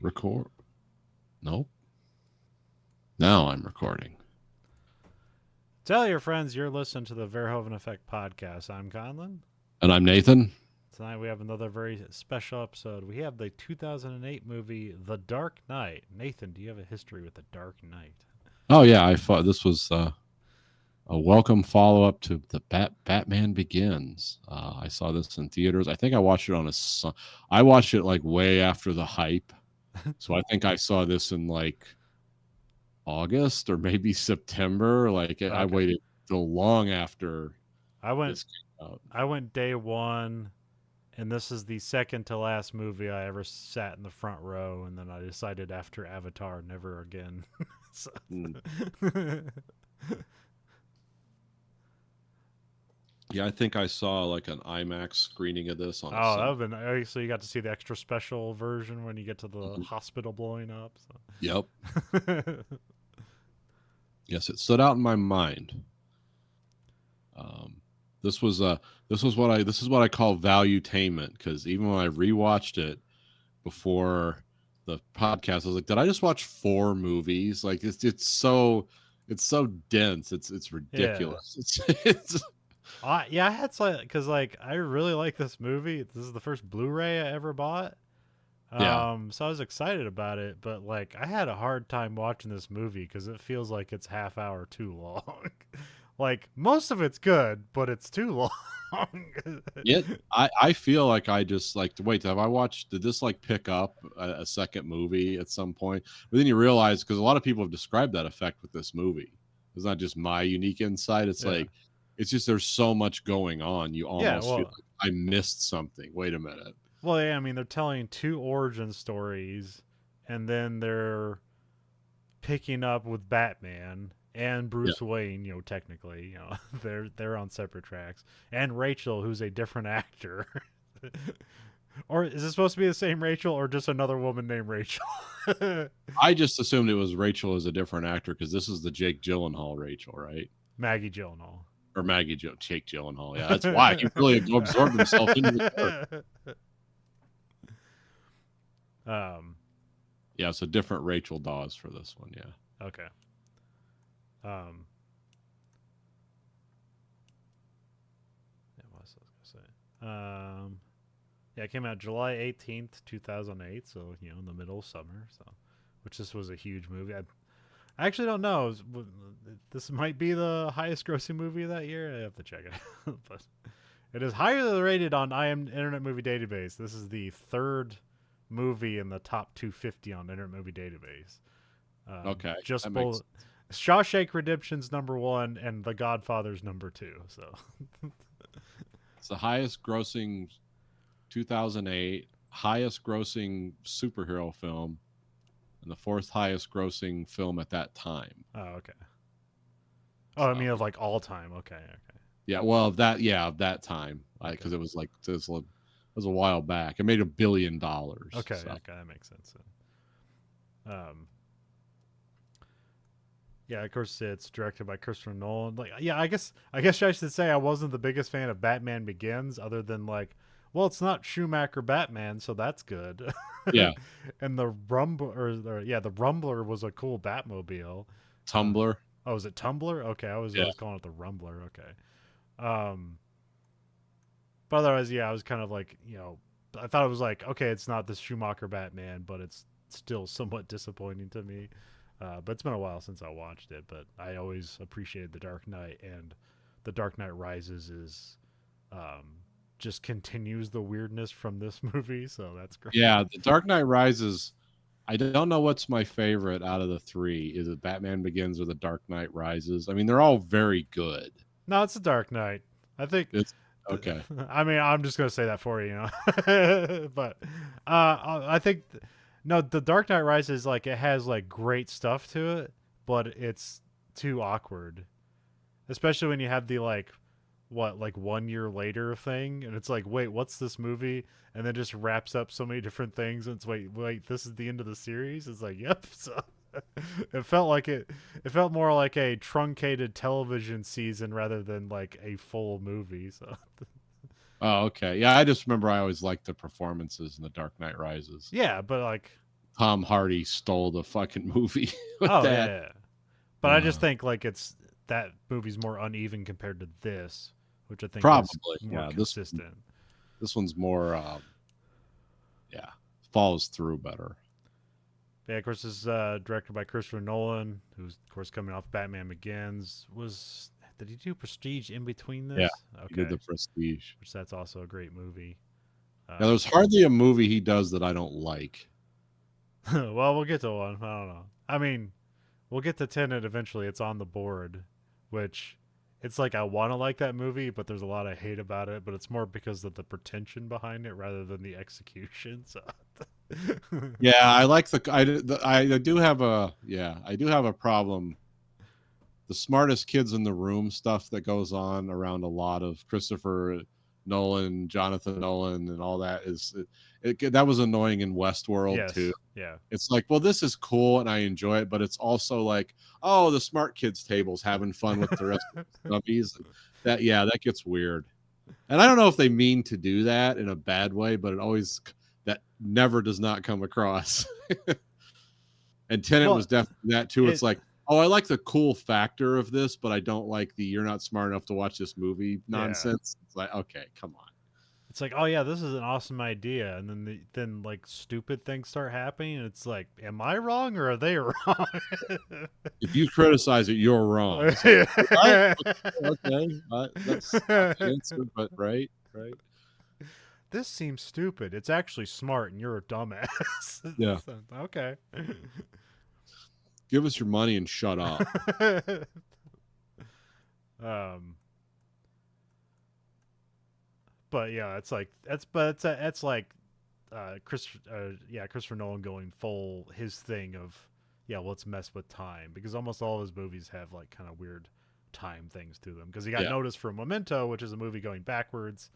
Record. Nope. Now I'm recording. Tell your friends you're listening to the Verhoeven Effect podcast. I'm Conlon. And I'm Nathan. Tonight we have another very special episode. We have the 2008 movie The Dark Knight. Nathan, do you have a history with The Dark Knight? Oh yeah, I thought this was a welcome follow up to the Batman Begins. I saw this in theaters. I think I watched it I watched it like way after the hype. So I think I saw this in like August or maybe September. Like I Okay. waited till long after I went this came out. I went day one, and this is the second to last movie I ever sat in the front row, and then I decided after Avatar never again. So- Mm. Yeah, I think I saw like an IMAX screening of this on a Oh, that Sunday. would have been so you got to see the extra special version when you get to the Mhm. hospital blowing up. Yep. So. Yes, it stood out in my mind. Um, this is what I call valuetainment, because even when I rewatched it before the podcast, I was like, did I just watch 4 movies? Like it's so dense. It's Yeah. ridiculous. It's Yeah, I had some because I really like this movie. This is the first Blu-ray I ever bought. yeah. So I was excited about it, but I had a hard time watching this movie because it feels like it's half hour too long. Like most of it's good, but it's too long. Yet I feel like I just like wait, have I watched did this like pick up a second movie at some point? But then you realize, because a lot of people have described that effect with this movie. It's not just my unique insight. It's Yeah. like it's just there's so much going on. You Yeah, almost feel well, like I missed something. Wait a minute. yeah. I mean, they're telling two origin stories, and then they're picking up with Batman and Yeah. Bruce Wayne, technically, they're on separate tracks. And Rachel, who's a different actor. Or is it supposed to be the same Rachel or just another woman named Rachel? I just assumed it was Rachel as a different actor, because this is the Jake Gyllenhaal Rachel, right? Maggie Gyllenhaal. Or Jake Gyllenhaal. Yeah, that's why he really absorbed himself into the character. um Yeah, it's a different Rachel Dawes for this one. Yeah. okay. Um yeah, what was I gonna say? Yeah, it came out July 18th, 2008, so in the middle of summer, so which this was a huge movie. I actually don't know. This might be the highest grossing movie of that year. I have to check it. But it is highly rated on Internet Movie Database. This is the third movie in the top 250 on Internet Movie Database. Okay. Just That makes both Shawshank Redemption's number one and The Godfather's number two. So It's the highest grossing 2008, highest grossing superhero film, and the fourth highest grossing film at that time. okay. Oh, I mean So of all time. Okay, okay. yeah, well, of that time, Okay. because it was like it was a while back. It made $1 billion. Okay, So okay, that makes sense. Um, yeah, of course it's directed by Christopher Nolan. Yeah, I guess I should say I wasn't the biggest fan of Batman Begins, other than well, it's not Schumacher Batman, so that's good. yeah, And the Rumble, the Rumbler was a cool Batmobile. Uh, Tumblr. oh, was it Tumbler? Okay, I was Yeah, always calling it the Rumbler. Okay. Um, but otherwise, yeah, I was kind of I thought it was okay, it's not the Schumacher Batman, but it's still somewhat disappointing to me. But it's been a while since I watched it, but I always appreciated The Dark Knight, and The Dark Knight Rises is um, just continues the weirdness from this movie, so that's great. yeah. The Dark Knight Rises. I don't know what's my favorite out of the three. Is it Batman Begins or The Dark Knight Rises? I mean, they're all very good. No, it's The Dark Knight. I think. It's okay. I mean, I'm just gonna say that for you, but I think no, The Dark Knight Rises it has great stuff to it, but it's too awkward, especially when you have the what 1 year later thing, and it's wait, what's this movie? And then just wraps up so many different things, and it's wait, this is the end of the series. It's yep. So it felt it felt more like a truncated television season rather than a full movie. So Oh, okay. Yeah, I just remember I always liked the performances in The Dark Knight Rises. yeah, but Tom Hardy stole the fucking movie with Oh that. yeah. But I just think like that movie's more uneven compared to this, which I think Probably, is more yeah. consistent. This one's more, follows through better. Yeah, of course, this is directed by Christopher Nolan, who's of course coming off Batman Begins. Did he do Prestige in between Yeah, this? he did Okay, the Prestige. which that's also a great movie. Now, there's hardly a movie he does that I don't like. Well, we'll get to one. I don't know. I mean, we'll get to Tenet eventually. It's on the board, which it's like I want to like that movie, but there's a lot of hate about it. But it's more because of the pretension behind it rather than the execution. So. Yeah, I like I do have a problem. The smartest kids in the room stuff that goes on around a lot of Christopher Nolan, Jonathan Nolan, and all that that was annoying in Westworld Yes. too. Yeah. It's like, well, this is cool and I enjoy it, but it's also like, oh, the smart kids table's having fun with the rest of the stubbies. That gets weird. And I don't know if they mean to do that in a bad way, but that never does not come across. And Tenet was definitely that too. It's like, oh, I like the cool factor of this, but I don't like the you're not smart enough to watch this movie nonsense. Yeah. It's like, okay, come on. It's like, oh yeah, this is an awesome idea, and then like stupid things start happening, and it's like, am I wrong or are they wrong? If you criticize it, you're wrong. So, okay, that's the answer, but right. This seems stupid. It's actually smart, and you're a dumbass. Yeah. So, okay. Give us your money and shut up. But yeah, it's like Christopher Nolan going full his thing of let's mess with time, because almost all of his movies have like kind of weird time things to them, because he got noticed for Memento, which is a movie going backwards.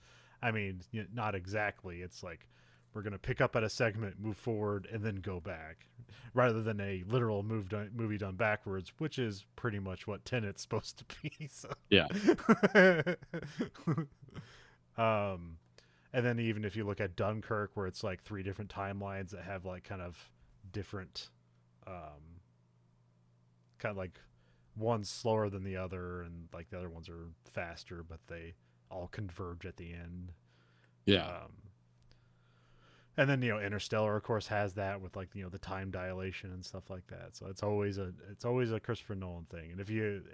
I mean, not exactly. It's like we're going to pick up at a segment, move forward, and then go back, rather than a literal movie done backwards, which is pretty much what Tenet's supposed to be. So. Yeah. And then even if you look at Dunkirk, where it's like 3 different timelines that have like kind of different, kind of like one's slower than the other, and like the other ones are faster, but they all converge at the end. Yeah. And then Interstellar, of course, has that with like the time dilation and stuff like that. So it's always a Christopher Nolan thing.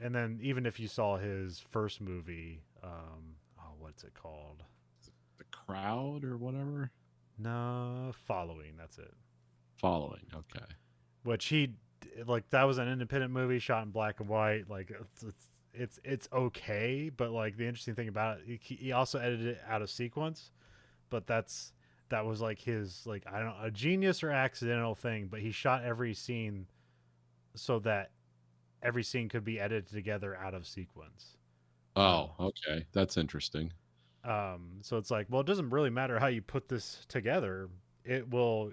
And then even if you saw his first movie, what's it called? The Crowd or whatever? No, Following. That's it. Following. Okay. Which he like, that was an independent movie shot in black and white. Like it's okay, but like the interesting thing about it, he also edited it out of sequence, but that was like his, like, I don't know, a genius or accidental thing, but he shot every scene so that every scene could be edited together out of sequence. Oh, okay. That's interesting. So it's like, well, it doesn't really matter how you put this together. It will,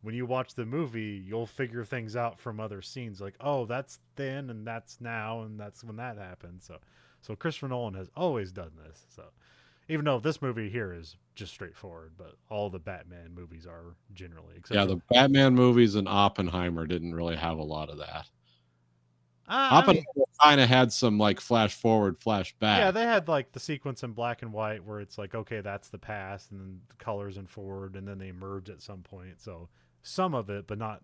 when you watch the movie, you'll figure things out from other scenes. Like, oh, that's then, and that's now, and that's when that happened. So Christopher Nolan has always done this. So even though this movie here is just straightforward, but all the Batman movies are generally. Except the Batman movies and Oppenheimer didn't really have a lot of that. Oppenheimer kind of had some like flash forward, flash back. Yeah, they had like the sequence in black and white where it's like, okay, that's the past, and then the colors in forward, and then they merge at some point. So some of it, but not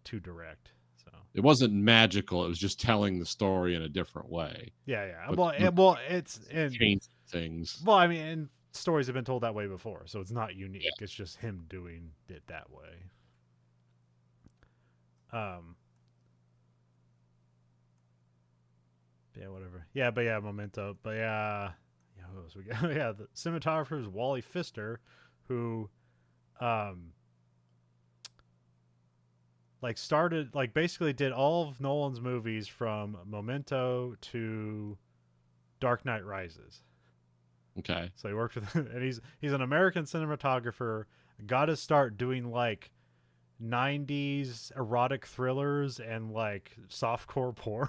too direct. So it wasn't magical. It was just telling the story in a different way. Yeah. But It's changing things. Well, I mean, and stories have been told that way before, so it's not unique. Yeah. It's just him doing it that way. Yeah, whatever. Yeah, but yeah, Memento. But yeah, who else we got? Yeah, the cinematographer is Wally Pfister, who, like started, like basically did all of Nolan's movies from Memento to Dark Knight Rises. Okay. So he worked with, and he's an American cinematographer. Got to start doing like 90s erotic thrillers and like softcore porn.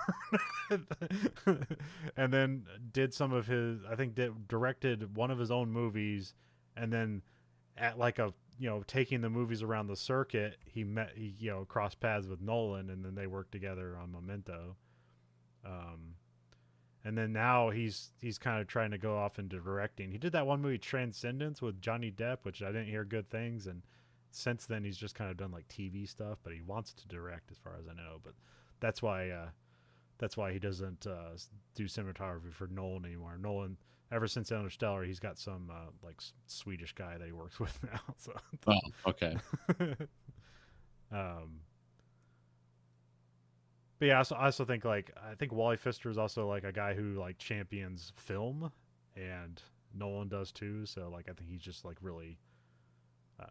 And then did some of his, I think directed one of his own movies, and then at like a taking the movies around the circuit, he crossed paths with Nolan, and then they worked together on Memento. Um, and then now he's kind of trying to go off into directing. He did that one movie Transcendence with Johnny Depp, which I didn't hear good things, and since then he's just kind of done like TV stuff. But he wants to direct, as far as I know. But that's why he doesn't do cinematography for Nolan anymore. Nolan, ever since Interstellar, he's got some like Swedish guy that he works with now. So, Oh, okay. but yeah, I also think like I think Wally Pfister is also like a guy who like champions film, and Nolan does too. So like I think he's just like really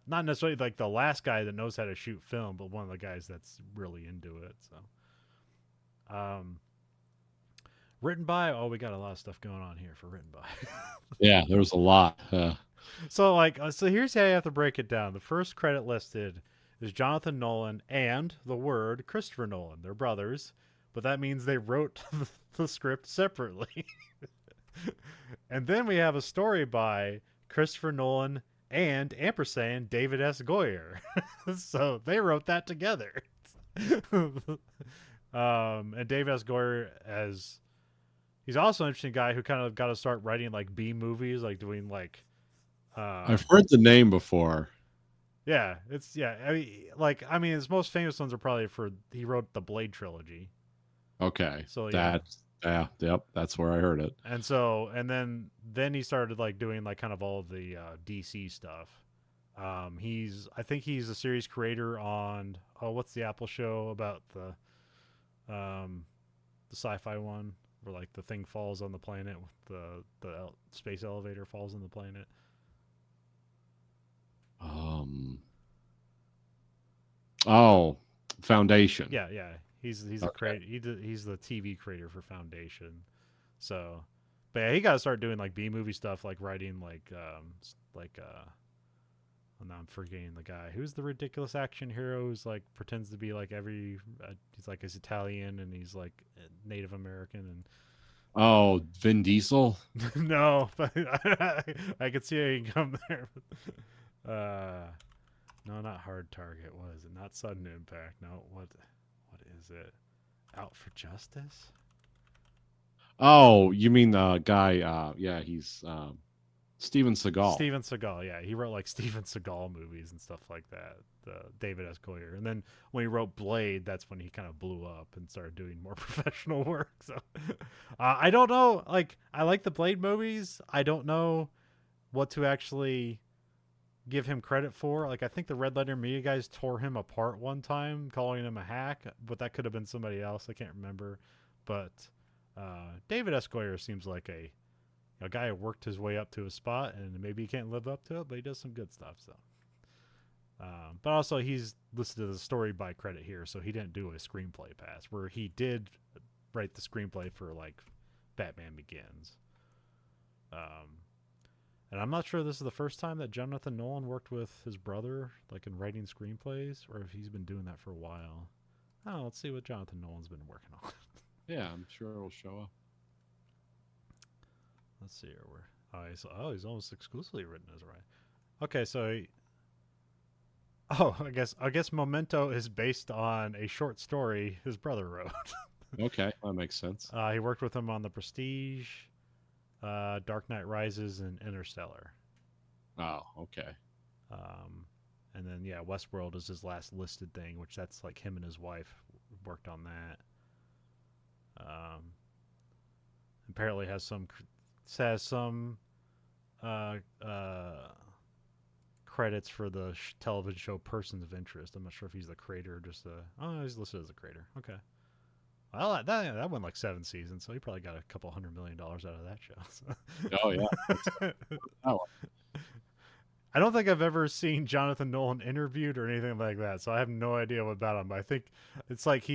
not necessarily like the last guy that knows how to shoot film, but one of the guys that's really into it. So, written by, we got a lot of stuff going on here for written by. Yeah, there was a lot. So like so here's how you have to break it down. The first credit listed is Jonathan Nolan and the word Christopher Nolan. They're brothers, but that means they wrote the script separately. And then we have a story by Christopher Nolan and ampersand David S. Goyer. So they wrote that together. And David S. Goyer, as he's also an interesting guy who kind of got to start writing like B movies, like doing like I've heard the name before. yeah, it's I mean his most famous ones are probably for he wrote the Blade trilogy. Okay. So yeah. Yep, that's where I heard it. And then he started like doing like kind of all of the DC stuff. I think he's a series creator on what's the Apple show about the sci-fi one where like the thing falls on the planet, the space elevator falls on the planet. Oh, Foundation. Yeah. He's Okay. a creator. He's the TV creator for Foundation. So, but yeah, he got to start doing like B movie stuff, like writing now I'm forgetting the guy who's the ridiculous action hero who's like pretends to be like he's like he's Italian and he's like Native American and Oh, Vin Diesel. no, but I could see how you can come there. No, not Hard Target. What is it? Not Sudden Impact. No, what is it? Out for Justice? Oh, you mean the guy? Yeah, he's Steven Seagal. Steven Seagal, yeah, he wrote like Steven Seagal movies and stuff like that. David S. Goyer, and then when he wrote Blade, that's when he kind of blew up and started doing more professional work. So I don't know. Like I like the Blade movies. I don't know what to actually give him credit for. Like I think the Red Letter Media guys tore him apart one time, calling him a hack, but that could have been somebody else. I can't remember. But David S. Goyer seems like a guy who worked his way up to a spot, and maybe he can't live up to it, but he does some good stuff. So, but also he's listed as a story by credit here, so he didn't do a screenplay pass, where he did write the screenplay for like Batman Begins. And I'm not sure this is the first time that Jonathan Nolan worked with his brother, like in writing screenplays, or if he's been doing that for a while. Oh, let's see what Jonathan Nolan's been working on. Yeah, I'm sure it'll show up. Let's see here. He's almost exclusively written as right. Okay, so I guess Memento is based on a short story his brother wrote. Okay, that makes sense. He worked with him on The Prestige, Dark Knight Rises, and Interstellar. Oh, okay. And then yeah, Westworld is his last listed thing, which that's like him and his wife worked on that. Apparently has some credits for the television show Persons of Interest. I'm not sure if he's the creator or just he's listed as a creator. Okay. Well, that went like 7 seasons, so he probably got a couple $100 million out of that show. So. Oh yeah. Oh. I don't think I've ever seen Jonathan Nolan interviewed or anything like that, so I have no idea about him. But I think it's like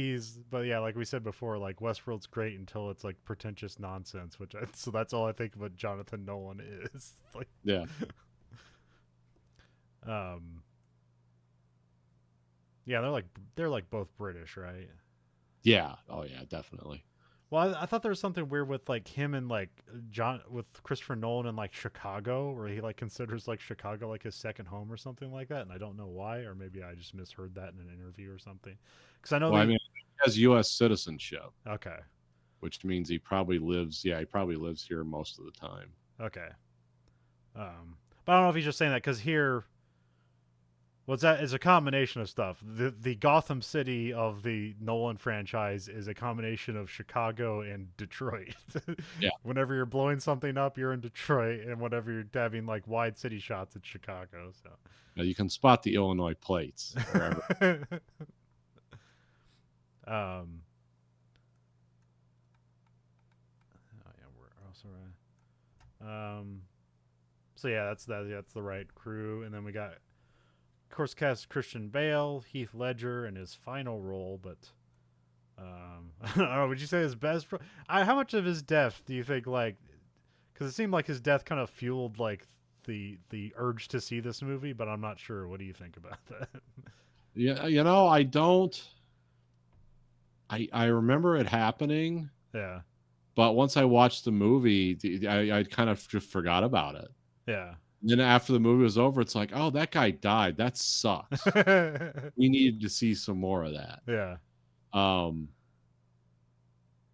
but yeah, like we said before, like Westworld's great until it's like pretentious nonsense, so that's all I think what Jonathan Nolan is. Like, yeah. Yeah, they're like both British, right? Yeah. Oh yeah, definitely. Well, I thought there was something weird with like him and like with Christopher Nolan and like Chicago, where he like considers like Chicago like his second home or something like that, and I don't know why, or maybe I just misheard that in an interview or something. Because I know Well, I they mean, he has U.S. citizenship, okay, which means he probably lives. Yeah, he probably lives here most of the time. okay. But I don't know if he's just saying that because here, what's that? It's a combination of stuff. The Gotham City of the Nolan franchise is a combination of Chicago and Detroit. Yeah, Whenever you're blowing something up, you're in Detroit, and whenever you're having like wide city shots, it's Chicago. So now, you can spot the Illinois plates wherever. um. Oh yeah, we're also right. So yeah, that's that. That's the right crew, and then we got, of course, cast Christian Bale, Heath Ledger in his final role, but I don't know. Would you say his best? How much of his death do you think like? Because it seemed like his death kind of fueled like the urge to see this movie, but I'm not sure. What do you think about that? Yeah, I don't. I remember it happening, Yeah, but once I watched the movie, I kind of just forgot about it. yeah. And then after the movie was over, it's like, oh, that guy died. That sucks. We needed to see some more of that. Yeah. Um,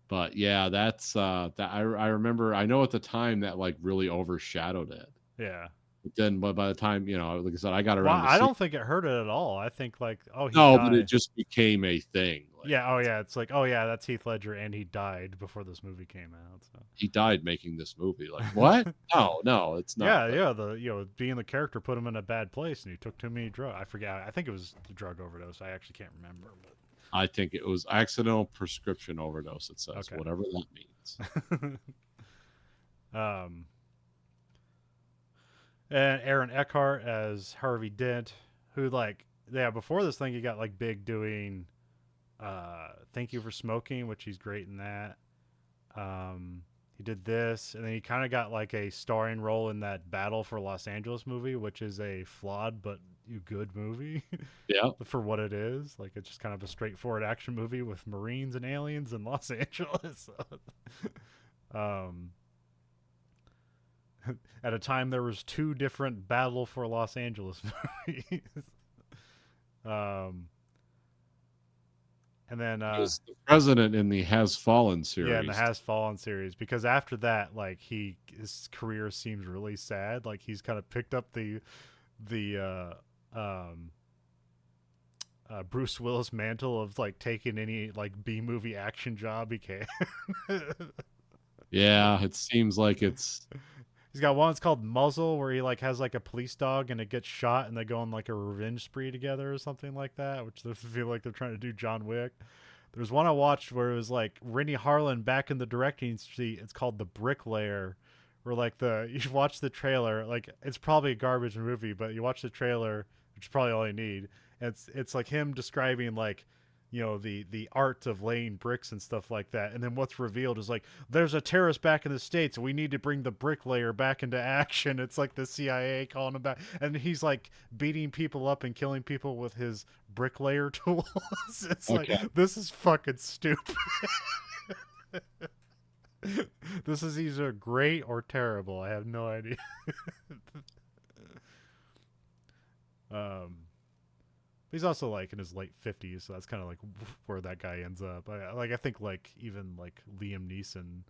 but yeah, that's that I remember. I know at the time that like really overshadowed it. Yeah. But then, by the time like I said, I got Well, around to I see. don't think it hurt it at all. I think like, oh, he No, but it died. just became a thing. Like, Yeah. Oh, yeah. It's like, oh, yeah, that's Heath Ledger, and he died before this movie came out. So he died making this movie. Like, what? No, it's not. yeah, But yeah. Being the character put him in a bad place, and he took too many drugs. I forget. I think it was a drug overdose. I actually can't remember. But I think it was accidental prescription overdose. It says okay. whatever that means. um, and Aaron Eckhart as Harvey Dent, who like before this thing he got like big doing Thank You for Smoking, which he's great in that. He did this, and then he kind of got like a starring role in that Battle for Los Angeles movie, which is a flawed but good movie. Yeah. For what it is. Like it's just kind of a straightforward action movie with Marines and aliens in Los Angeles. At a time there was 2 different Battle for Los Angeles movies. And then He was the president in the Has Fallen series. yeah, in the Has Fallen series, because after that, like his career seems really sad. Like he's kind of picked up the Bruce Willis mantle of like taking any like B movie action job he can. Yeah, it seems like it's. He's got one that's called Muzzle, where he like has like a police dog and it gets shot, and they go on like a revenge spree together or something like that. Which they feel like they're trying to do John Wick. There's one I watched where it was like Rennie Harlan back in the directing seat. It's called The Bricklayer, where like you watch the trailer, like it's probably a garbage movie, but you watch the trailer, which is probably all you need. And it's like him describing like, the art of laying bricks and stuff like that. And then what's revealed is like, there's a terrorist back in the States. We need to bring the bricklayer back into action. It's like the CIA calling him back. And he's like beating people up and killing people with his bricklayer tools. It's Okay. like, this is fucking stupid. This is either great or terrible. I have no idea. He's also like in his late 50s, so that's kind of like where that guy ends up. I think like even like Liam Neeson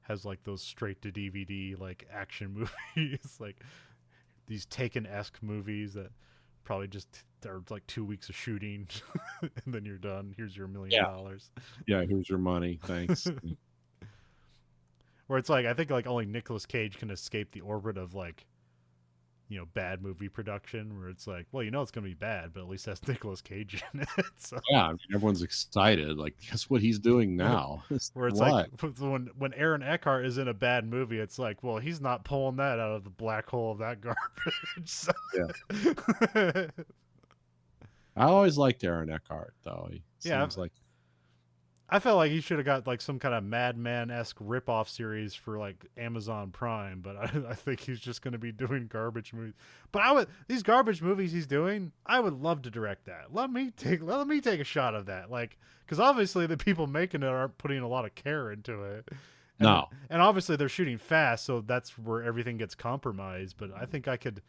has like those straight to DVD like action movies, like these Taken-esque movies that probably just are like 2 weeks of shooting and then you're done. Here's your $1 million. Yeah, here's your money. Thanks. Where it's like, I think like only Nicolas Cage can escape the orbit of like, bad movie production, where it's like, well, it's going to be bad, but at least that's Nicolas Cage in it. So. Yeah, I mean, everyone's excited. Like, guess what he's doing now? Where it's like, when Aaron Eckhart is in a bad movie, it's like, well, he's not pulling that out of the black hole of that garbage. So. Yeah. I always liked Aaron Eckhart, though. He seems like I felt like he should have got like some kind of Madman-esque rip-off series for like Amazon Prime, but I think he's just going to be doing garbage movies. But these garbage movies he's doing, I would love to direct that. Let me take a shot of that, like, because obviously the people making it aren't putting a lot of care into it, and No. and obviously they're shooting fast, so that's where everything gets compromised. But I think I could,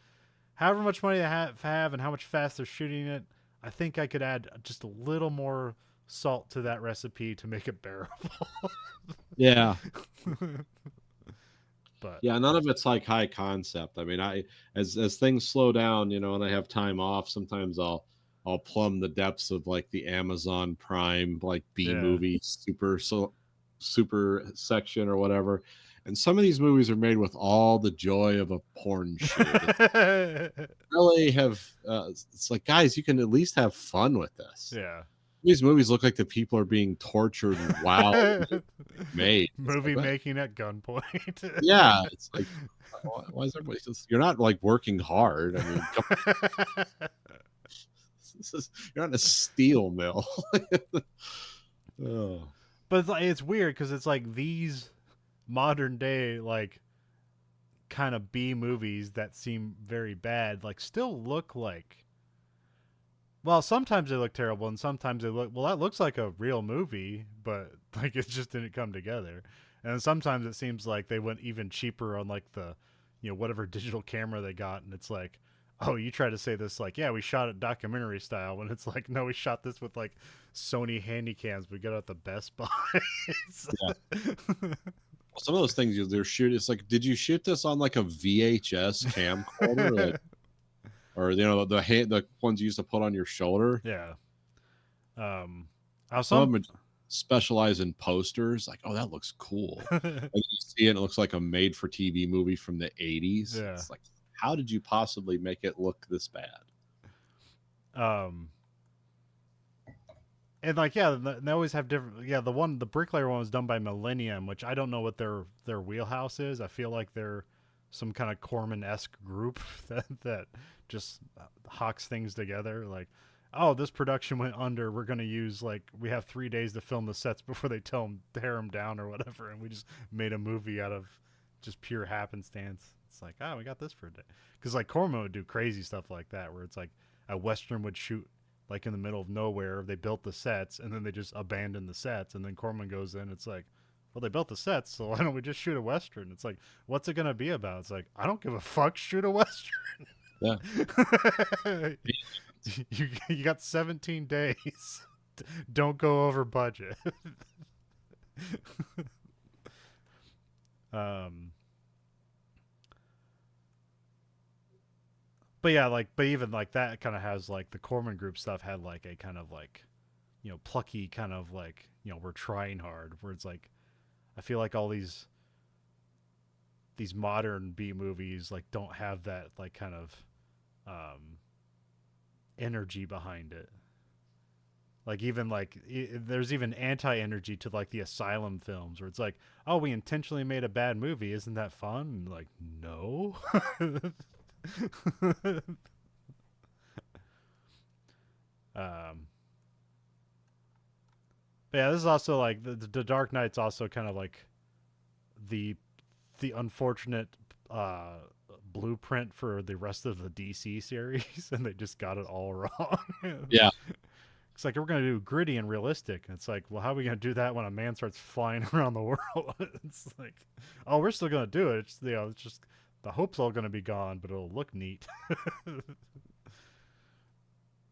however much money I have and how much fast they're shooting it, I think I could add just a little more salt to that recipe to make it bearable. Yeah. But Yeah, none of it's like high concept. I mean, as things slow down, and I have time off, sometimes I'll plumb the depths of like the Amazon Prime like B yeah. movie super section or whatever. And some of these movies are made with all the joy of a porn shoot. Really have it's like, guys, you can at least have fun with this. Yeah. These movies look like the people are being tortured while made. It's Movie like, what? making at gunpoint. Yeah, it's like, why is everybody just, you're not like working hard. I mean, you're not in a steel mill. Oh. But it's weird because it's like these modern day like kind of B movies that seem very bad like still look like, well, sometimes they look terrible and sometimes they look, well, that looks like a real movie, but like it just didn't come together. And sometimes it seems like they went even cheaper on like the, whatever digital camera they got, and it's like, oh, you try to say this like, yeah, we shot it documentary style, when it's like, no, we shot this with like Sony handycams we got at the Best Buy. Yeah. Some of those things they're shooting, it's like, did you shoot this on like a VHS camcorder? Like, or the ones you used to put on your shoulder? Yeah. Some of them specialize in posters. Like, oh, that looks cool. And you see it, and it looks like a made-for-TV movie from the 80s. Yeah. It's like, how did you possibly make it look this bad? And like, yeah, they always have different. Yeah, the Bricklayer one was done by Millennium, which I don't know what their wheelhouse is. I feel like they're some kind of Corman-esque group that just hawks things together. Like, oh, this production went under. We're gonna use, like, we have 3 days to film the sets before they tear them down or whatever, and we just made a movie out of just pure happenstance. It's like, oh, we got this for a day, because like Corman would do crazy stuff like that, where it's like a Western would shoot like in the middle of nowhere. They built the sets and then they just abandoned the sets, and then Corman goes in. It's like, well, they built the sets, so why don't we just shoot a Western? It's like, what's it gonna be about? It's like, I don't give a fuck. Shoot a Western. Yeah. you got 17 days. Don't go over budget. But yeah, like, but even like that kind of has like the Corman Group stuff had like a kind of like, plucky kind of like, we're trying hard, where it's like, I feel like all these modern B movies like don't have that like kind of energy behind it. Like, even like there's even anti-energy to like the Asylum films, where it's like, oh, we intentionally made a bad movie, isn't that fun? And like, no. But yeah, this is also like the Dark Knight's also kind of like the unfortunate blueprint for the rest of the DC series, and they just got it all wrong. Yeah. It's like, we're going to do gritty and realistic. And it's like, well, how are we going to do that when a man starts flying around the world? It's like, oh, we're still going to do it. It's, it's just, the hope's all going to be gone, but it'll look neat.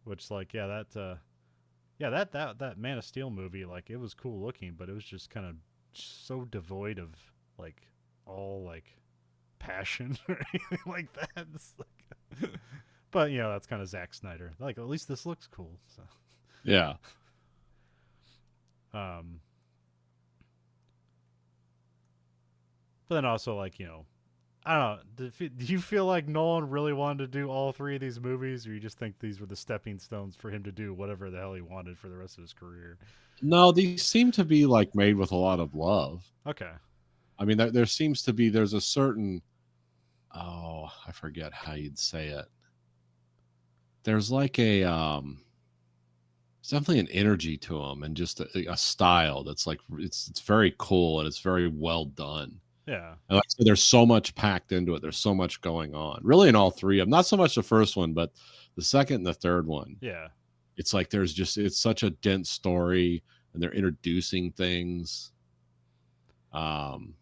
Which, like, yeah, that Man of Steel movie, like, it was cool looking, but it was just kind of so devoid of, like, all, like, passion or anything like that. It's like, but, that's kind of Zack Snyder. Like, at least this looks cool, so. Yeah. But then also, like, I don't know. Do you feel like Nolan really wanted to do all three of these movies, or you just think these were the stepping stones for him to do whatever the hell he wanted for the rest of his career? No, these seem to be like made with a lot of love. Okay. I mean, there seems to be, there's a certain, oh, I forget how you'd say it. There's like a, definitely an energy to him and just a style that's like it's very cool and it's very well done. Yeah. And like I said, there's so much packed into it. There's so much going on. Really in all three of them. Not so much the first one, but the second and the third one. Yeah. It's like there's just it's such a dense story and they're introducing things. Um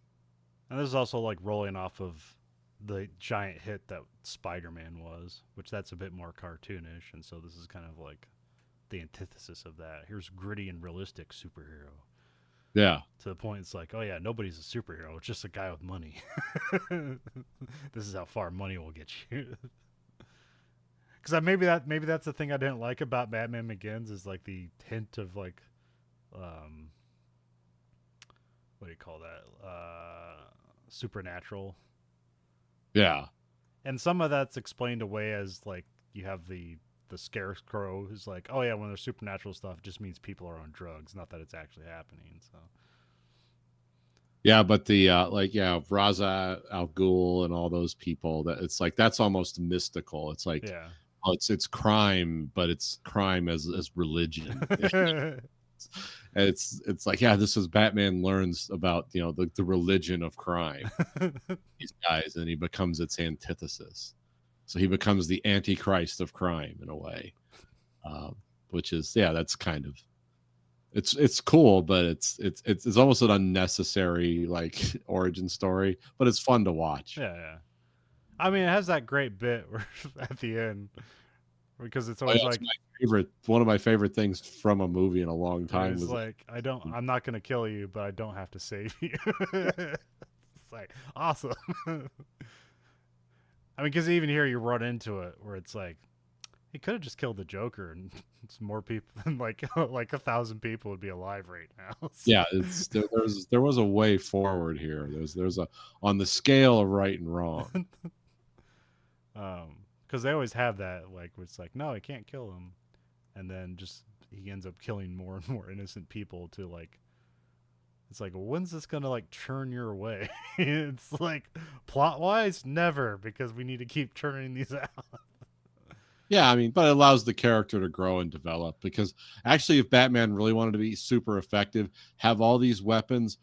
And this is also like rolling off of the giant hit that Spider-Man was, which that's a bit more cartoonish, and so this is kind of like the antithesis of that. Here's gritty and realistic superhero. yeah. To the point it's like, oh yeah, nobody's a superhero, it's just a guy with money. This is how far money will get you. Because maybe that's the thing I didn't like about Batman Begins is like the hint of like, what do you call that? Supernatural. Yeah. And some of that's explained away as like you have the scarecrow who's like, oh yeah, when there's supernatural stuff, it just means people are on drugs, not that it's actually happening. So Yeah, but the Raza Al Ghul and all those people that it's like that's almost mystical. It's like yeah. oh, it's crime, but it's crime as religion. It's like yeah, this is Batman learns about the religion of crime. These guys, and he becomes its antithesis. So he becomes the antichrist of crime in a way, which is that's kind of it's cool, but it's almost an unnecessary like origin story, but it's fun to watch. Yeah, yeah. I mean, it has that great bit where at the end because it's Oh, always yeah, it's like my favorite, one of my favorite things from a movie in a long where time he's was like, I'm not gonna kill you, but I don't have to save you. It's like awesome. I mean, because even here you run into it where it's like he could have just killed the Joker and it's more people like 1,000 people would be alive right now. So, yeah, there was a way forward here. There's a on the scale of right and wrong. because they always have that like where it's like no, I can't kill him, and then just he ends up killing more and more innocent people to like. It's like, when's this gonna like churn your way? It's like plot wise, never, because we need to keep churning these out. Yeah, I mean, but it allows the character to grow and develop because actually, if Batman really wanted to be super effective, have all these weapons,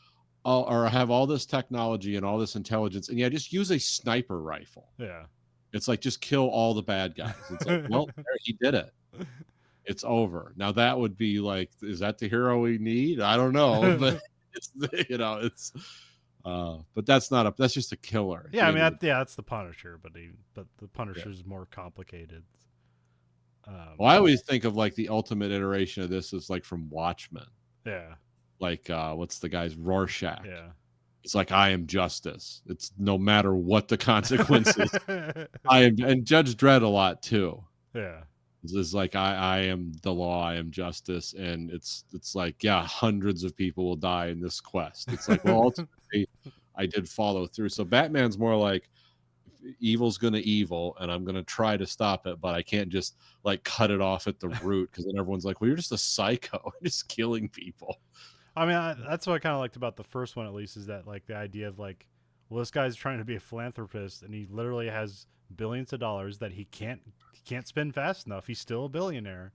or have all this technology and all this intelligence, and yeah, just use a sniper rifle. Yeah. It's like just kill all the bad guys. It's like, well, there, he did it. It's over. Now that would be like, is that the hero we need? I don't know, but it's it's. But that's not a. That's just a killer. Yeah, I mean, that's the Punisher, but the Punisher's more complicated. Well, I always think of like the ultimate iteration of this is like from Watchmen. Yeah. Like what's the guy's Rorschach? Yeah. It's like I am justice. It's no matter what the consequences. I am, and Judge Dredd a lot too. Yeah. It's like I am the law, I am justice, and it's like yeah, hundreds of people will die in this quest. It's like well, ultimately, I did follow through. So Batman's more like evil's gonna evil, and I'm gonna try to stop it, but I can't just like cut it off at the root because then everyone's like, well, you're just a psycho, just killing people. I mean, that's what I kind of liked about the first one, at least, is that like the idea of like, well, this guy's trying to be a philanthropist, and he literally has billions of dollars that he can't spend fast enough. He's still a billionaire,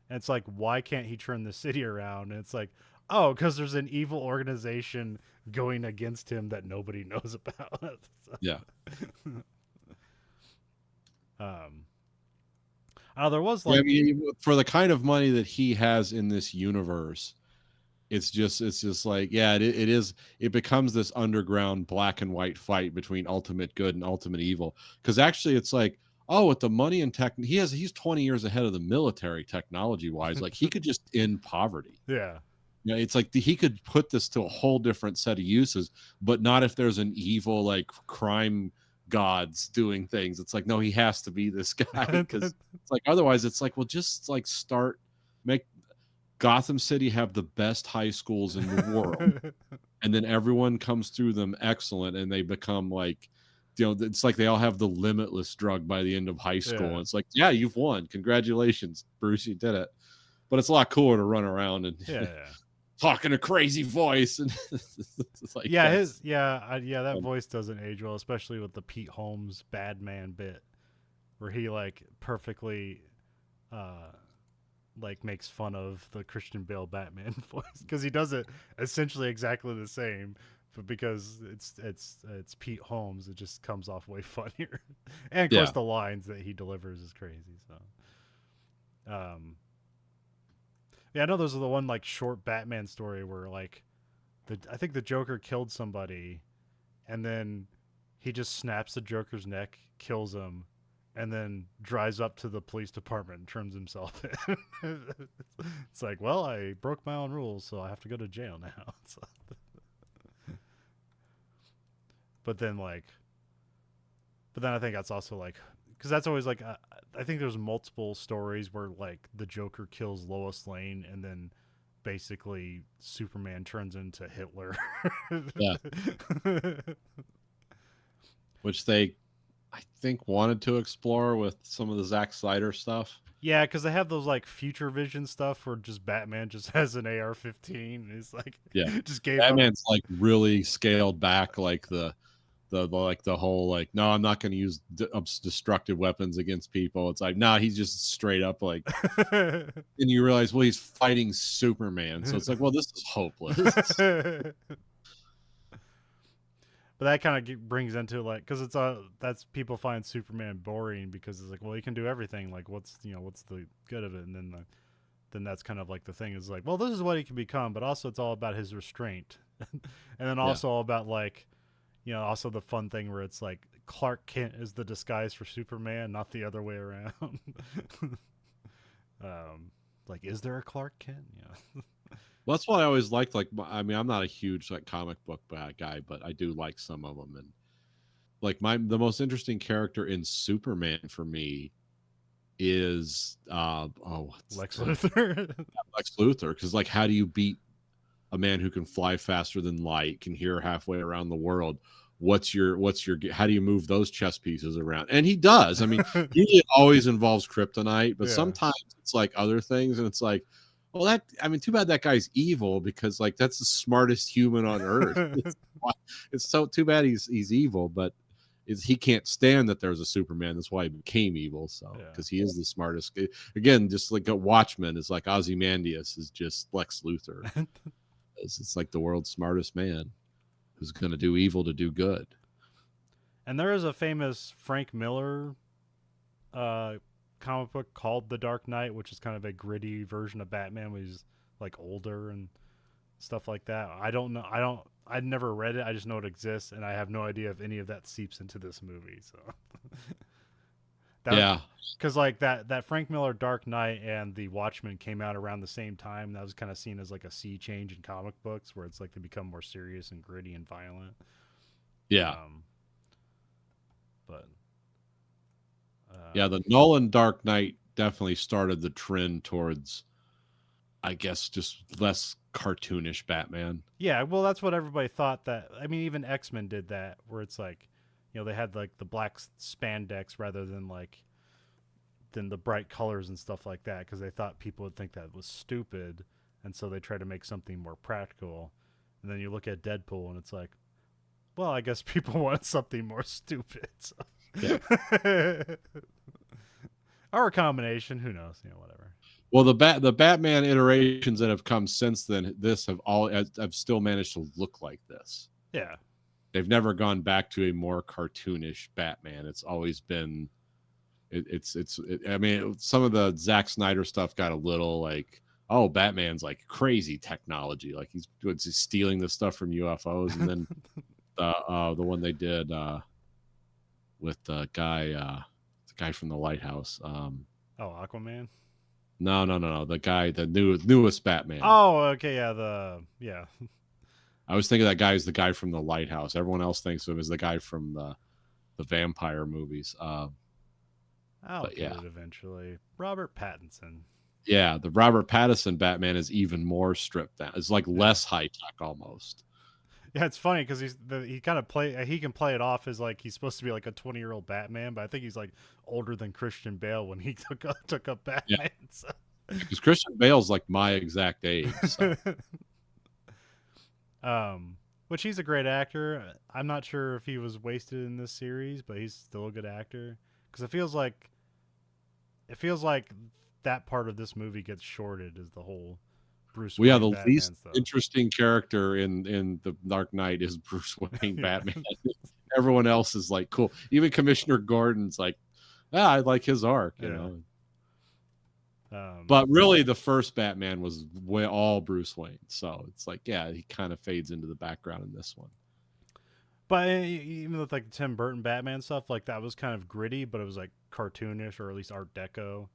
and it's like, why can't he turn the city around? And it's like, oh, because there's an evil organization going against him that nobody knows about. So, Yeah. there was like, I mean, for the kind of money that he has in this universe, it's just like yeah, it becomes this underground black and white fight between ultimate good and ultimate evil. Because actually, it's like oh, with the money and tech, he's 20 years ahead of the military technology wise. Like he could just end poverty. yeah. You know, it's like he could put this to a whole different set of uses, but not if there's an evil like crime gods doing things. It's like no, he has to be this guy because it's like otherwise, it's like well, just like make Gotham City have the best high schools in the world, and then everyone comes through them excellent, and they become like. It's like they all have the limitless drug by the end of high school. Yeah. And it's like, yeah, you've won. Congratulations, Bruce, you did it. But it's a lot cooler to run around and talk in a crazy voice. And it's like, that voice doesn't age well, especially with the Pete Holmes bad man bit, where he like perfectly like makes fun of the Christian Bale Batman voice because he does it essentially exactly the same, but because it's Pete Holmes, it just comes off way funnier. And of course, Yeah. the lines that he delivers is crazy. So, yeah, I know those are the one like short Batman story where like I think the Joker killed somebody, and then he just snaps the Joker's neck, kills him, and then drives up to the police department and turns himself in. It's like, well, I broke my own rules, so I have to go to jail now. So, but then like, but then I think that's also like, because that's always like, I think there's multiple stories where like the Joker kills Lois Lane, and then basically Superman turns into Hitler. Yeah. Which they, I think, wanted to explore with some of the Zack Snyder stuff. Yeah, because they have those like future vision stuff where just Batman just has an AR-15. He's like, Yeah. just gave up. Batman's like really scaled back, like the like the whole like, no, I'm not going to use destructive weapons against people. It's like, nah, he's just straight up like, and you realize, well, he's fighting Superman, so it's like, well, this is hopeless. But that kind of brings into like, because it's that's people find Superman boring because it's like, well, he can do everything. Like, what's the good of it? And then then that's kind of like the thing is like, well, this is what he can become, but also it's all about his restraint, and then also all about like, also the fun thing where it's like Clark Kent is the disguise for Superman, not the other way around. Like, is there a Clark Kent? Yeah. Well, that's what I always liked. Like, I mean, I'm not a huge like comic book guy, but I do like some of them. And like the most interesting character in Superman for me is Lex Luthor. Lex Luthor, because like, how do you beat a man who can fly faster than light, can hear halfway around the world? What's your how do you move those chess pieces around? And he does. I mean, usually it always involves kryptonite, but Yeah. sometimes it's like other things, and it's like, well, that, I mean, too bad that guy's evil, because like that's the smartest human on earth. It's so too bad he's evil, but he can't stand that there's a Superman. That's why he became evil. So because he is the smartest. Again, just like a Watchman is like Ozymandias is just Lex Luthor. It's like the world's smartest man who's going to do evil to do good. And there is a famous Frank Miller comic book called The Dark Knight, which is kind of a gritty version of Batman where he's like older and stuff like that. I'd never read it. I just know it exists, and I have no idea if any of that seeps into this movie. So yeah, because like that Frank Miller Dark Knight and The Watchmen came out around the same time. That was kind of seen as like a sea change in comic books, where it's like they become more serious and gritty and violent. Yeah. But yeah, the Nolan Dark Knight definitely started the trend towards, I guess, just less cartoonish Batman. Yeah, well, that's what everybody thought. That, I mean, even X-Men did that, where it's like, they had like the black spandex rather than the bright colors and stuff like that, because they thought people would think that was stupid, and so they tried to make something more practical. And then you look at Deadpool, and it's like, well, I guess people want something more stupid. So. Yeah. Or a combination, who knows? Whatever. Well, the Batman iterations that have come since then, have still managed to look like this. Yeah, they've never gone back to a more cartoonish Batman. It's always been, I mean, some of the Zack Snyder stuff got a little like, oh, Batman's like crazy technology, like he's stealing the stuff from UFOs, and then the one they did with the guy from the Lighthouse. Aquaman. No. The newest Batman. Oh, okay, yeah. I was thinking that guy is the guy from the Lighthouse. Everyone else thinks of him as the guy from the vampire movies. I'll get it eventually. Robert Pattinson. Yeah, the Robert Pattinson Batman is even more stripped down. It's like less high tech almost. Yeah, it's funny because he can play it off as like he's supposed to be like a 20-year-old Batman, but I think he's like older than Christian Bale when he took up Batman. Yeah. So. Because Christian Bale's like my exact age. So. Which he's a great actor. I'm not sure if he was wasted in this series, but he's still a good actor. Because it feels like that part of this movie gets shorted is the whole Bruce Well, yeah, Wayne the Batman least stuff. interesting character in the Dark Knight is Bruce Wayne Yeah. Batman. Everyone else is like cool. Even Commissioner Gordon's like, I like his arc, you Yeah. know. Um, But really, the first Batman was all Bruce Wayne, so it's like, yeah, he kind of fades into the background in this one. but even with like the Tim Burton Batman stuff, like that was kind of gritty, but it was like cartoonish or at least Art Deco,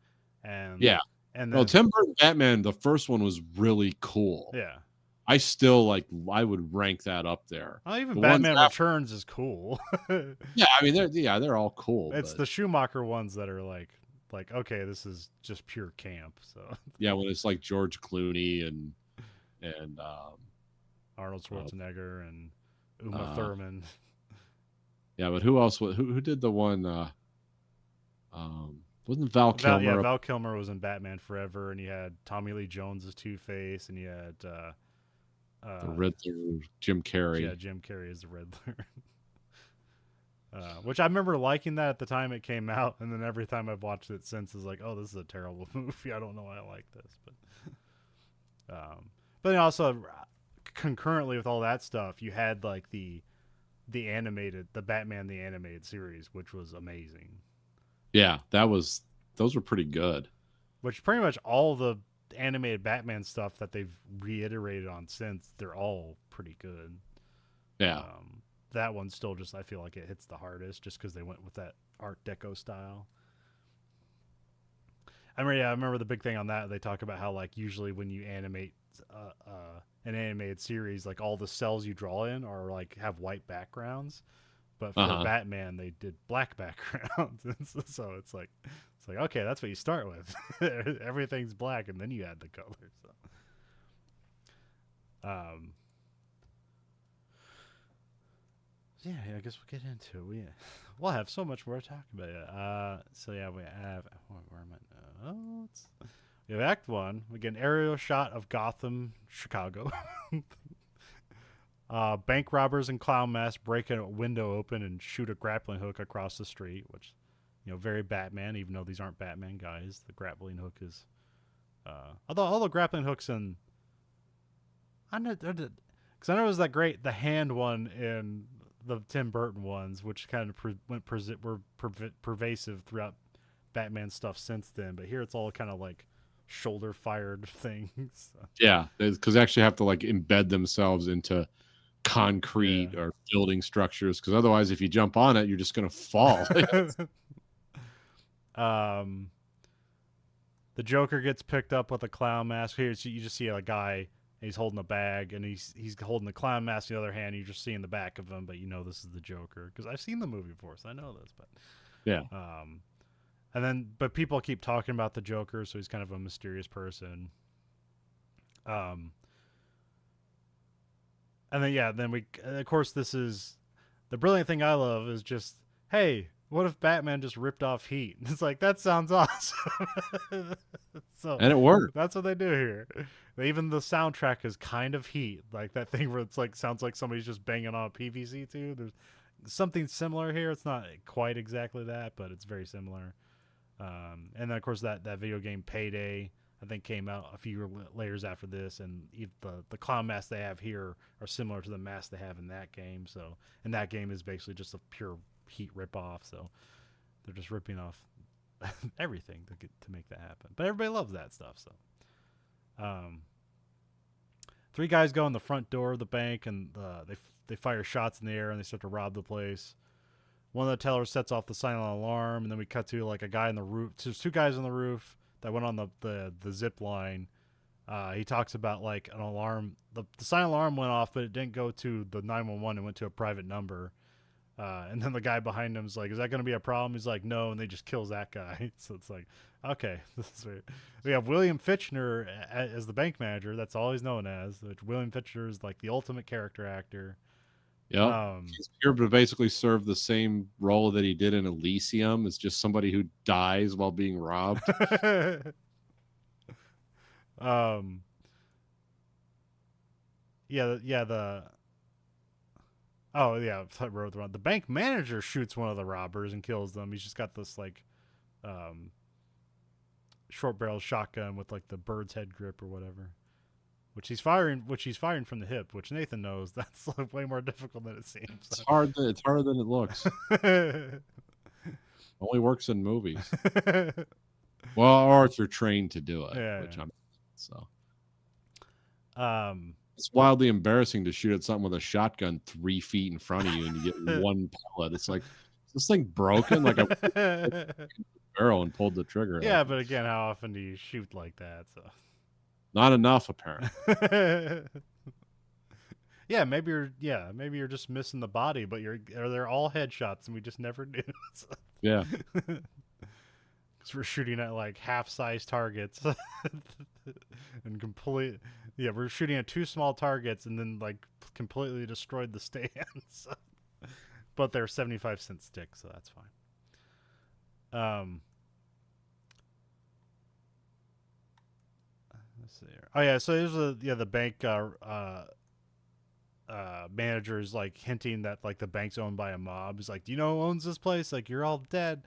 and Yeah. and Well, then Tim Burton Batman, the first one was really cool. yeah, I still like. I would rank that up there. well, even The ones Batman after, Returns is cool. yeah, I mean, they're all cool. It's But the Schumacher ones that are like okay, this is just pure camp. So yeah, when it's like George Clooney and Arnold Schwarzenegger and Uma uh, Thurman. yeah, but who else? Who did the one? Wasn't Val Kilmer? Val Kilmer was in Batman Forever, and you had Tommy Lee Jones as Two-Face, and you had The Riddler, Jim Carrey. yeah, Jim Carrey as the Riddler. Which I remember liking that at the time it came out, and then every time I've watched it since is like, oh, this is a terrible movie. I don't know why I like this, but then also concurrently with all that stuff, you had like the Batman the animated series, which was amazing. Yeah, those were pretty good. Which pretty much all the animated Batman stuff that they've reiterated on since, they're all pretty good. Yeah. That one still just, I feel like it hits the hardest just because they went with that Art Deco style. I remember the big thing on that. They talk about how like usually when you animate an animated series, like all the cells you draw in are like have white backgrounds, but for Batman they did black backgrounds. So it's like okay, that's what you start with. Everything's black and then you add the color. So yeah, I guess we'll get into it. We'll have so much more to talk about. So yeah, we have where am I? We have Act 1. We get an aerial shot of Gotham, Chicago. Bank robbers in clown masks break a window open and shoot a grappling hook across the street, which, very Batman, even though these aren't Batman guys. The grappling hook is... although all the grappling hooks in... Because I know it was that great, the hand one in the Tim Burton ones, which kind of were pervasive throughout Batman stuff since then. But here it's all kind of like shoulder-fired things. Yeah, because they actually have to like embed themselves into concrete or building structures, because otherwise if you jump on it you're just going to fall. The Joker gets picked up with a clown mask. Here you just see a guy, he's holding a bag and he's holding the clown mask in the other hand. You're just seeing the back of him, but this is the Joker because I've seen the movie before, so I know this. But yeah, but people keep talking about the Joker, so he's kind of a mysterious person. And then we, of course, this is the brilliant thing I love is just, hey, what if Batman just ripped off Heat? It's like, that sounds awesome. So, and it worked. That's what they do here. Even the soundtrack is kind of Heat, like that thing where it's like sounds like somebody's just banging on a PVC tube. There's something similar here. It's not quite exactly that, but it's very similar. And then of course that video game Payday, I think, came out a few layers after this, and the clown masks they have here are similar to the masks they have in that game. So, and that game is basically just a pure Heat ripoff. So they're just ripping off everything to make that happen. But everybody loves that stuff. So, three guys go in the front door of the bank, and they fire shots in the air, and they start to rob the place. One of the tellers sets off the silent alarm, and then we cut to like a guy on the roof. Two guys on the roof that went on the zip line. He talks about like an alarm. The silent alarm went off, but it didn't go to the 911. It went to a private number. And then the guy behind him is like, "Is that going to be a problem?" He's like, "No," and they just kills that guy. So it's like, okay, this is weird. We have William Fichtner as the bank manager. That's all he's known as. William Fichtner is like the ultimate character actor. Yeah, he's here to basically serve the same role that he did in Elysium. It's just somebody who dies while being robbed. The bank manager shoots one of the robbers and kills them. He's just got this like short barrel shotgun with like the bird's head grip or whatever. Which he's firing from the hip, which Nathan knows that's like way more difficult than it seems. It's harder than it looks. Only works in movies. Well, or if you're trained to do it, Yeah, which yeah. I'm so. Um, It's wildly embarrassing to shoot at something with a shotgun 3 feet in front of you and you get one pellet. It's like, is this thing broken? Like I barrel and pulled the trigger. yeah, Like, but again, how often do you shoot like that? So. not enough, apparently. Yeah, maybe you're just missing the body, but they're all headshots, and we just never knew. So. Yeah. Because we're shooting at like half-size targets, and we're shooting at 2 small targets, and then like completely destroyed the stands. But they're 75-cent sticks, so that's fine. Let's see here. Oh yeah, so there's the bank manager is like hinting that like the bank's owned by a mob. He's like, "Do you know who owns this place? Like, you're all dead."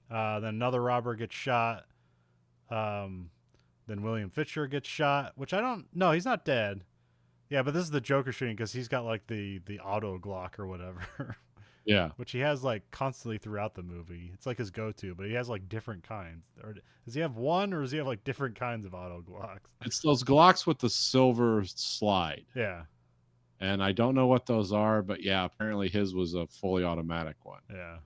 Then another robber gets shot. Then William Fisher gets shot, which I don't. No, he's not dead. Yeah, but this is the Joker shooting because he's got like the auto Glock or whatever. Yeah. Which he has like constantly throughout the movie. It's like his go-to, but he has like different kinds. Or does he have one, or does he have like different kinds of auto Glocks? It's those Glocks with the silver slide. Yeah. And I don't know what those are, but yeah, apparently his was a fully automatic one. Yeah.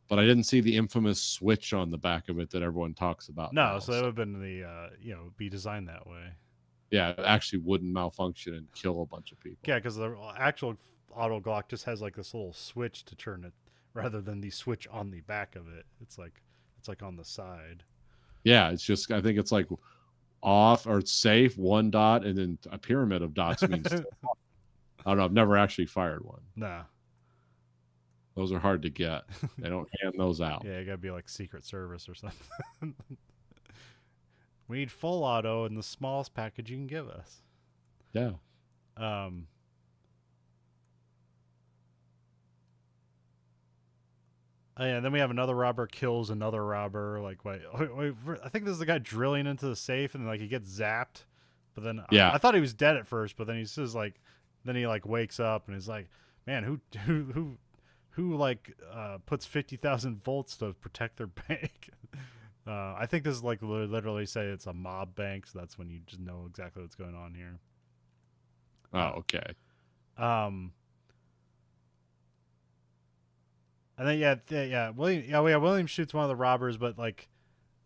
But I didn't see the infamous switch on the back of it that everyone talks about. No, now, so it would have been the be designed that way. Yeah, it actually wouldn't malfunction and kill a bunch of people. Yeah, because the actual auto Glock just has like this little switch to turn it, rather than the switch on the back of it. It's like on the side. Yeah, it's just, I think it's like off or it's safe, 1 dot, and then a pyramid of dots means I don't know. I've never actually fired one. Nah. Those are hard to get. They don't hand those out. Yeah, you gotta be like Secret Service or something. We need full auto in the smallest package you can give us. Yeah. Oh yeah, then we have another robber kills another robber. Like, wait, I think this is the guy drilling into the safe, and like he gets zapped. But then Yeah. I thought he was dead at first, but then he says like, then he like wakes up and he's like, man, who like puts 50,000 volts to protect their bank? I think this is like literally say it's a mob bank, so that's when you just know exactly what's going on here. Oh, okay. And then William shoots one of the robbers, but like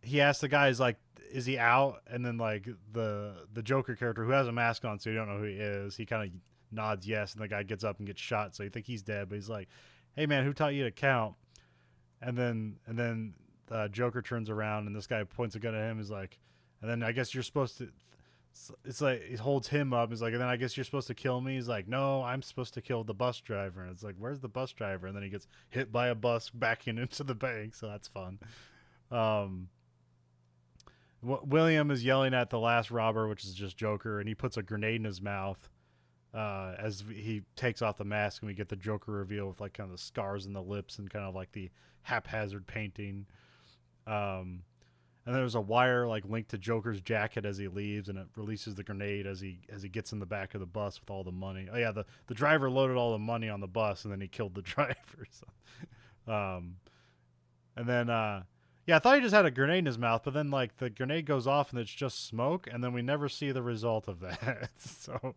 he asks the guy, is like, is he out? And then like the Joker character, who has a mask on, so you don't know who he is, he kind of nods yes, and the guy gets up and gets shot, so you think he's dead, but he's like, hey man, who taught you to count? And then Joker turns around and this guy points a gun at him. He's like, and then I guess you're supposed to. It's like he holds him up. He's like, and then I guess you're supposed to kill me. He's like, no, I'm supposed to kill the bus driver. And it's like, where's the bus driver? And then he gets hit by a bus backing into the bank. So that's fun. William is yelling at the last robber, which is just Joker, and he puts a grenade in his mouth. As he takes off the mask, and we get the Joker reveal with like kind of the scars in the lips and kind of like the haphazard painting. And there's a wire like linked to Joker's jacket as he leaves, and it releases the grenade as he gets in the back of the bus with all the money. Oh yeah, the driver loaded all the money on the bus, and then he killed the driver. So, and then I thought he just had a grenade in his mouth, but then like the grenade goes off and it's just smoke, and then we never see the result of that. So.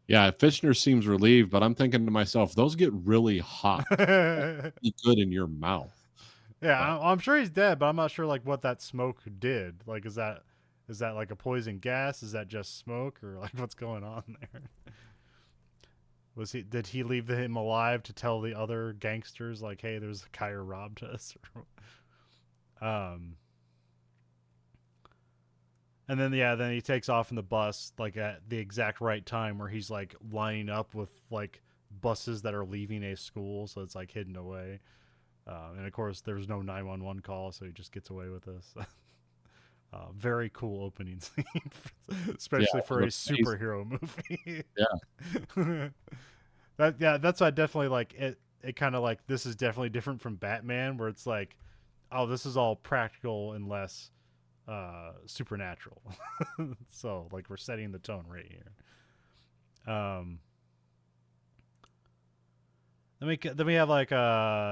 Yeah, Fishner seems relieved, but I'm thinking to myself, those get really hot. Be good in your mouth. Yeah, I'm sure he's dead, but I'm not sure like what that smoke did. Like, is that like a poison gas? Is that just smoke, or like what's going on there? Did he leave him alive to tell the other gangsters like, hey, there's a guy who robbed us? And then then he takes off in the bus like at the exact right time where he's like lining up with like buses that are leaving a school, so it's like hidden away. And of course, there's no 911 call, so he just gets away with this. Very cool opening scene, especially for a superhero movie. Yeah. That's why I definitely like it. It kind of like, this is definitely different from Batman, where it's like, oh, this is all practical and less supernatural. So like we're setting the tone right here. Then we have like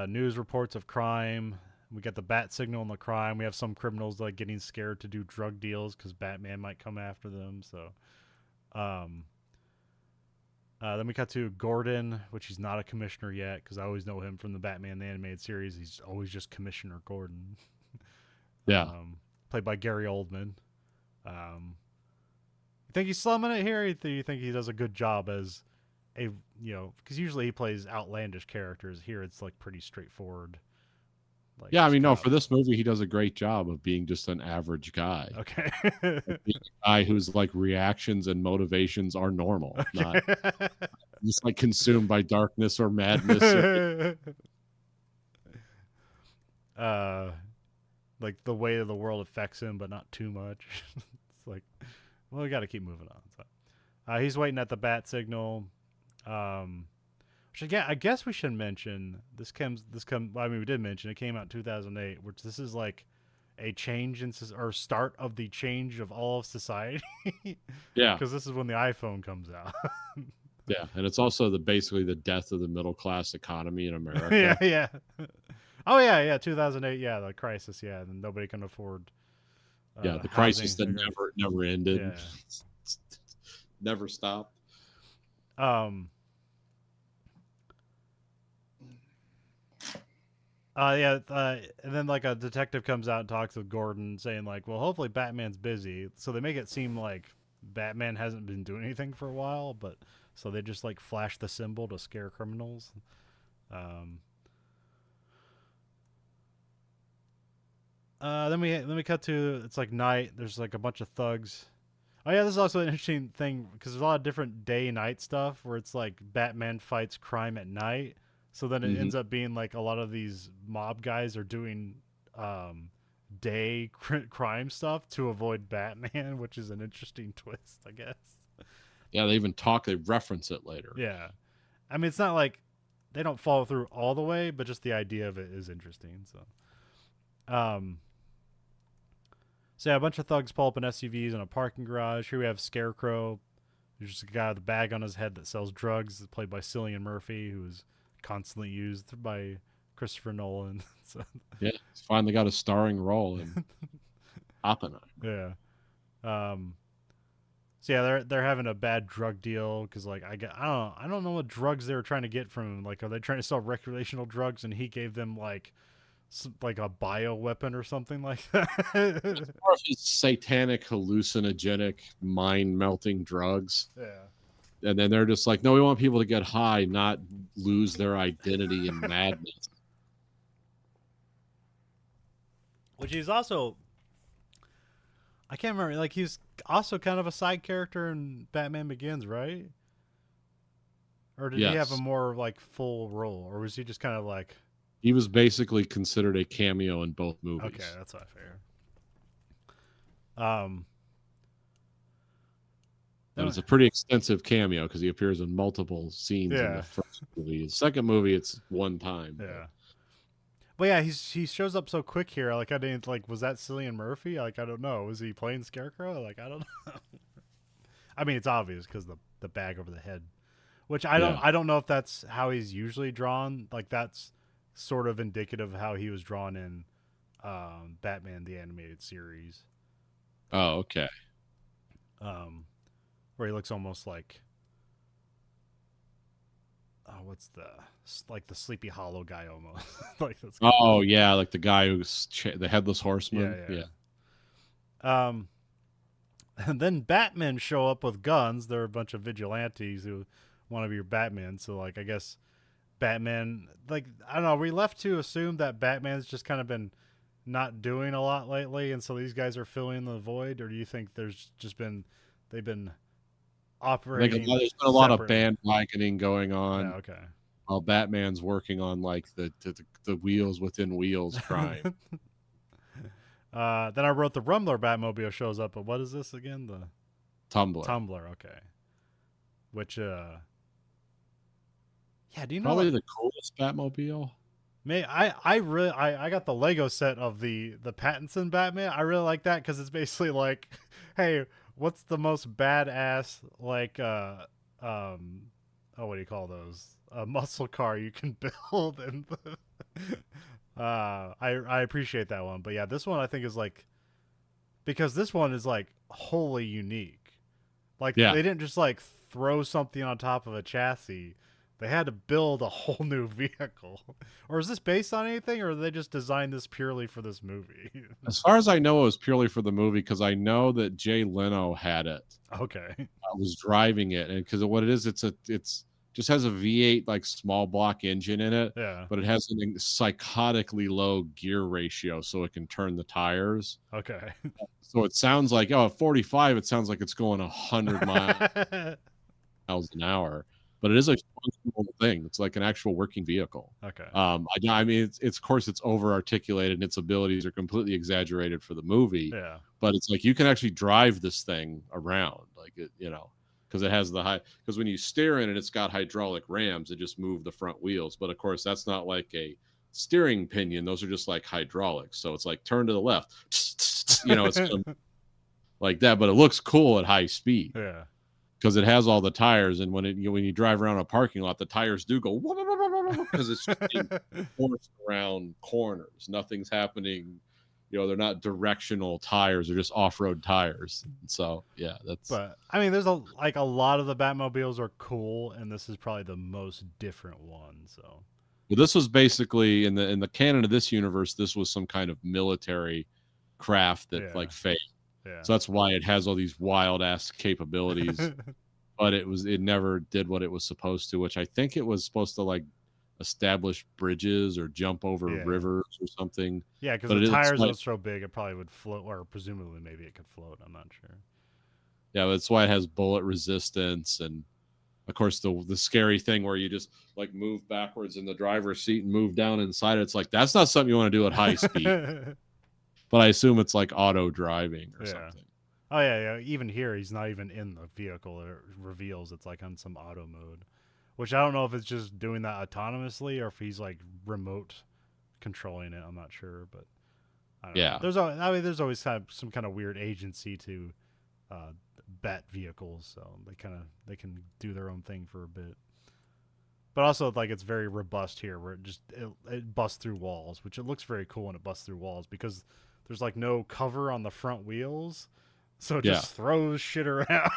news reports of crime. We get the bat signal in the crime. We have some criminals like getting scared to do drug deals because Batman might come after them. So, then we cut to Gordon, which he's not a commissioner yet because I always know him from the Batman the Animated Series. He's always just Commissioner Gordon. Yeah. Played by Gary Oldman. You think he's slumming it here? Or do you think he does a good job as a, because usually he plays outlandish characters. Here it's like pretty straightforward. Like, yeah, I mean, no, for this movie, he does a great job of being just an average guy. Okay. Like being a guy whose like reactions and motivations are normal, not just like consumed by darkness or madness. Like the weight of the world affects him, but not too much. It's like, well, we got to keep moving on. So, he's waiting at the bat signal. Which again, I guess we should mention I mean, we did mention it came out in 2008, which this is like a change in or start of the change of all of society. Yeah, because this is when the iPhone comes out. Yeah, and it's also basically the death of the middle class economy in America. Yeah. Oh yeah, 2008. Yeah, the crisis. Yeah, and nobody can afford. The crisis that never ended. Yeah. Never stopped. And then like a detective comes out and talks with Gordon, saying like, "Well, hopefully Batman's busy." So they make it seem like Batman hasn't been doing anything for a while, but so they just like flash the symbol to scare criminals. Then we cut to it's like night. There's like a bunch of thugs. Oh yeah, this is also an interesting thing because there's a lot of different day night stuff where it's like Batman fights crime at night. So then it ends up being like a lot of these mob guys are doing day crime stuff to avoid Batman, which is an interesting twist, I guess. Yeah, they reference it later. Yeah. I mean, it's not like they don't follow through all the way, but just the idea of it is interesting. So, a bunch of thugs pull up in SUVs in a parking garage. Here we have Scarecrow. There's just a guy with a bag on his head that sells drugs, played by Cillian Murphy, who is constantly used by Christopher Nolan. So. Yeah, he's finally got a starring role in Oppenheimer. Yeah. So yeah, they're having a bad drug deal because like I don't know what drugs they were trying to get from him. Like, are they trying to sell recreational drugs and he gave them like a bio weapon or something like that? It's more of his satanic, hallucinogenic, mind melting drugs. Yeah. And then they're just like, no, we want people to get high, not lose their identity in madness. Which he's also, I can't remember, like he's also kind of a side character in Batman Begins, right? Or did he have a more like full role, or was he just kind of like? He was basically considered a cameo in both movies. Okay, that's not fair. And it's a pretty extensive cameo because he appears in multiple scenes in the first movie. The second movie, it's one time. Yeah. But yeah, he shows up so quick here. Like I didn't like. Was that Cillian Murphy? Like I don't know. Was he playing Scarecrow? Like I don't know. I mean, it's obvious because the bag over the head, which I don't know if that's how he's usually drawn. Like that's sort of indicative of how he was drawn in Batman the Animated Series. Oh, okay. Where he looks almost like what's the Sleepy Hollow guy almost. Like that's yeah, like the guy who's the headless horseman. Yeah. And then Batmen show up with guns. They're a bunch of vigilantes who want to be your Batman. So like I guess Batman, like I don't know, we left to assume that Batman's just kind of been not doing a lot lately, and so these guys are filling the void, or do you think they've been operating? There's been a lot of bandwagoning going on. Yeah, okay. While Batman's working on like the wheels within wheels crime. Then I wrote the Rumbler Batmobile shows up, but what is this again? The Tumbler. Okay. Which do you know? Probably the coolest Batmobile. I got the Lego set of the Pattinson Batman. I really like that because it's basically like, hey, what's the most badass like oh, what do you call those? A muscle car you can build. And I appreciate that one. But yeah, this one I think is like, because this one is like wholly unique. Like Yeah. they didn't just like throw something on top of a chassis. They had to build a whole new vehicle. Or is this based on anything, or did they just design this purely for this movie? As far as I know, it was purely for the movie because I know that Jay Leno had it. Okay. I was driving it, and because what it is, it's just has a V8 like small block engine in it, Yeah. but it has a psychotically low gear ratio, so it can turn the tires. Okay. So it sounds like at 45, it sounds like it's going 100 miles an hour, but it is a functional thing. It's like an actual working vehicle. Okay. I mean, it's of course it's over articulated and its abilities are completely exaggerated for the movie. Yeah. But it's like you can actually drive this thing around, like it, because it has the high. Because when you steer in it, it's got hydraulic rams that just move the front wheels. But of course, that's not like a steering pinion; those are just like hydraulics. So it's like turn to the left, it's like that. But it looks cool at high speed. Yeah. Because it has all the tires, and when you drive around a parking lot, the tires do go because it's forced around corners. Nothing's happening. They're not directional tires; they're just off-road tires. And so, yeah, that's. But I mean, there's a lot of the Batmobiles are cool, and this is probably the most different one. So, Well, this was basically in the canon of this universe. This was some kind of military craft that like failed. Yeah. So that's why it has all these wild ass capabilities. But it never did what it was supposed to, which I think it was supposed to like establish bridges or jump over rivers or something. Yeah, because the tires are so big, it probably would float, or presumably maybe it could float. I'm not sure. Yeah, that's why it has bullet resistance, and of course the scary thing where you just like move backwards in the driver's seat and move down inside it. It's like that's not something you want to do at high speed. But I assume it's like auto driving or something. Oh yeah. Even here, he's not even in the vehicle. It reveals it's like on some auto mode, which I don't know if it's just doing that autonomously or if he's like remote controlling it. I'm not sure, but I don't know. There's always kind of some kind of weird agency to bat vehicles, so they can do their own thing for a bit. But also, like, it's very robust here, where it busts through walls, which it looks very cool when it busts through walls because there's like no cover on the front wheels, so it just throws shit around.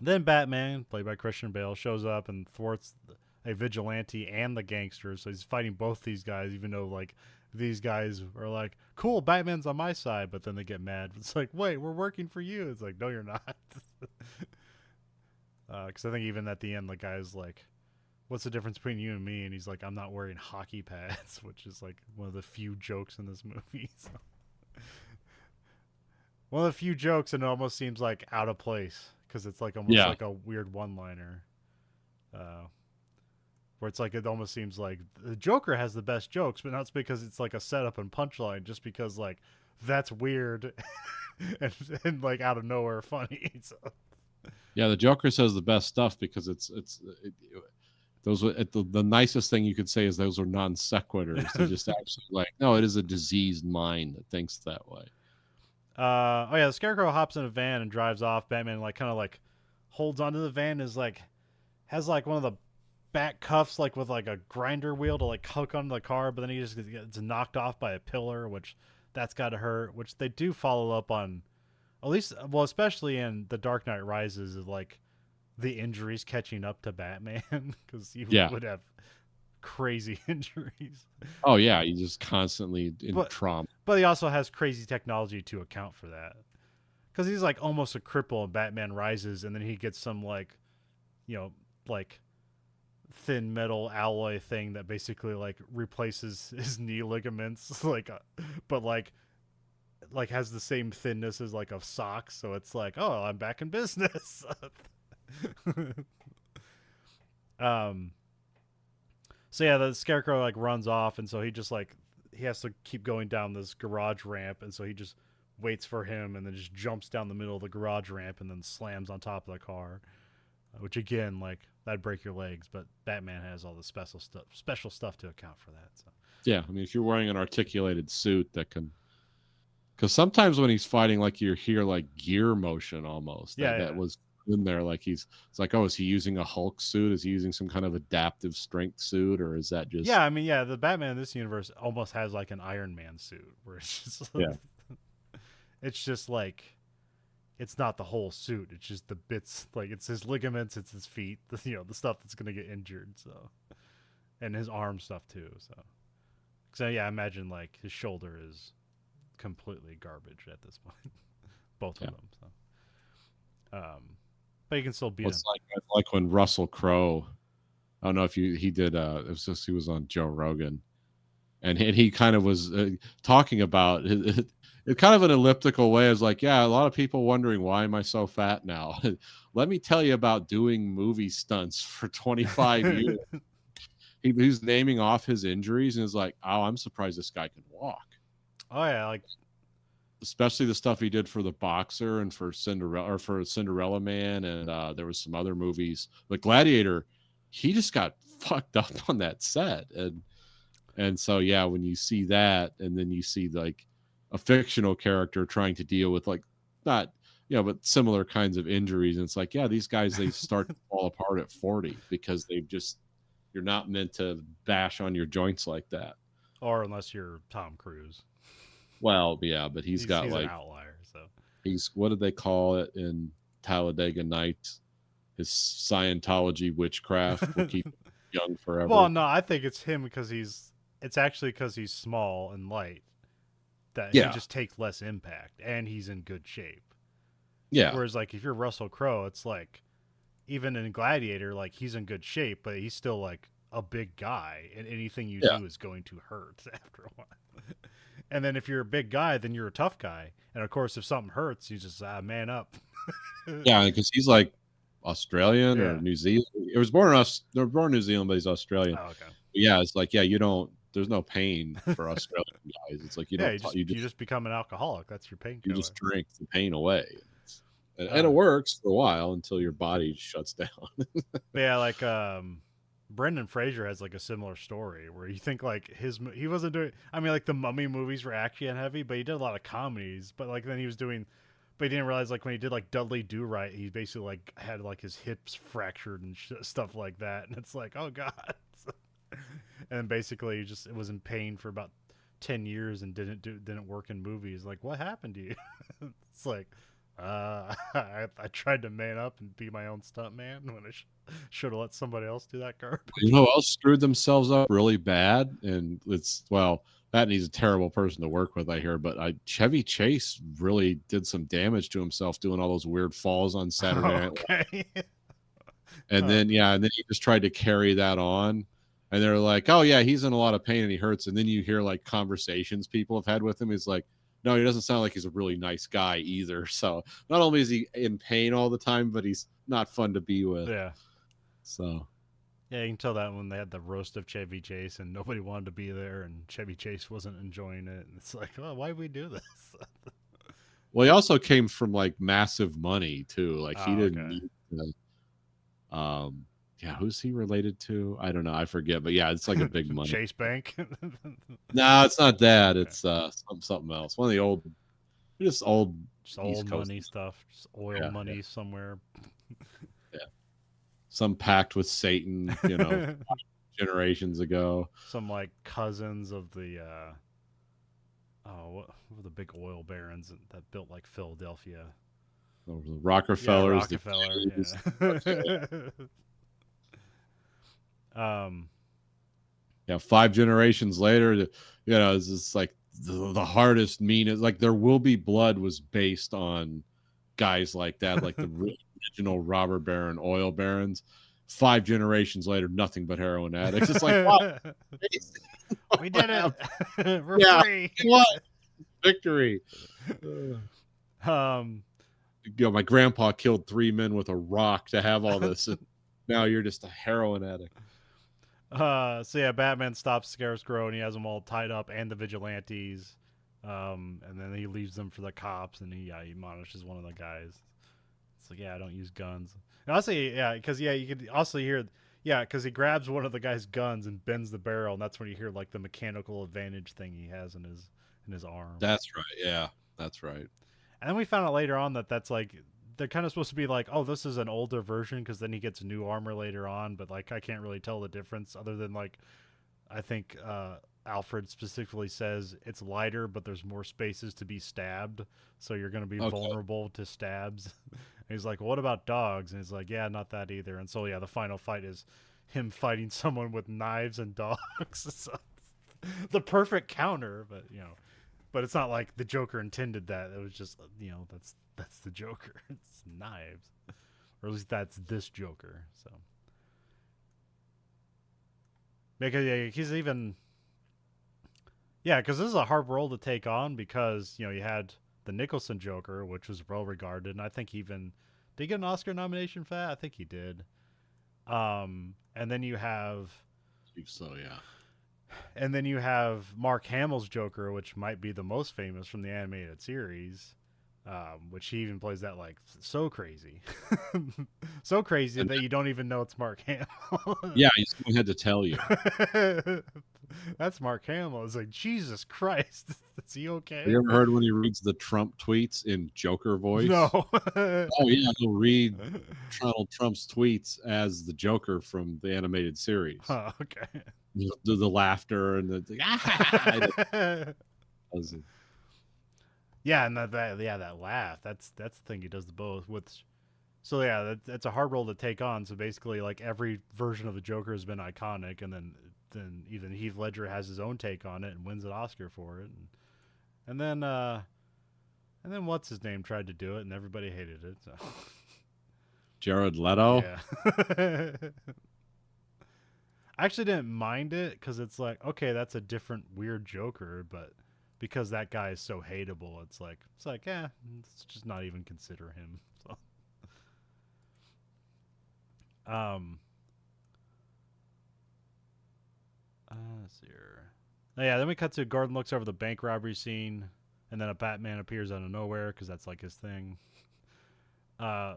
Then Batman, played by Christian Bale, shows up and thwarts a vigilante and the gangsters. So he's fighting both these guys, even though like these guys are like, "Cool, Batman's on my side," but then they get mad. It's like, "Wait, we're working for you." It's like, "No, you're not." Because I think even at the end, the guy's like, "What's the difference between you and me?" And he's like, "I'm not wearing hockey pads," which is like one of the few jokes in this movie. So. One of the few jokes, and it almost seems like out of place because it's like almost like a weird one-liner, where it's like it almost seems like the Joker has the best jokes, but not because it's like a setup and punchline, just because like that's weird and like out of nowhere funny. So. Yeah, the Joker says the best stuff because the nicest thing you could say is those are non sequiturs. They're just actually like, no, it is a diseased mind that thinks that way. The Scarecrow hops in a van and drives off. Batman like kind of like holds onto the van, is like has like one of the back cuffs like with like a grinder wheel to like hook onto the car, but then he just gets knocked off by a pillar, which that's got to hurt. Which they do follow up on, at least, well, especially in The Dark Knight Rises, is like the injuries catching up to Batman because he would have crazy injuries. Oh yeah, he's just constantly in trauma. But he also has crazy technology to account for that, because he's like almost a cripple in Batman Rises, and then he gets some like, like thin metal alloy thing that basically like replaces his knee ligaments, but has the same thinness as like a sock. So it's like, oh, I'm back in business. So yeah, the Scarecrow like runs off, and so he just like he has to keep going down this garage ramp, and so he just waits for him and then just jumps down the middle of the garage ramp and then slams on top of the car, which again, like, that'd break your legs. But Batman has all the special stuff to account for that. So Yeah, I mean, if you're wearing an articulated suit that can, because sometimes when he's fighting, like you hear like gear motion almost. That was in there. Like it's like, oh, is he using a Hulk suit? Is he using some kind of adaptive strength suit, or is that just? yeah, I mean, yeah, the Batman in this universe almost has like an Iron Man suit, where it's just Yeah, it's just like it's not the whole suit. It's just the bits, like it's his ligaments, it's his feet, the stuff that's gonna get injured. So, and his arm stuff too. So yeah, I imagine like his shoulder is completely garbage at this point, both of them. So, but you can still beat well, him. it's like when Russell Crowe. I don't know if he did. It was just he was on Joe Rogan, and he kind of was talking about it kind of an elliptical way. Is like, yeah, a lot of people wondering why am I so fat now. Let me tell you about doing movie stunts for 25 years. He's naming off his injuries and is like, oh, I'm surprised this guy can walk. Oh yeah, like especially the stuff he did for the Boxer and for Cinderella Man, and there was some other movies. But Gladiator, he just got fucked up on that set, and so yeah, when you see that, and then you see like a fictional character trying to deal with like not but similar kinds of injuries, and it's like, yeah, these guys, they start to fall apart at 40 because you're not meant to bash on your joints like that. Or unless you're Tom Cruise. Well, yeah, but he's got like an outlier. So he's, what did they call it in Talladega Nights? His Scientology witchcraft will keep him young forever. Well, no, I think it's him because it's actually because he's small and light that he just takes less impact and he's in good shape. Yeah. Whereas like if you're Russell Crowe, it's like even in Gladiator, like he's in good shape, but he's still like a big guy, and anything you do is going to hurt after a while. And then if you're a big guy, then you're a tough guy. And of course, if something hurts, you just man up. Yeah, because he's like Australian or New Zealand. It was born in New Zealand, but he's Australian. Oh, okay. But yeah, it's like, you don't. There's no pain for Australian guys. It's like you just become an alcoholic. That's your pain. You just drink the pain away, and it works for a while until your body shuts down. Yeah, like Brendan Fraser has like a similar story where you think like he wasn't doing. I mean, like the Mummy movies were action heavy, but he did a lot of comedies. But like then he was doing. But he didn't realize, like, when he did, like, Dudley Do Right, he basically, like, had, like, his hips fractured and stuff like that. And it's like, oh, God. And basically, it was in pain for about 10 years and didn't work in movies. Like, what happened to you? It's like, I tried to man up and be my own stuntman when I should have let somebody else do that garbage. You know who else screwed themselves up really bad? And that he's a terrible person to work with, I hear. But Chevy Chase really did some damage to himself doing all those weird falls on Saturday Night Live. And then he just tried to carry that on. And they're like, oh, yeah, he's in a lot of pain and he hurts. And then you hear like conversations people have had with him. He's like, no, he doesn't sound like he's a really nice guy either. So not only is he in pain all the time, but he's not fun to be with. Yeah. So. Yeah, you can tell that when they had the roast of Chevy Chase and nobody wanted to be there and Chevy Chase wasn't enjoying it. And it's like, oh, why did we do this? Well, he also came from like massive money too. Like he didn't need to, who's he related to? I don't know. I forget. But yeah, it's like a big money. Chase Bank? No, it's not that. It's something else. One of the old money stuff. Just oil money somewhere. Yeah. Some pact with Satan, generations ago. Some like cousins of the what were the big oil barons that built like Philadelphia? Oh, the Rockefellers. Yeah, Rockefeller. 5 generations later, it's just like the hardest, meanest. Like There Will Be Blood was based on guys like that, like the original robber baron, oil barons. 5 generations later, nothing but heroin addicts. It's like, wow, we did it. We're free. What victory? My grandpa killed 3 men with a rock to have all this, and now you're just a heroin addict. So yeah, Batman stops Scarecrow and he has them all tied up and the vigilantes, and then he leaves them for the cops and he admonishes one of the guys. It's like, yeah, I don't use guns. And also, yeah, because you could also hear, yeah, because he grabs one of the guy's guns and bends the barrel, and that's when you hear like the mechanical advantage thing he has in his arm. That's right. Yeah, that's right. And then we found out later on that that's like they're kind of supposed to be like, oh, this is an older version because then he gets new armor later on, but like I can't really tell the difference other than like I think Alfred specifically says it's lighter, but there's more spaces to be stabbed, so you're going to be vulnerable to stabs. He's like, well, what about dogs? And he's like, yeah, not that either. And so yeah, the final fight is him fighting someone with knives and dogs. So, the perfect counter, but but it's not like the Joker intended that. It was just that's the Joker. It's knives, or at least that's this Joker. So because he's even because this is a hard role to take on because you had the Nicholson Joker, which was well regarded, and I think he even did he get an Oscar nomination for that. I think he did. And then you have, So yeah. And then you have Mark Hamill's Joker, which might be the most famous from the animated series, which he even plays that like so crazy. So crazy that you don't even know it's Mark Hamill. Yeah, he's going to have to tell you. That's Mark Hamill. It's like, Jesus Christ. Is he okay? Have you ever heard when he reads the Trump tweets in Joker voice? No. Oh, yeah. He'll read Donald Trump's tweets as the Joker from the animated series. Oh, okay. The laughter and the yeah, and that laugh. That's the thing he does the both with. So yeah, that's a hard role to take on. So basically, like every version of the Joker has been iconic, and then even Heath Ledger has his own take on it and wins an Oscar for it, and then what's his name tried to do it, and everybody hated it. So. Jared Leto. Yeah. I actually didn't mind it because it's like, okay, that's a different weird Joker, but because that guy is so hateable, it's like, let's just not even consider him. So. Let's see here. Oh, yeah, then we cut to Gordon looks over the bank robbery scene, and then a Batman appears out of nowhere because that's like his thing.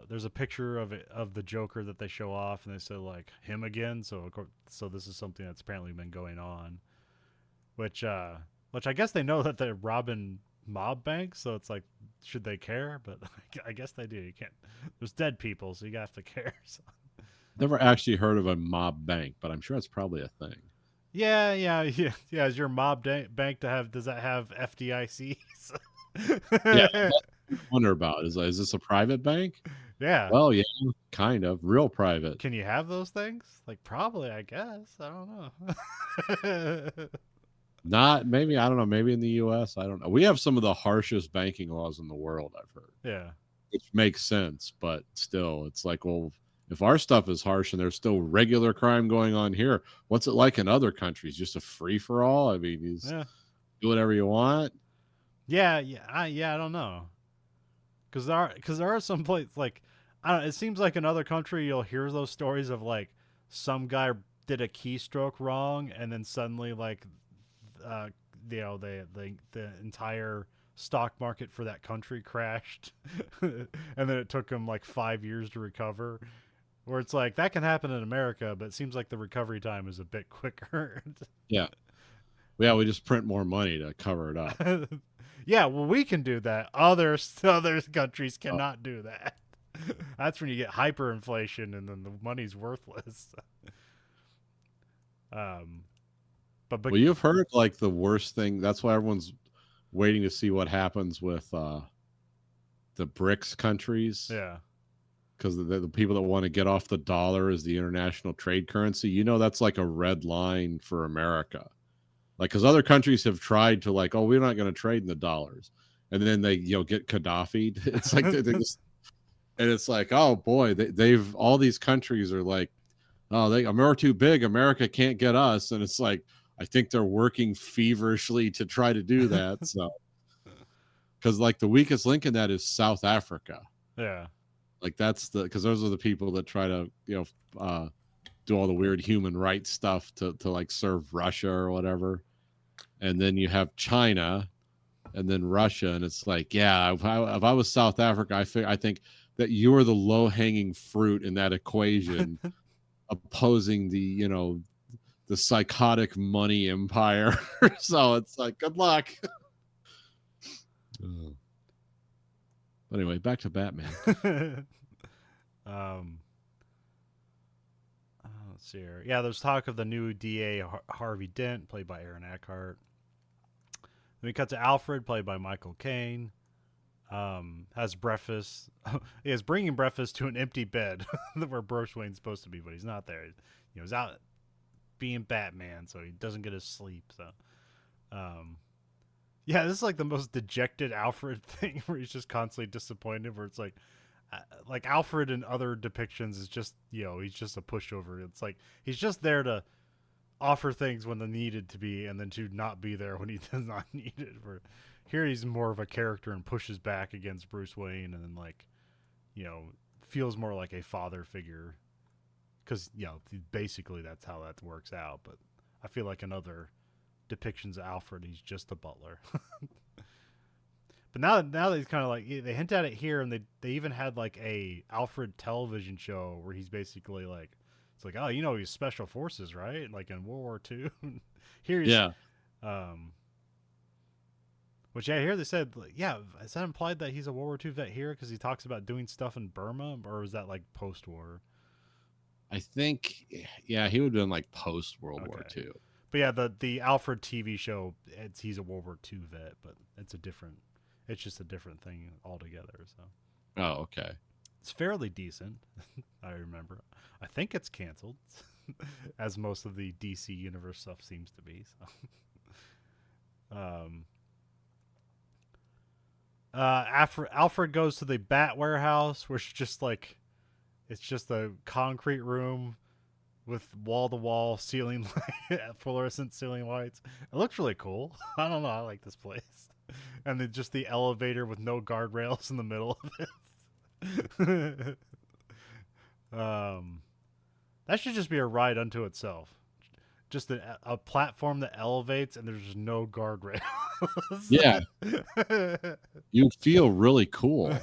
There's a picture of the Joker that they show off, and they say like him again. So this is something that's apparently been going on, which I guess they know that they're robbing mob banks. So it's like, should they care? But I guess they do. You can't. There's dead people, so you have to care. So. Never actually heard of a mob bank, but I'm sure it's probably a thing. Yeah. Is your mob bank does that have FDIC? Yeah. Wonder about is this a private bank? Yeah. Well, yeah, kind of real private. Can you have those things? Like probably, I guess. I don't know. Not maybe, I don't know, maybe in the US, I don't know. We have some of the harshest banking laws in the world, I've heard. Yeah. Which makes sense, but still it's like, well, if our stuff is harsh and there's still regular crime going on here, what's it like in other countries? Just a free for all? I mean, do whatever you want. Yeah, I don't know. Because there are some places like it seems like in other country you'll hear those stories of like some guy did a keystroke wrong and then suddenly like the entire stock market for that country crashed and then it took him like 5 years to recover. Where it's like that can happen in America, but it seems like the recovery time is a bit quicker. Yeah, we just print more money to cover it up. Yeah, well, we can do that. Other countries cannot do that. That's when you get hyperinflation, and then the money's worthless. But well, you've heard like the worst thing. That's why everyone's waiting to see what happens with the BRICS countries. Yeah, because the people that want to get off the dollar as the international trade currency. That's like a red line for America. Like, because other countries have tried to like, oh, we're not going to trade in the dollars, and then they get Gaddafi'd. It's like they just, and it's like, oh boy, they've all these countries are like, oh, we're too big. America can't get us, and it's like I think they're working feverishly to try to do that. So, because like the weakest link in that is South Africa. Yeah, like that's because those are the people that try to do all the weird human rights stuff to like serve Russia or whatever. And then you have China and then Russia. And it's like, yeah, if I was South Africa, I think that you're the low hanging fruit in that equation, opposing the psychotic money empire. So it's like, good luck. Anyway, back to Batman. Let's see here. Yeah, there's talk of the new DA Harvey Dent, played by Aaron Eckhart. Then we cut to Alfred, played by Michael Caine. Has breakfast. He is bringing breakfast to an empty bed where Bruce Wayne's supposed to be, but he's not there. He's out being Batman, so he doesn't get his sleep. So, yeah, this is like the most dejected Alfred thing, where he's just constantly disappointed. Where it's like Alfred in other depictions is just he's just a pushover. It's like he's just there to offer things when they're needed to be, and then to not be there when he does not need it. For here, he's more of a character and pushes back against Bruce Wayne, and then feels more like a father figure. Because basically that's how that works out. But I feel like in other depictions of Alfred, he's just a butler. But now that he's kind of like, they hint at it here, and they even had like a Alfred television show where he's basically like, it's like, oh, he's special forces, right? Like in World War II. Here he's, which here they said, is that implied that he's a World War II vet here because he talks about doing stuff in Burma, or was that like post-war? I think, yeah, he would have been like post World War II. But yeah, the Alfred TV show, he's a World War II vet, but it's just a different thing altogether. So. Oh, okay. It's fairly decent. I remember. I think it's canceled, as most of the DC universe stuff seems to be. So. Alfred goes to the Bat Warehouse, which is just like, it's just a concrete room with wall-to-wall ceiling, fluorescent ceiling lights. It looks really cool. I don't know. I like this place. And then just the elevator with no guardrails in the middle of it. That should just be a ride unto itself. Just a platform that elevates and there's just no guardrails. Yeah. You feel really cool.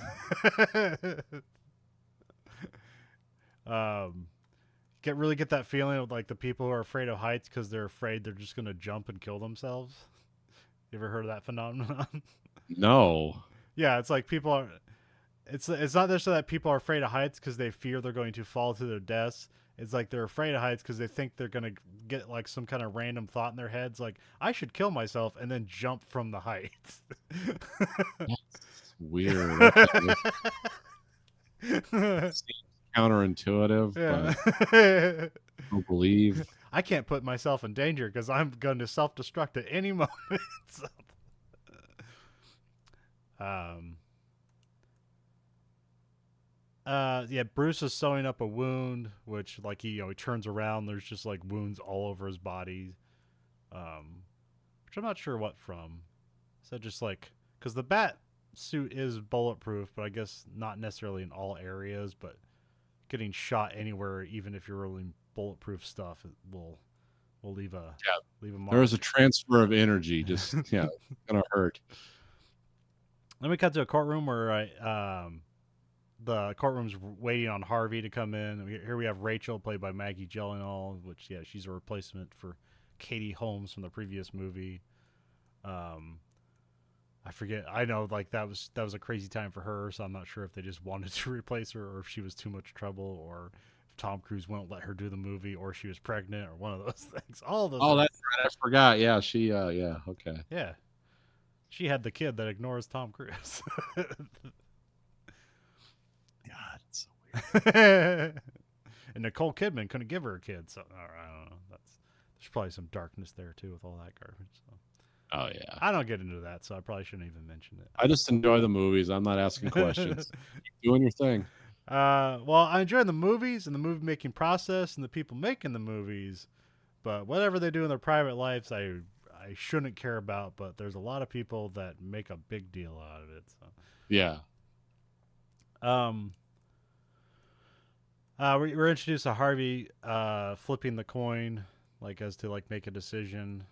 Get that feeling of like the people who are afraid of heights because they're afraid they're just gonna jump and kill themselves. You ever heard of that phenomenon? No. Yeah, it's like people are. It's not necessarily that people are afraid of heights because they fear they're going to fall to their deaths. It's like they're afraid of heights because they think they're gonna get like some kind of random thought in their heads, like I should kill myself and then jump from the heights. That's weird. Counterintuitive, but I don't believe. I can't put myself in danger because I'm going to self-destruct at any moment. So, Bruce is sewing up a wound, which like he turns around, there's just like wounds all over his body, which I'm not sure what from. So just like, because the bat suit is bulletproof, but I guess not necessarily in all areas, but getting shot anywhere, even if you're rolling bulletproof stuff, it will leave a mark. There is a transfer of energy, just it's gonna hurt. Then we cut to a courtroom where the courtroom's waiting on Harvey to come in. Here we have Rachel, played by Maggie Gyllenhaal, which she's a replacement for Katie Holmes from the previous movie. I forget. I know like that was a crazy time for her, so I'm not sure if they just wanted to replace her or if she was too much trouble or if Tom Cruise won't let her do the movie or she was pregnant or one of those things. All those. Oh, that's right. I forgot. Yeah, she. Yeah. Okay. Yeah, she had the kid that ignores Tom Cruise. God, it's so weird. And Nicole Kidman couldn't give her a kid, so I don't know. There's probably some darkness there too with all that garbage. So. Oh yeah. I don't get into that, so I probably shouldn't even mention it. I just enjoy the movies. I'm not asking questions. Keep doing your thing. Well, I enjoy the movies and the movie making process and the people making the movies, but whatever they do in their private lives, I shouldn't care about. But there's a lot of people that make a big deal out of it. So. Yeah. We're introduced to Harvey flipping the coin, like as to like make a decision.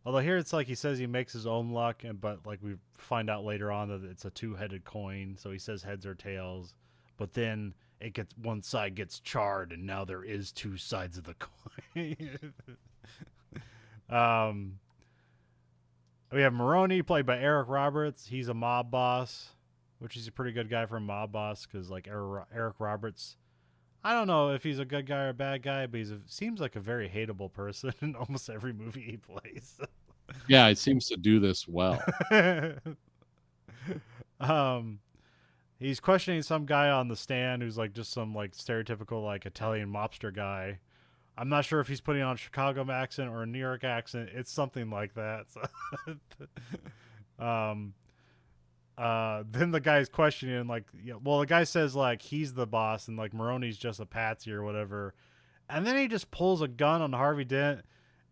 Although here it's like he says he makes his own luck, but like we find out later on that it's a two-headed coin. So he says heads or tails, but then it gets one side gets charred, and now there is two sides of the coin. um, we have Maroney played by Eric Roberts. He's a mob boss, which is a pretty good guy for a mob boss because like Eric Roberts. I don't know if he's a good guy or a bad guy, but seems like a very hateable person in almost every movie he plays. Yeah, it seems to do this well. He's questioning some guy on the stand who's like just some like stereotypical like Italian mobster guy. I'm not sure if he's putting on a Chicago accent or a New York accent. It's something like that. So then the guy's questioning like, well, the guy says like he's the boss and like Maroney's just a patsy or whatever, and then he just pulls a gun on Harvey Dent,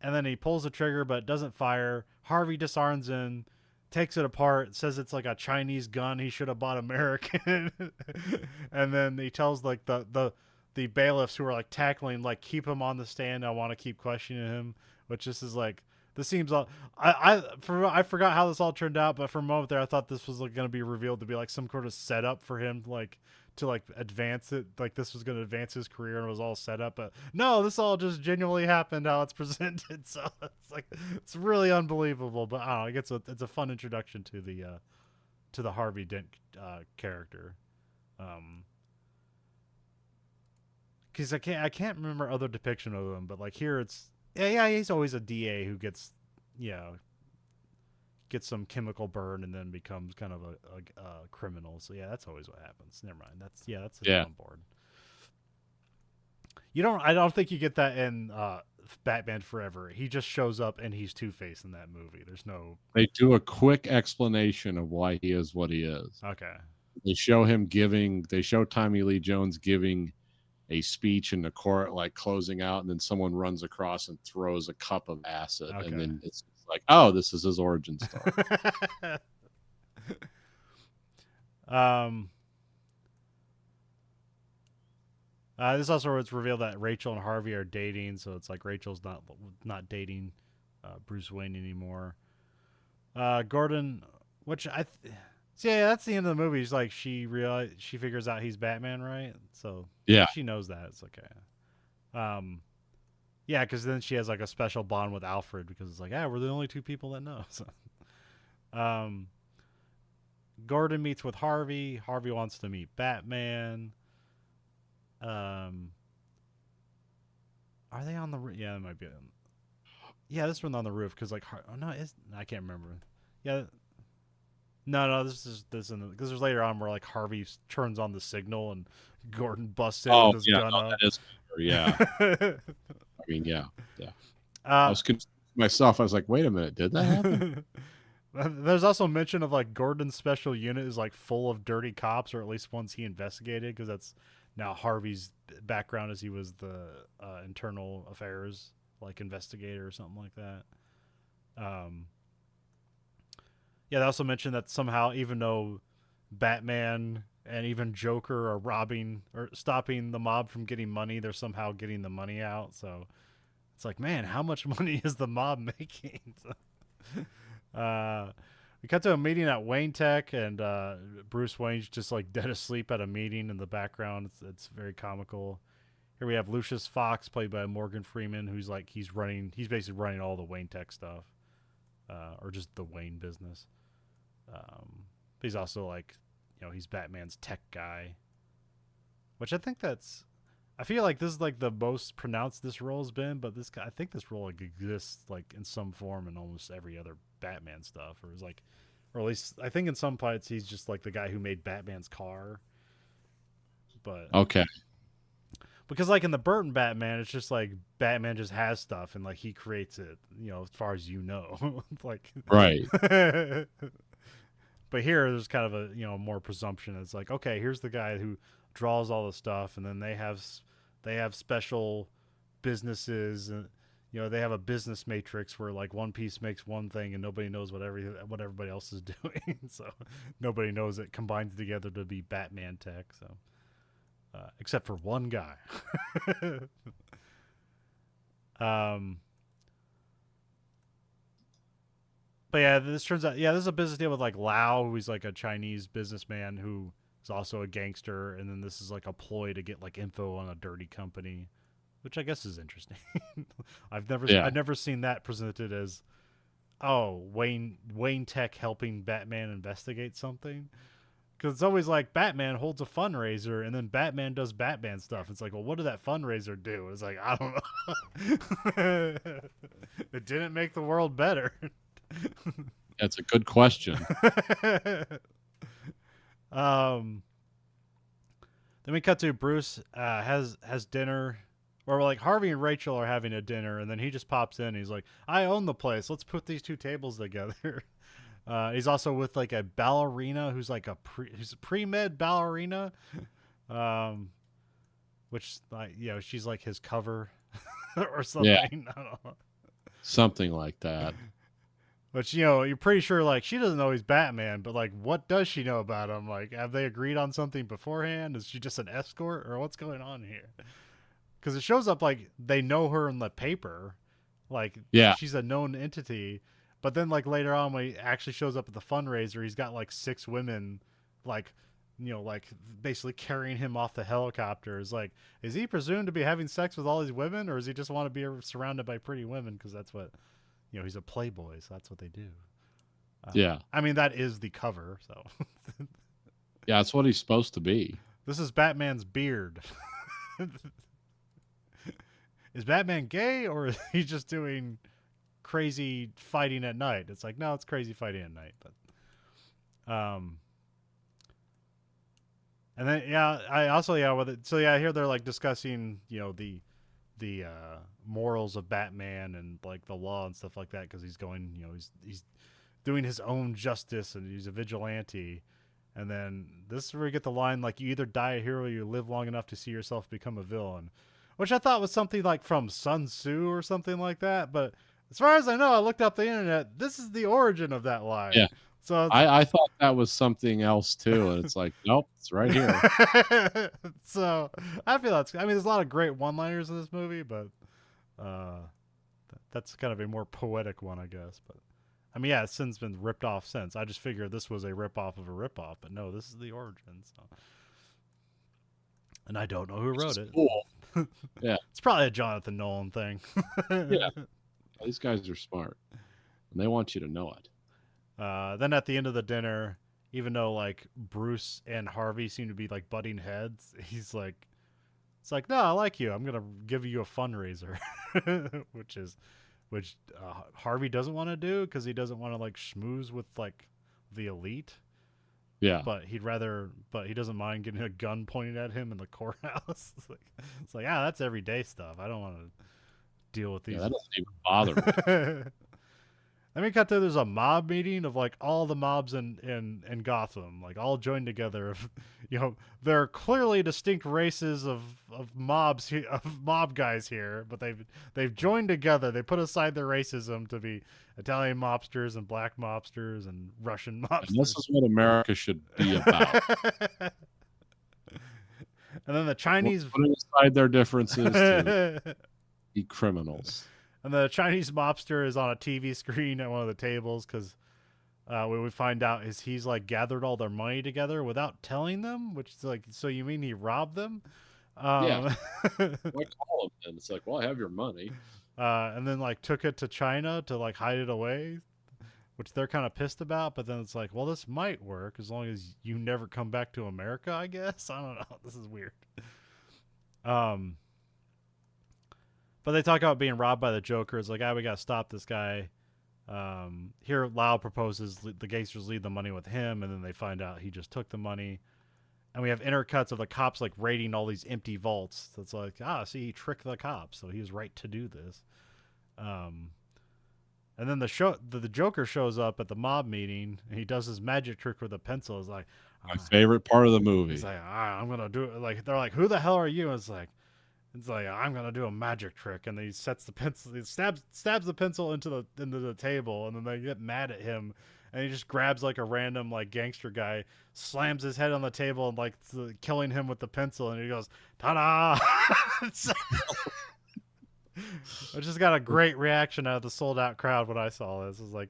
and then he pulls the trigger but doesn't fire. Harvey disarms him, takes it apart, says it's like a Chinese gun, he should have bought American. And then he tells like the bailiffs who are like tackling like keep him on the stand, I want to keep questioning him, which this is like, this seems all, I forgot how this all turned out, but for a moment there I thought this was like going to be revealed to be like some sort of setup for him like to like advance it, like this was going to advance his career and it was all set up, but no, this all just genuinely happened how it's presented. So it's like, it's really unbelievable, but I don't know, it's a fun introduction to the Harvey Dent character. Because I can't remember other depiction of him, but like here it's he's always a DA who gets gets some chemical burn and then becomes kind of a criminal. So yeah, that's always what happens. Never mind. That's on board. I don't think you get that in Batman Forever. He just shows up and he's Two-Face in that movie. There's no. They do a quick explanation of why he is what he is. Okay. They show Tommy Lee Jones giving a speech in the court, like closing out, and then someone runs across and throws a cup of acid, and then it's like, oh, this is his origin story. This also where it's revealed that Rachel and Harvey are dating, so it's like Rachel's not dating Bruce Wayne anymore. Gordon, which that's the end of the movie. It's like she figures out he's Batman, right? So yeah, she knows that. It's okay. Yeah, because then she has like a special bond with Alfred because it's like, we're the only two people that know. So, Gordon meets with Harvey. Harvey wants to meet Batman. Are they on the roof? Yeah, it might be. Yeah, this one's on the roof because like, I can't remember. Yeah. No, this is because there's later on where like Harvey turns on the signal and Gordon busts in with his gun up. That is, yeah. I mean, yeah. I was confused myself. I was like, wait a minute, did that happen? There's also mention of like Gordon's special unit is like full of dirty cops, or at least ones he investigated, because that's now Harvey's background, as he was the internal affairs like investigator or something like that. Yeah, they also mentioned that somehow, even though Batman and even Joker are robbing or stopping the mob from getting money, they're somehow getting the money out. So it's like, man, how much money is the mob making? We cut to a meeting at Wayne Tech, and Bruce Wayne's just like dead asleep at a meeting in the background. It's very comical. Here we have Lucius Fox, played by Morgan Freeman, who's like he's basically running all the Wayne Tech stuff, or just the Wayne business. He's also like, he's Batman's tech guy, which I feel like this is like the most pronounced this role has been, but I think this role like exists like in some form in almost every other Batman stuff, or at least I think in some parts he's just like the guy who made Batman's car. But okay, because like in the Burton Batman, it's just like Batman just has stuff and like he creates it, as far as like right. But here there's kind of a more presumption. It's like, okay, here's the guy who draws all the stuff, and then they have special businesses, and they have a business matrix where like one piece makes one thing and nobody knows what everybody else is doing. So nobody knows it combines together to be Batman Tech. So except for one guy. But yeah, this turns out, this is a business deal with like Lao, who's like a Chinese businessman who is also a gangster, and then this is like a ploy to get like info on a dirty company, which I guess is interesting. Yeah. I've never seen that presented as, oh, Wayne Tech helping Batman investigate something. Because it's always like Batman holds a fundraiser and then Batman does Batman stuff. It's like, well, what did that fundraiser do? It's like, I don't know. It didn't make the world better. That's a good question. Then we cut to Bruce has dinner, or like Harvey and Rachel are having a dinner, and then he just pops in. He's like, "I own the place. Let's put these two tables together." He's also with like a ballerina who's like who's a pre-med ballerina, which like she's like his cover or something. Yeah. I don't know. Something like that. But you're pretty sure like she doesn't know he's Batman, but like what does she know about him? Like have they agreed on something beforehand? Is she just an escort or what's going on here? Because it shows up like they know her in the paper, like she's a known entity. But then like later on when he actually shows up at the fundraiser, he's got like 6 women, like like basically carrying him off the helicopter. Is like, is he presumed to be having sex with all these women, or does he just want to be surrounded by pretty women? Because that's what. He's a playboy, so that's what they do. Yeah. I mean, that is the cover, so. Yeah, that's what he's supposed to be. This is Batman's beard. Is Batman gay, or is he just doing crazy fighting at night? It's like, no, it's crazy fighting at night. But, and then, I also, with it. So, here they're like discussing, the morals of Batman and like the law and stuff like that, because he's going, he's doing his own justice and he's a vigilante. And then this is where we get the line like, you either die a hero or you live long enough to see yourself become a villain, which I thought was something like from Sun Tzu or something like that. But as far as I know, I looked up the internet, this is the origin of that line. Yeah. So I thought that was something else too, and it's like, nope, it's right here. So I feel there's a lot of great one-liners in this movie, but that's kind of a more poetic one, I guess. But I mean, it's since been ripped off since. I just figured this was a rip-off of a rip-off, but no, this is the origin. So, and I don't know who wrote it. Cool. Yeah, it's probably a Jonathan Nolan thing. Yeah, these guys are smart, and they want you to know it. Then at the end of the dinner, even though like Bruce and Harvey seem to be like butting heads, he's like, it's like, no, I like you. I'm gonna give you a fundraiser, which Harvey doesn't want to do because he doesn't want to like schmooze with like the elite. Yeah, but he doesn't mind getting a gun pointed at him in the courthouse. It's like that's everyday stuff. I don't want to deal with these. Yeah, that doesn't even bother me. Then we cut to there's a mob meeting of like all the mobs in Gotham, like all joined together. There are clearly distinct races of mobs of mob guys here, but they've joined together. They put aside their racism to be Italian mobsters and black mobsters and Russian mobsters. And this is what America should be about. And then the Chinese putting aside their differences to be criminals. And the Chinese mobster is on a TV screen at one of the tables because what we find out is he's like gathered all their money together without telling them, which is like, so you mean he robbed them? Yeah. Why call him then? It's like, well, I have your money. And then like took it to China to like hide it away, which they're kind of pissed about. But then it's like, well, this might work as long as you never come back to America, I guess. I don't know. This is weird. But they talk about being robbed by the Joker. It's like, we got to stop this guy. Here, Lau proposes the gangsters leave the money with him, and then they find out he just took the money. And we have intercuts of the cops like raiding all these empty vaults. So it's like, see, he tricked the cops, so he was right to do this. And then the Joker shows up at the mob meeting, and he does his magic trick with a pencil. It's like my favorite part of the movie. He's like, I'm gonna do it. Like they're like, who the hell are you? And it's like I'm gonna do a magic trick, and then he sets the pencil, he stabs the pencil into the table, and then they get mad at him, and he just grabs like a random like gangster guy, slams his head on the table, and like killing him with the pencil, and he goes, ta-da! I just got a great reaction out of the sold out crowd when I saw this. It's like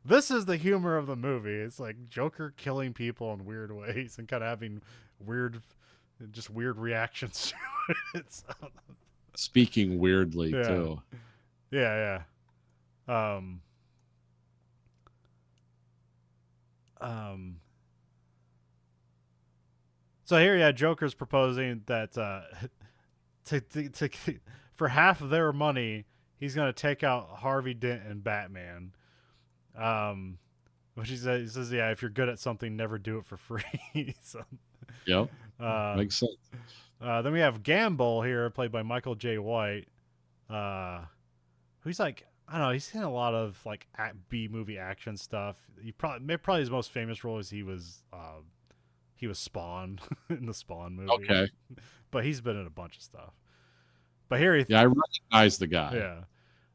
this is the humor of the movie. It's like Joker killing people in weird ways and kind of having weird, just weird reactions to it. So, Speaking weirdly yeah, too. yeah, yeah. Um. So here, yeah, Joker's proposing that to for half of their money, he's gonna take out Harvey Dent and Batman. Um, which he says, yeah, if you're good at something, never do it for free. So, Yep. uh, Makes sense. then we have Gamble here, played by Michael J. White. Who's like, I don't know, he's in a lot of like B movie action stuff. Probably his most famous role is he was Spawn in the Spawn movie, Okay. but he's been in a bunch of stuff. But here Yeah, I recognize the guy.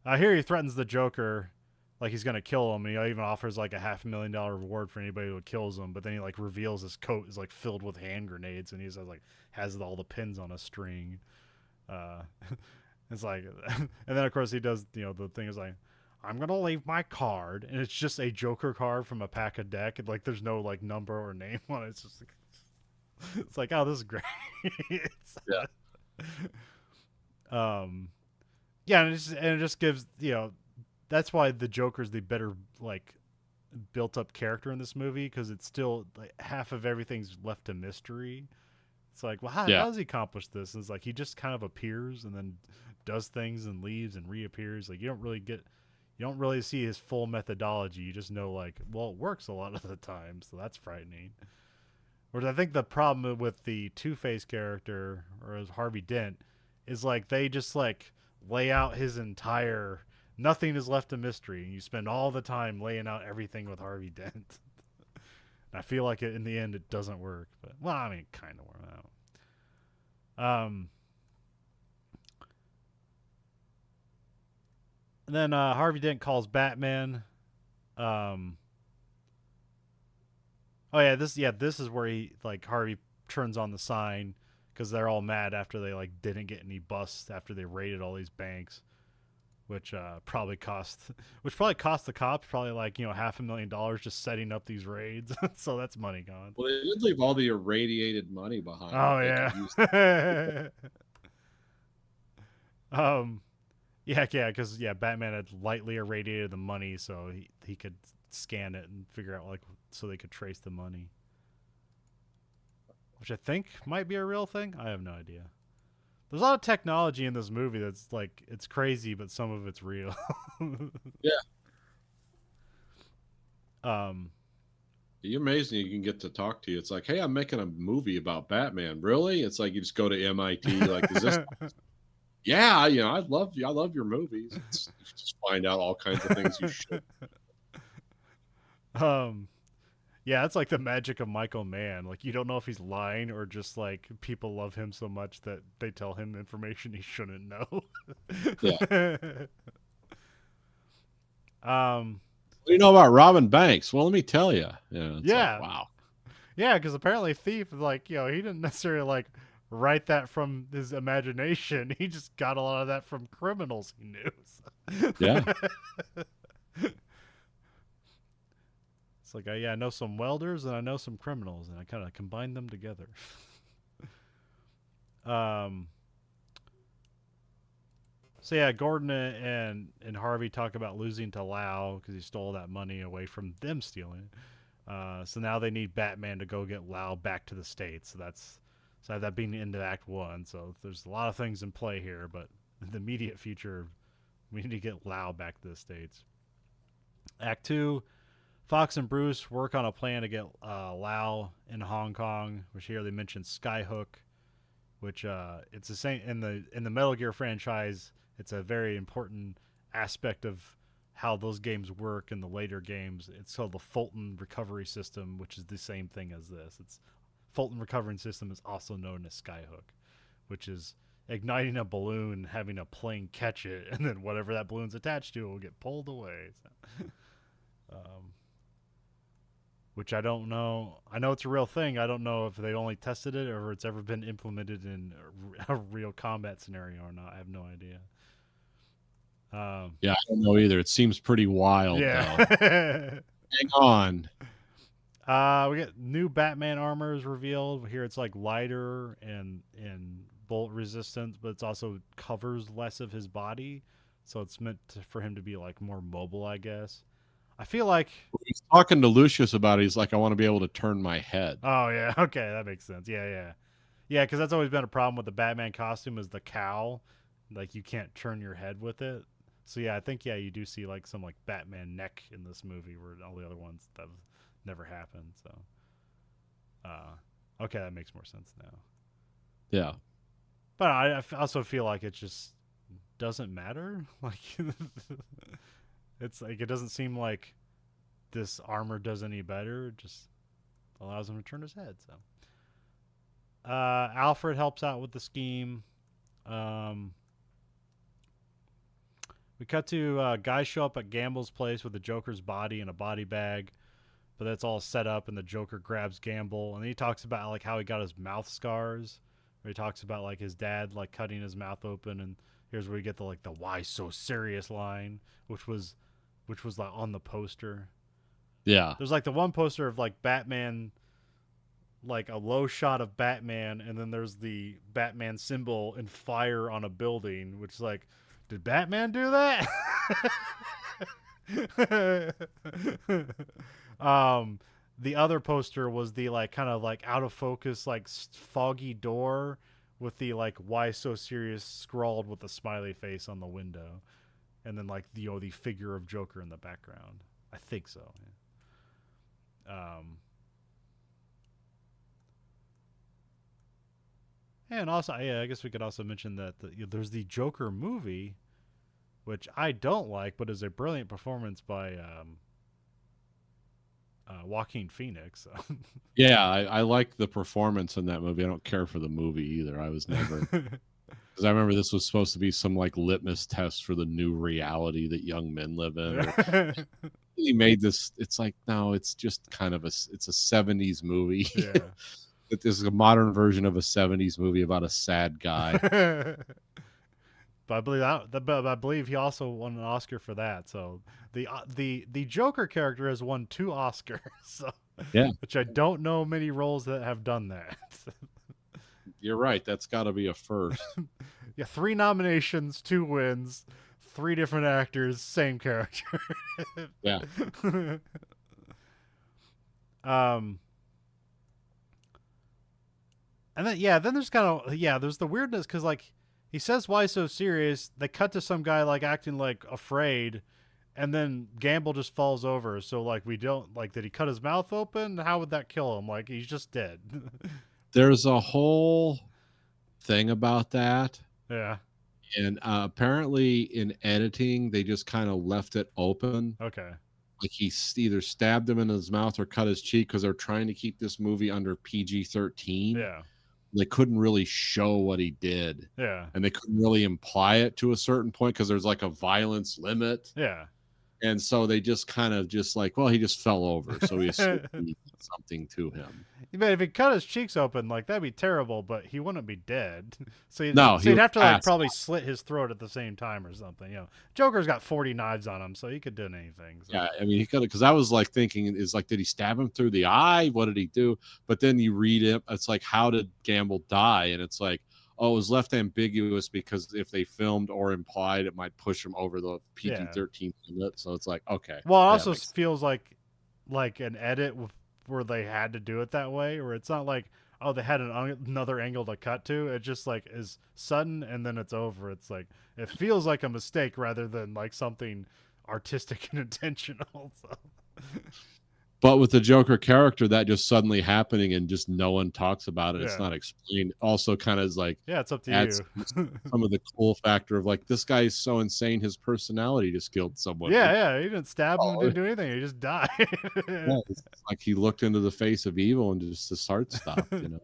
yeah, here he threatens the Joker, like he's gonna kill him, and he even offers like a $500,000 reward for anybody who kills him. But then he like reveals his coat is like filled with hand grenades, and he's like has all the pins on a string. Uh, it's like, and then of course he does, the thing is like, I'm gonna leave my card, and it's just a Joker card from a pack of deck, and like there's no like number or name on it. It's just like, it's like, oh, this is great. Yeah. Yeah, and it just gives, that's why the Joker's the better like built up character in this movie, because it's still like half of everything's left to mystery. It's like, well, how does he accomplish this? And it's like he just kind of appears and then does things and leaves and reappears. Like you don't really see his full methodology. You just know like, well, it works a lot of the time, so that's frightening. Whereas I think the problem with the Two-Face character, or as Harvey Dent, is like they just like lay out his entire, nothing is left a mystery, and you spend all the time laying out everything with Harvey Dent. I feel like in the end it doesn't work, but well, I mean, kind of work out. And then Harvey Dent calls Batman. Oh yeah, this is where he like Harvey turns on the sign because they're all mad after they like didn't get any busts after they raided all these banks, which probably cost the cops probably like $500,000 just setting up these raids. So that's money gone. Well, they did leave all the irradiated money behind. Oh yeah. Yeah, because Batman had lightly irradiated the money, so he could scan it and figure out like so they could trace the money, which I think might be a real thing. I have no idea. There's a lot of technology in this movie that's like it's crazy, but some of it's real. Yeah. You're amazing you can get to talk to you. It's like, hey, I'm making a movie about Batman. Really? It's like you just go to MIT. Like, is this? Yeah, I love you. I love your movies. Just find out all kinds of things you should. Yeah, it's like the magic of Michael Mann. Like you don't know if he's lying or just like people love him so much that they tell him information he shouldn't know. Yeah. What do you know about Robin Banks? Well, let me tell you. Yeah. Like, wow. Yeah, because apparently Thief, like, he didn't necessarily like write that from his imagination. He just got a lot of that from criminals he knew. So. Yeah. It's like, I know some welders and I know some criminals, and I kind of combine them together. So yeah, Gordon and Harvey talk about losing to Lau because he stole that money away from them stealing it. So now they need Batman to go get Lau back to the States. So that being into Act 1. So there's a lot of things in play here, but in the immediate future, we need to get Lau back to the States. Act 2, Fox and Bruce work on a plan to get Lau in Hong Kong, which here they mentioned Skyhook, which it's the same in the Metal Gear franchise. It's a very important aspect of how those games work in the later games. It's called the Fulton Recovery System, which is the same thing as this. It's Fulton Recovery System is also known as Skyhook, which is igniting a balloon, having a plane catch it, and then whatever that balloon's attached to will get pulled away. So, which I don't know. I know it's a real thing. I don't know if they only tested it or if it's ever been implemented in a real combat scenario or not. I have no idea. Yeah, I don't know either. It seems pretty wild though. Yeah. Hang on. We get new Batman armor is revealed. Here it's like lighter and bolt resistant, but it's also covers less of his body, so it's meant for him to be like more mobile, I guess. I feel like. He's talking to Lucius about it. He's like, I want to be able to turn my head. Oh yeah, okay, that makes sense. Yeah, yeah, yeah. Because that's always been a problem with the Batman costume is the cowl, like you can't turn your head with it. So yeah, I think you do see like some like Batman neck in this movie where all the other ones that never happened. So, okay, that makes more sense now. Yeah. But I also feel like it just doesn't matter. Like, it's like it doesn't seem like this armor does any better. It just allows him to turn his head. So, Alfred helps out with the scheme. We cut to guys show up at Gamble's place with the Joker's body in a body bag, but that's all set up, and the Joker grabs Gamble, and then he talks about like how he got his mouth scars. Where he talks about like his dad like cutting his mouth open, and here's where we get the like the "why so serious" line, which was like on the poster. Yeah. There's like the one poster of like Batman, like a low shot of Batman, and then there's the Batman symbol in fire on a building, which is like, did Batman do that? The other poster was the like kind of like out of focus like foggy door with the like "why so serious" scrawled with a smiley face on the window, and then like the figure of Joker in the background. I think so. And also, yeah, I guess we could also mention that there's the Joker movie, which I don't like, but is a brilliant performance by Joaquin Phoenix. So. Yeah, I like the performance in that movie. I don't care for the movie either. I was never because I remember this was supposed to be some like litmus test for the new reality that young men live in. He made this. It's like no, it's just kind of it's a 70s movie. Yeah. That this is a modern version of a 70s movie about a sad guy. But I believe he also won an Oscar for that. So the Joker character has won 2 Oscars. So, yeah, which I don't know many roles that have done that. You're right. That's got to be a first. Yeah, 3 nominations, 2 wins, 3 different actors, same character. Yeah. And then there's there's the weirdness because like he says "why so serious." They cut to some guy like acting like afraid, and then Gamble just falls over. So like we don't like did he cut his mouth open? How would that kill him? Like he's just dead. There's a whole thing about that. Yeah. And apparently in editing, they just kind of left it open. Okay. Like he either stabbed him in his mouth or cut his cheek because they're trying to keep this movie under PG-13. Yeah. They couldn't really show what he did. Yeah. And they couldn't really imply it to a certain point because there's like a violence limit. Yeah. And so they just kind of just like, well, he just fell over. So he assumed something to him. But if he cut his cheeks open, like that'd be terrible, but he wouldn't be dead. So he'd have to like probably slit his throat at the same time or something. You know, Joker's got 40 knives on him, so he could do anything. So. Yeah, I mean, he could because I was like thinking, is like, did he stab him through the eye? What did he do? But then you read it, it's like, how did Gamble die? And it's like, oh, it was left ambiguous because if they filmed or implied, it might push him over the PG-13 limit. So it's like, okay. Well, it also feels like an edit where they had to do it that way, or it's not like, oh, they had another angle to cut to. It just like is sudden and then it's over. It's like it feels like a mistake rather than like something artistic and intentional. So. But with the Joker character, that just suddenly happening and just no one talks about it. Yeah. It's not explained. Also, kind of is like, yeah, it's up to you. Some of the cool factor of like, this guy is so insane, his personality just killed someone. Yeah, he didn't stab him, didn't do anything. He just died. Yeah, it's like he looked into the face of evil and just his heart stopped. You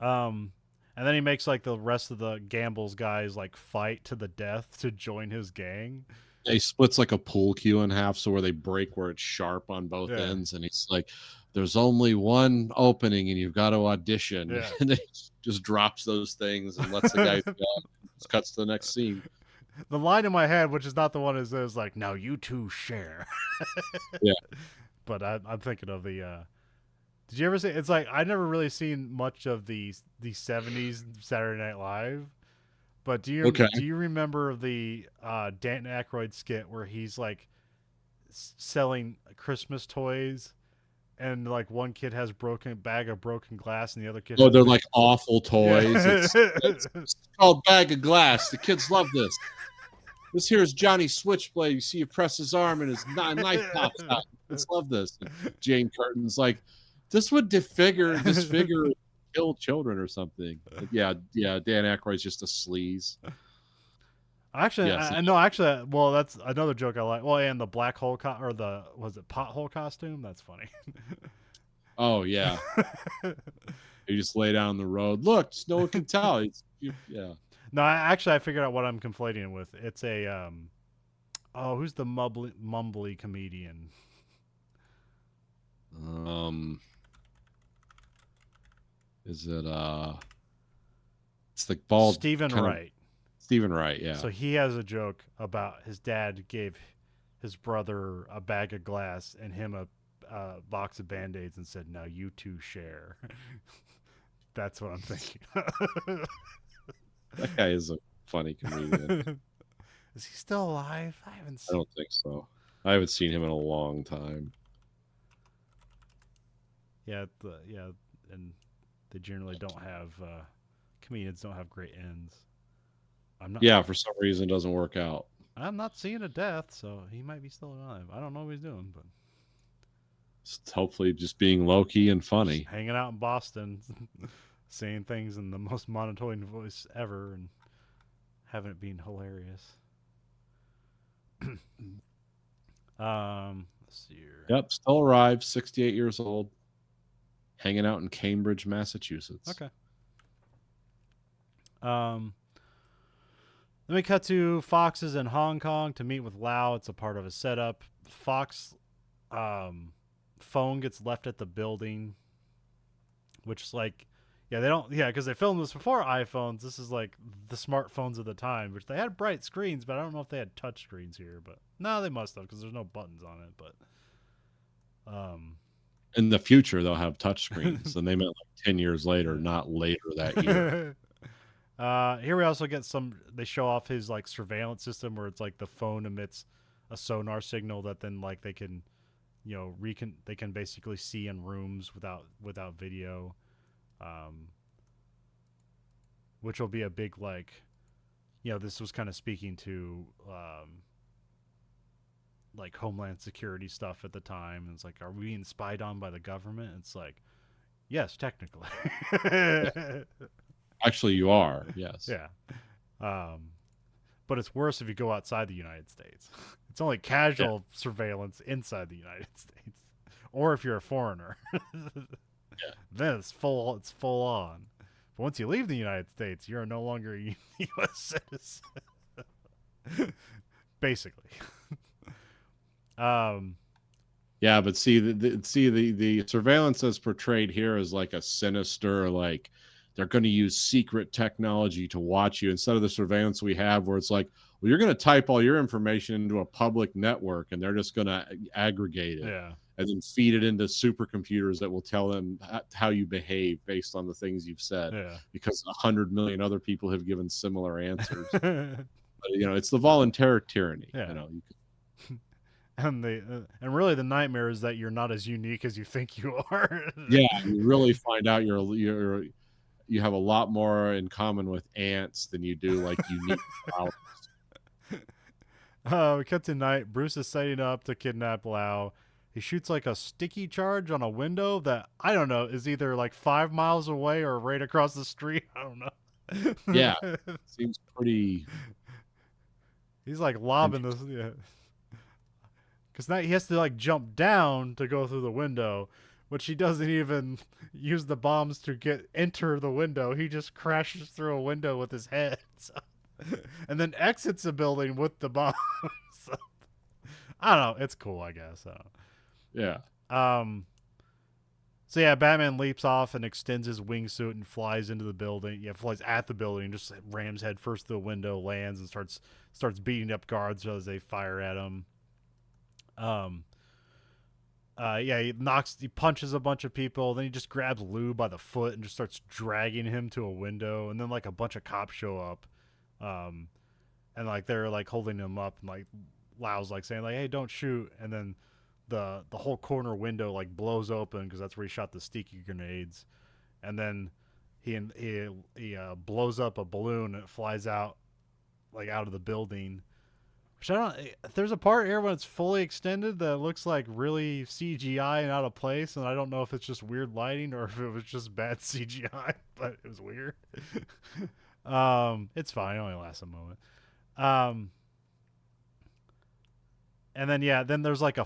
know. And then he makes like the rest of the Gamble's guys like fight to the death to join his gang. He splits like a pool cue in half, so where they break where it's sharp on both ends, and he's like, "There's only one opening, and you've got to audition." Yeah. And he just drops those things and lets the guys go. Cuts to the next scene. The line in my head, which is not the one, is like, "Now you two share." Yeah. But I'm thinking of the. Did you ever see? It's like I never really seen much of the '70s Saturday Night Live. But Okay. do you remember the Dan Aykroyd skit where he's like selling Christmas toys, and like one kid has broken bag of broken glass, and the other kid Oh, has they're like awful toys. Yeah. It's called Bag of Glass. The kids love this. This here is Johnny Switchblade. You see, you press his arm and his knife pops out. Kids love this. And Jane Curtin's like, this would disfigure, kill children or something. But yeah. Dan Aykroyd's just a sleaze. Actually, Yes. I know. Actually, well, that's another joke I like. Well, and the black hole or the was it pothole costume? That's funny. Oh yeah. You just lay down the road. Look, no one can tell. Yeah. No, I figured out what I'm conflating with. It's a who's the mumbly comedian? Is it it's like bald Stephen Wright. Stephen Wright, yeah. So he has a joke about his dad gave his brother a bag of glass and him a box of Band-Aids and said, "Now you two share." That's what I'm thinking. That guy is a funny comedian. Is he still alive? I don't think so. I haven't seen him in a long time. Yeah, and they generally don't have comedians don't have great ends. For some reason it doesn't work out. I'm not seeing a death, so he might be still alive. I don't know what he's doing, but it's hopefully just being low key and funny. Just hanging out in Boston, saying things in the most monotone voice ever, and having it being hilarious. Let's see here. Yep, still alive, 68 years old, hanging out in Cambridge, Massachusetts. Okay. Then we cut to Fox's in Hong Kong to meet with Lau. It's a part of a setup. Fox phone gets left at the building, which is like, because they filmed this before iPhones. This is like the smartphones of the time, which they had bright screens, but I don't know if they had touch screens here. But no, they must have because there's no buttons on it. But in the future, they'll have touch screens, and they meant like 10 years later, not later that year. Here we also get they show off his like surveillance system where it's like the phone emits a sonar signal that then like they can, they can basically see in rooms without video, which will be a big like, this was kind of speaking to like Homeland Security stuff at the time. And it's like, are we being spied on by the government? It's like, yes, technically. Actually, you are, yes. Yeah. But it's worse if you go outside the United States. It's only casual surveillance inside the United States. Or if you're a foreigner. Then it's full on. But once you leave the United States, you're no longer a U.S. citizen. Basically. Yeah, but see the surveillance as portrayed here is like a sinister, like they're going to use secret technology to watch you instead of the surveillance we have where it's like, well, you're going to type all your information into a public network and they're just going to aggregate it and then feed it into supercomputers that will tell them how you behave based on the things you've said because 100 million other people have given similar answers. But, it's the voluntary tyranny. You and really the nightmare is that you're not as unique as you think you are. You really find out you have a lot more in common with ants than you do like unique flowers. We cut to night. Bruce is setting up to kidnap Lau. He shoots like a sticky charge on a window that I don't know is either like 5 miles away or right across the street. I don't know. Yeah, seems pretty. He's like lobbing this. Yeah. Because now he has to like jump down to go through the window, which he doesn't even use the bombs to enter the window. He just crashes through a window with his head, and then exits the building with the bombs. So, I don't know. It's cool, I guess. Yeah. So yeah, Batman leaps off and extends his wingsuit and flies into the building. Yeah, flies at the building, just rams head first through the window, lands, and starts beating up guards as they fire at him. Um, yeah, he punches a bunch of people. Then he just grabs Lou by the foot and just starts dragging him to a window. And then like a bunch of cops show up, and like they're like holding him up, and like Lau's like saying like, "Hey, don't shoot!" And then the whole corner window like blows open because that's where he shot the sticky grenades. And then he blows up a balloon and it flies out like out of the building. Which I don't. There's a part here when it's fully extended that looks like really CGI and out of place, and I don't know if it's just weird lighting or if it was just bad CGI, but it was weird. It's fine. It only lasts a moment. And then then there's like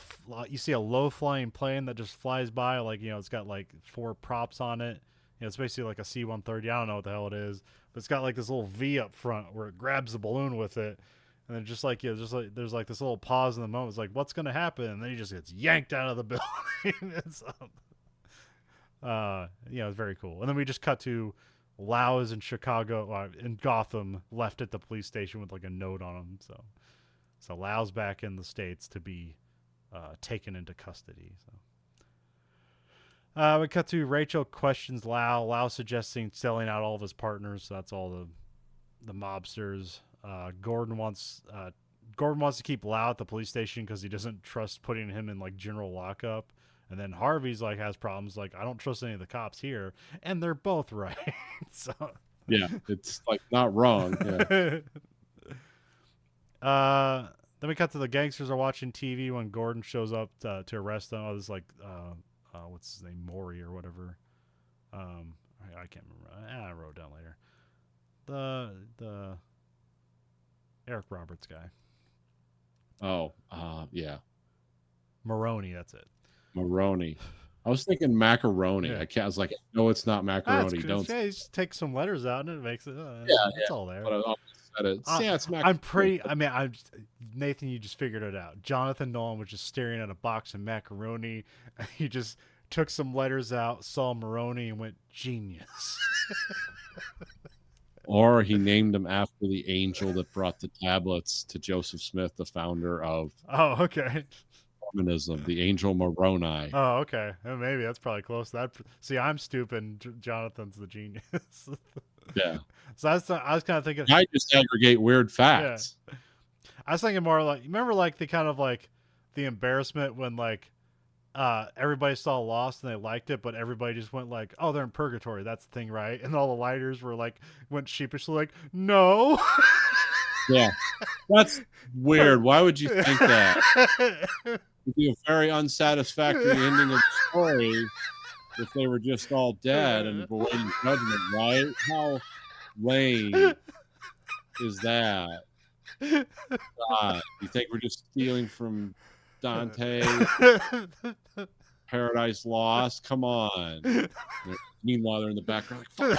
you see a low flying plane that just flies by, like it's got like 4 props on it. It's basically like a C-130. I don't know what the hell it is, but it's got like this little V up front where it grabs the balloon with it. And then just like there's like this little pause in the moment. It's like, what's gonna happen? And then he just gets yanked out of the building. It's it's very cool. And then we just cut to Lau is in Chicago, in Gotham, left at the police station with like a note on him. So Lau's back in the States to be taken into custody. So we cut to Rachel questions Lau. Lau suggesting selling out all of his partners. So that's all the mobsters. Gordon wants to keep Lau at the police station because he doesn't trust putting him in like general lockup. And then Harvey's like has problems like, I don't trust any of the cops here, and they're both right. So yeah, it's like not wrong. Yeah. Then we cut to the gangsters are watching TV when Gordon shows up to arrest them. This is like what's his name, Maury or whatever. I can't remember. I wrote it down later. The Eric Roberts guy. Oh, yeah. Maroney, that's it. Maroney. I was thinking macaroni. Yeah. I was like, no, it's not macaroni. Don't. Yeah, you just take some letters out and it makes it. It's all there. But I almost said it. Yeah, it's macaroni. Nathan, you just figured it out. Jonathan Nolan was just staring at a box of macaroni. He just took some letters out, saw Maroney, and went, genius. Or he named him after the angel that brought the tablets to Joseph Smith, the founder of Mormonism, the angel Moroni. Oh, okay. Maybe that's probably close. See, I'm stupid. Jonathan's the genius. Yeah. So I was kind of thinking. I just aggregate weird facts. Yeah. I was thinking more like, remember like the kind of like the embarrassment when like everybody saw Lost and they liked it, but everybody just went like, oh, they're in purgatory. That's the thing, right? And all the lighters were like, went sheepishly like, no. Yeah. That's weird. Why would you think that? It'd be a very unsatisfactory ending of the story if they were just all dead and awaiting judgment, right? How lame is that? God, you think we're just stealing from Dante, Paradise Lost? Come on. Meanwhile, they're in the background like,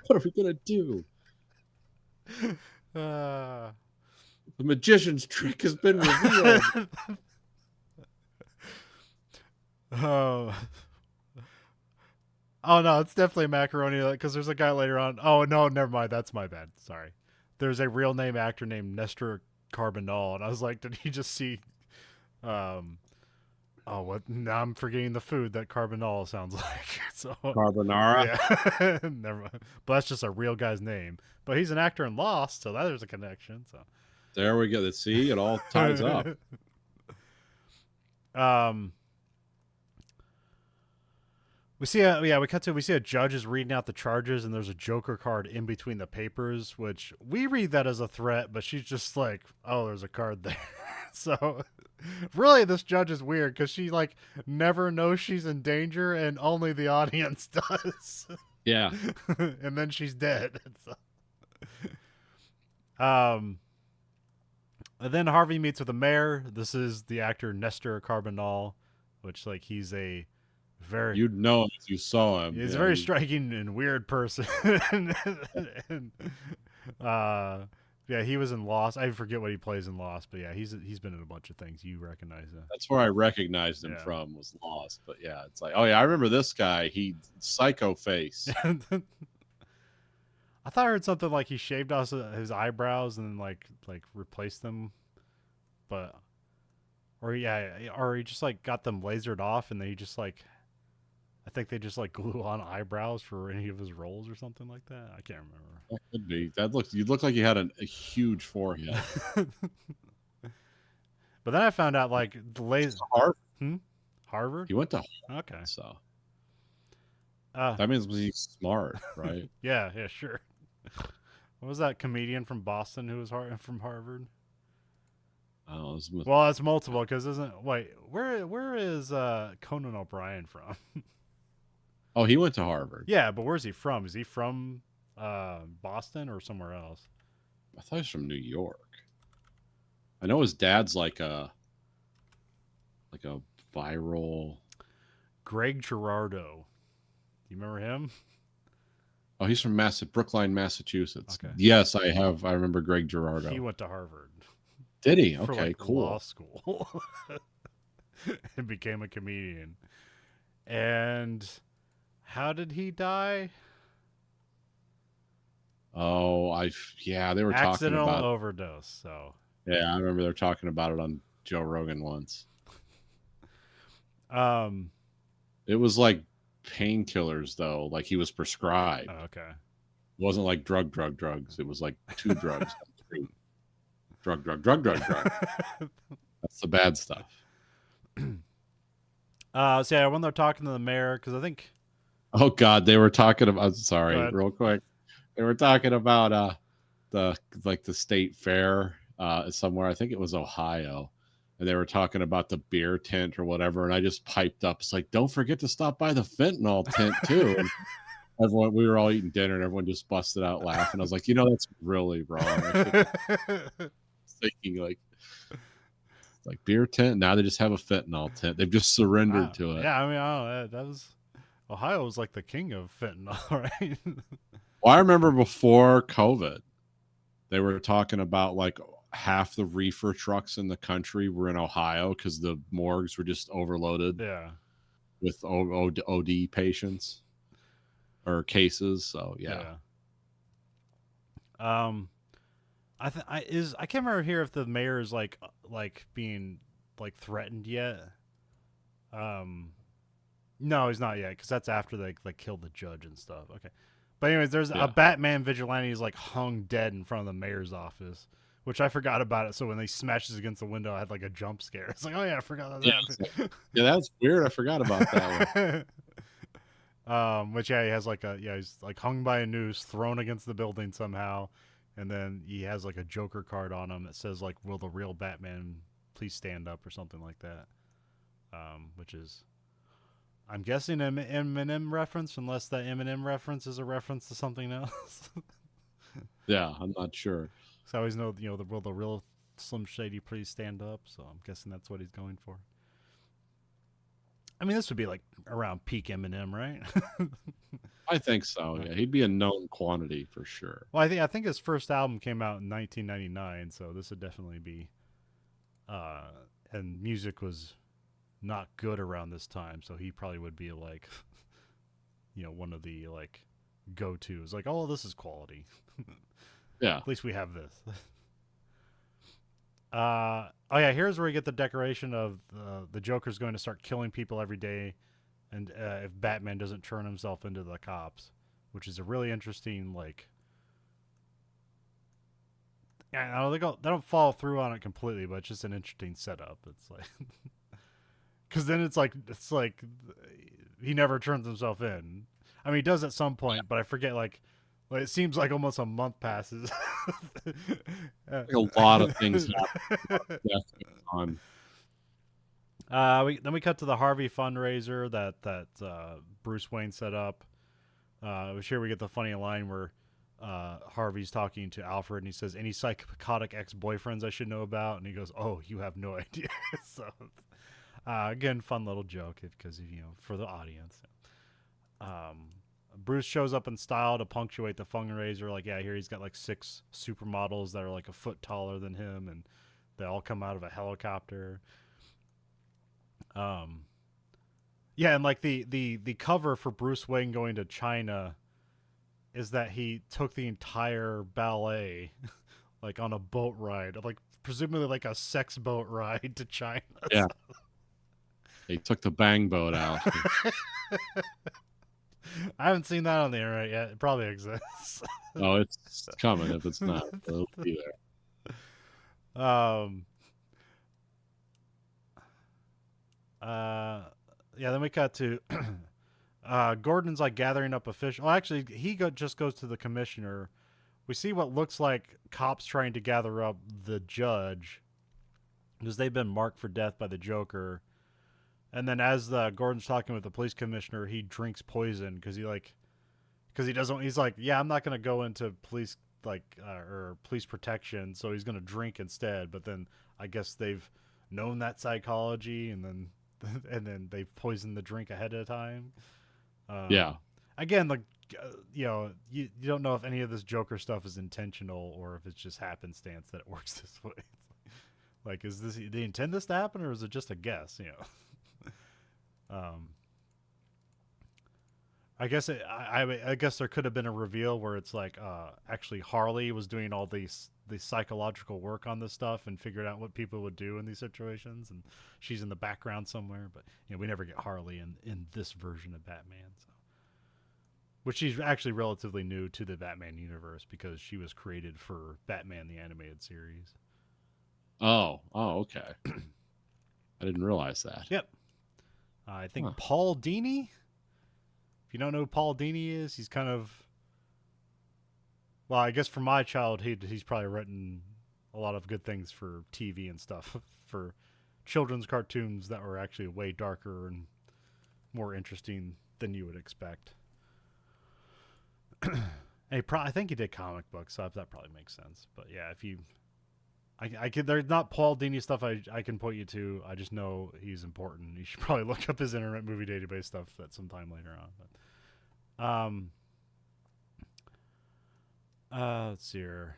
what are we gonna do? The magician's trick has been revealed. Oh no, it's definitely macaroni because there's a guy later on. Oh no, never mind. That's my bad. Sorry. There's a real name actor named Nestor Carbonell, and I was like, did he just see? What? Now I'm forgetting the food that Carbonell sounds like. So Carbonara. Yeah, never mind. But that's just a real guy's name. But he's an actor in Lost, so there's a connection. So there we go. See, it all ties up. We see a judge is reading out the charges, and there's a Joker card in between the papers, which we read that as a threat, but she's just like, oh, there's a card there. So really this judge is weird because she like never knows she's in danger and only the audience does. Yeah. And then she's dead. And then Harvey meets with the mayor. This is the actor Nestor Carbonell, which like he's a very, you'd know him if you saw him. He's a very striking and weird person. And, Yeah, he was in Lost. I forget what he plays in Lost, but yeah, he's been in a bunch of things. You recognize that? That's where I recognized him Yeah. from, was Lost. But yeah, it's like, oh yeah, I remember this guy. He psycho face. I thought I heard something like he shaved off his eyebrows and like replaced them, but or he just like got them lasered off and they just like I think they just like glue on eyebrows for any of his roles or something like that. I can't That could be. That looks. You look like you had a huge forehead. remember. But then I found out like the laser. Harvard. Harvard. He went to Harvard, Okay. so Uh, that means he's smart, right? yeah, sure. What was that comedian from Boston who was from Harvard? Oh, Well, it's multiple because where is Conan O'Brien from? oh, he went to Harvard. Yeah, but where's he from? Is he from Boston or somewhere else? I thought he was from New York. I know his dad's like a viral. Greg Girardo. Do you remember him? Oh, he's from Brookline, Massachusetts. Okay. Yes, I have. I remember Greg Girardo. He went to Harvard. Did he? For, Okay, like, cool. Law school. And became a comedian. And how did he die? Oh, they were talking Accidental about overdose. So yeah, I remember they were talking about it on Joe Rogan once. It was like painkillers though, like he was prescribed. oh, okay. It wasn't like drugs. It was like 2 drugs. Drug. That's the bad stuff. So yeah, when they're talking to the mayor, because I think Oh God, they were talking about. Sorry, Go ahead. real quick. They were talking about the state fair somewhere. I think it was Ohio, and they were talking about the beer tent or whatever. And I just piped up. It's like, don't forget to stop by the fentanyl tent too. And we were all eating dinner, and everyone just busted out laughing. I was like, that's really wrong. I was thinking like beer tent. Now they just have a fentanyl tent. They've just surrendered wow. to it. Yeah, I mean, I don't know, that was Ohio was like the king of fentanyl, right? Well, I remember before COVID, they were talking about like half the reefer trucks in the country were in Ohio because the morgues were just overloaded Yeah. with OD patients or cases. So yeah. I can't remember here if the mayor is like being like threatened yet. No, he's not yet because that's after they like killed the judge and stuff. Okay, but anyways, there's a Batman vigilante who's like hung dead in front of the mayor's office, which I forgot about it. So when they smashes against the window, I had like a jump scare. It's like, oh yeah, I forgot that. Yeah, that's weird. I forgot about that one. Which he has like he's like hung by a noose, thrown against the building somehow, and then he has like a Joker card on him that says like, "Will the real Batman please stand up?" or something like that. Which is, I'm guessing, an Eminem reference, unless that Eminem reference is a reference to something else. Yeah, I'm not sure. So I always know, will the real Slim Shady please stand up? So I'm guessing that's what he's going for. I mean, this would be like around peak Eminem, right? I think so. Yeah, he'd be a known quantity for sure. Well, I think his first album came out in 1999, so this would definitely be. And music was not good around this time, so he probably would be like, one of the like go-tos. Like, oh, this is quality. Yeah. At least we have this. Oh yeah, here's where we get the decoration of the Joker's going to start killing people every day, and if Batman doesn't turn himself into the cops, which is a really interesting like. Yeah, they don't follow through on it completely, but it's just an interesting setup. It's like, because then it's like he never turns himself in. I mean, he does at some point, but I forget like it seems like almost a month passes. Like a lot of things happen. We cut to the Harvey fundraiser that Bruce Wayne set up. Here we get the funny line where Harvey's talking to Alfred and he says, "Any psychotic ex-boyfriends I should know about?" And he goes, "Oh, you have no idea." So again, fun little joke because for the audience. Bruce shows up in style to punctuate the fundraiser. Like, yeah, here he's got like 6 supermodels that are like a foot taller than him, and they all come out of a helicopter. Yeah, and like the cover for Bruce Wayne going to China is that he took the entire ballet like on a boat ride, like presumably like a sex boat ride to China. Yeah. They took the bang boat out. I haven't seen that on the internet yet. It probably exists. Oh, it's coming. If it's not, it'll be there. Yeah, then we cut to Gordon's like gathering up officials. Well, actually, he just goes to the commissioner. We see what looks like cops trying to gather up the judge because they've been marked for death by the Joker. And then as Gordon's talking with the police commissioner, he drinks poison because he doesn't. He's like, yeah, I'm not gonna go into police or police protection, so he's gonna drink instead. But then I guess they've known that psychology, and then they've poisoned the drink ahead of time. Yeah. Again, like you don't know if any of this Joker stuff is intentional or if it's just happenstance that it works this way. Like, is this, they intend this to happen, or is it just a guess? I guess I guess there could have been a reveal where it's like actually Harley was doing all the psychological work on this stuff and figured out what people would do in these situations, and she's in the background somewhere. But we never get Harley in this version of Batman, so. Which she's actually relatively new to the Batman universe because she was created for Batman the Animated Series. Oh, okay. I didn't realize that. Yep. I think Paul Dini. If you don't know who Paul Dini is, he's kind of, well, I guess from my childhood, he's probably written a lot of good things for TV and stuff, for children's cartoons that were actually way darker and more interesting than you would expect. I think he did comic books, so that probably makes sense. But yeah, if you, I could, there's not Paul Dini stuff I can point you to. I just know he's important. You should probably look up his Internet Movie Database stuff at some time later on. But let's see here.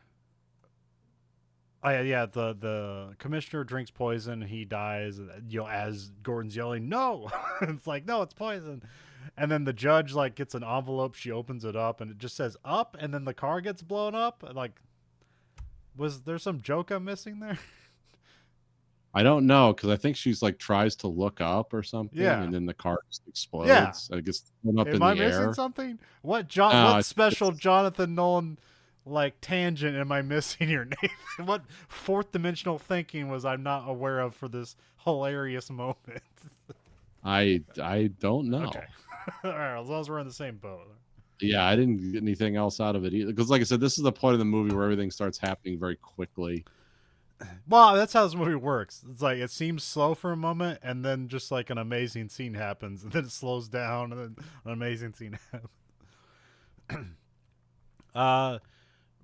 Oh yeah. The commissioner drinks poison. He dies. As Gordon's yelling, "No!" It's like, no, it's poison. And then the judge like gets an envelope. She opens it up, and it just says "up," and then the car gets blown up. Like, was there some joke I'm missing there? I don't know, because I think she's like tries to look up or something, and then the car just explodes. Yeah. It gets thrown up in the air. Am I missing something? What what special Jonathan Nolan like tangent am I missing here, Nathan? What fourth dimensional thinking was I'm not aware of for this hilarious moment? I don't know. Okay. All right, as long as we're in the same boat. Yeah, I didn't get anything else out of it either. Because like I said, this is the point of the movie where everything starts happening very quickly. Well, that's how this movie works. It's like it seems slow for a moment, and then just like an amazing scene happens, and then it slows down, and then an amazing scene happens.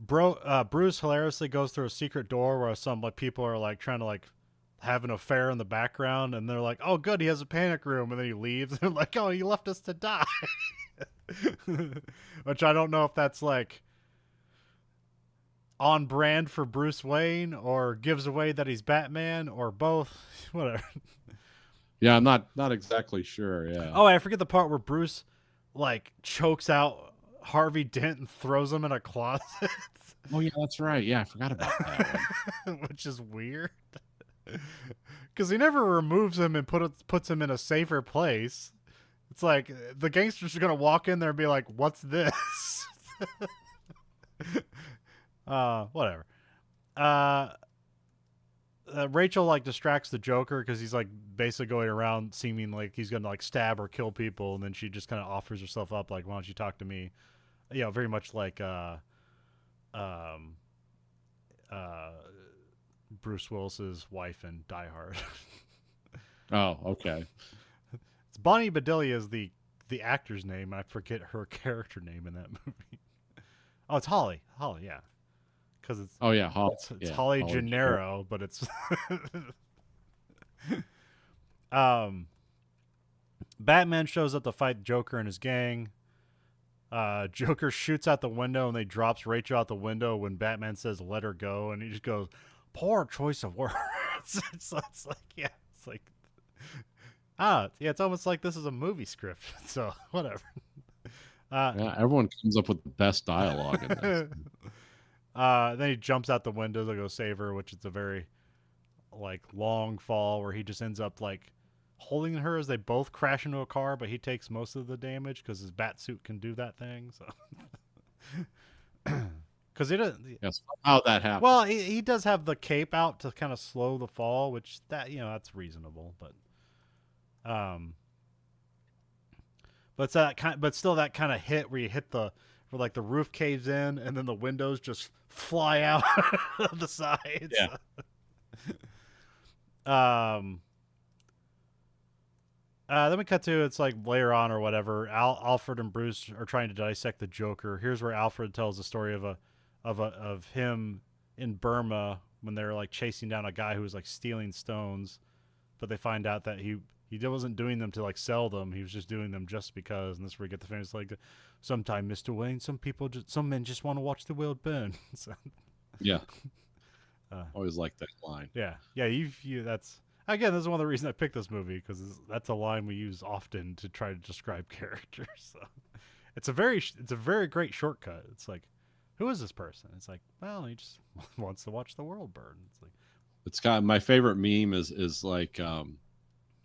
Bruce hilariously goes through a secret door where some like people are like trying to like have an affair in the background, and they're like, "Oh, good, he has a panic room," and then he leaves. They're like, "Oh, he left us to die," which I don't know if that's like on brand for Bruce Wayne or gives away that he's Batman or both. Whatever. Yeah, I'm not exactly sure. Yeah. Oh, I forget the part where Bruce like chokes out Harvey Dent and throws him in a closet. Oh yeah, that's right. Yeah, I forgot about that one. Which is weird. Because he never removes him and puts him in a safer place. It's like the gangsters are gonna walk in there and be like, "What's this?" Whatever. Rachel like distracts the Joker because he's like basically going around seeming like he's gonna like stab or kill people, and then she just kind of offers herself up like, "Why don't you talk to me?" Very much like Bruce Willis's wife in Die Hard. Oh, okay. It's Bonnie Bedelia is the actor's name. I forget her character name in that movie. Oh, it's Holly. Holly, yeah. Because it's Holly. It's Holly Gennaro, but it's Batman shows up to fight Joker and his gang. Joker shoots out the window and they drops Rachel out the window when Batman says "let her go," and he just goes, "Poor choice of words." So it's like, yeah, it's like, yeah, it's almost like this is a movie script. So whatever. Yeah, everyone comes up with the best dialogue in this. Then he jumps out the window to go save her, which is a very like long fall where he just ends up like holding her as they both crash into a car, but he takes most of the damage because his bat suit can do that thing. So, because he doesn't. Yes, how that happened. Well, he does have the cape out to kind of slow the fall, which that's reasonable, but it's but still that kind of hit where you hit where like the roof caves in and then the windows just fly out of the sides. Yeah. Then we cut to it's like later on or whatever. Alfred and Bruce are trying to dissect the Joker. Here's where Alfred tells the story of him in Burma when they're like chasing down a guy who was like stealing stones, but they find out that he wasn't doing them to like sell them. He was just doing them just because. And this is where we get the famous like, "Sometime, Mr. Wayne, some men just want to watch the world burn." So, yeah. Always like that line. Yeah. That's again. This is one of the reasons I picked this movie because that's a line we use often to try to describe characters. So it's a very great shortcut. It's like, who is this person? It's like, well, he just wants to watch the world burn. It's like, it's got my favorite meme is like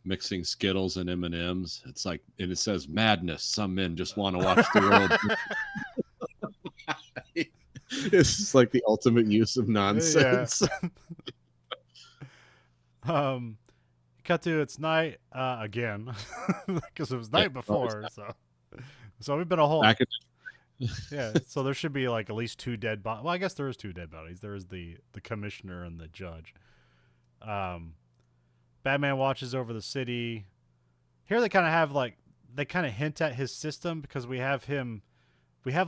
mixing Skittles and M&Ms. It's like, and it says madness. Some men just want to watch the world. It's just like the ultimate use of nonsense. Yeah. Cut to it's night again because it was night before. So we've been a whole yeah. So there should be like at least two dead bodies. Well, I guess there is two dead bodies. There is the commissioner and the judge. Batman watches over the city. Here they kind of have like they kind of hint at his system because we have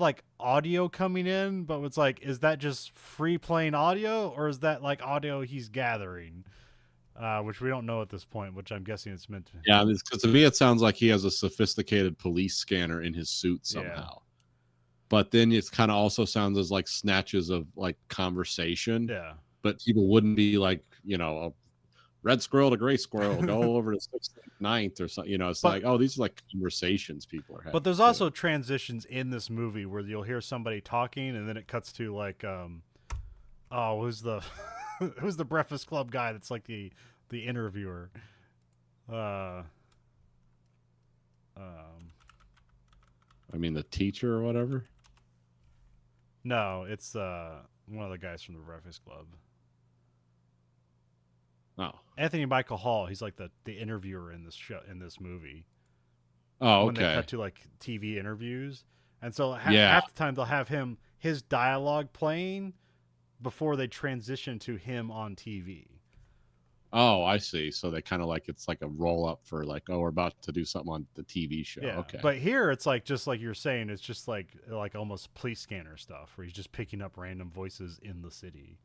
like audio coming in, but it's like, is that just free playing audio or is that like audio he's gathering? Which we don't know at this point, which I'm guessing it's meant to. Yeah, because to me it sounds like he has a sophisticated police scanner in his suit somehow. Yeah. But then it kind of also sounds as like snatches of like conversation. Yeah. But people wouldn't be like, a red squirrel to gray squirrel, go over to 6th, 9th or something. It's like, oh, these are like conversations people are having. But there's also transitions in this movie where you'll hear somebody talking and then it cuts to like, who's the who's the Breakfast Club guy that's like the interviewer? I mean the teacher or whatever. No, it's one of the guys from the Breakfast Club. Oh, Anthony Michael Hall. He's like the interviewer in this movie. Oh, okay. When they cut to like TV interviews, and so half the time they'll have his dialogue playing before they transition to him on TV. Oh, I see. So they kind of like it's like a roll up for like, oh, we're about to do something on the TV show. Yeah. Okay. But here it's like just like you're saying, it's just like almost police scanner stuff where he's just picking up random voices in the city.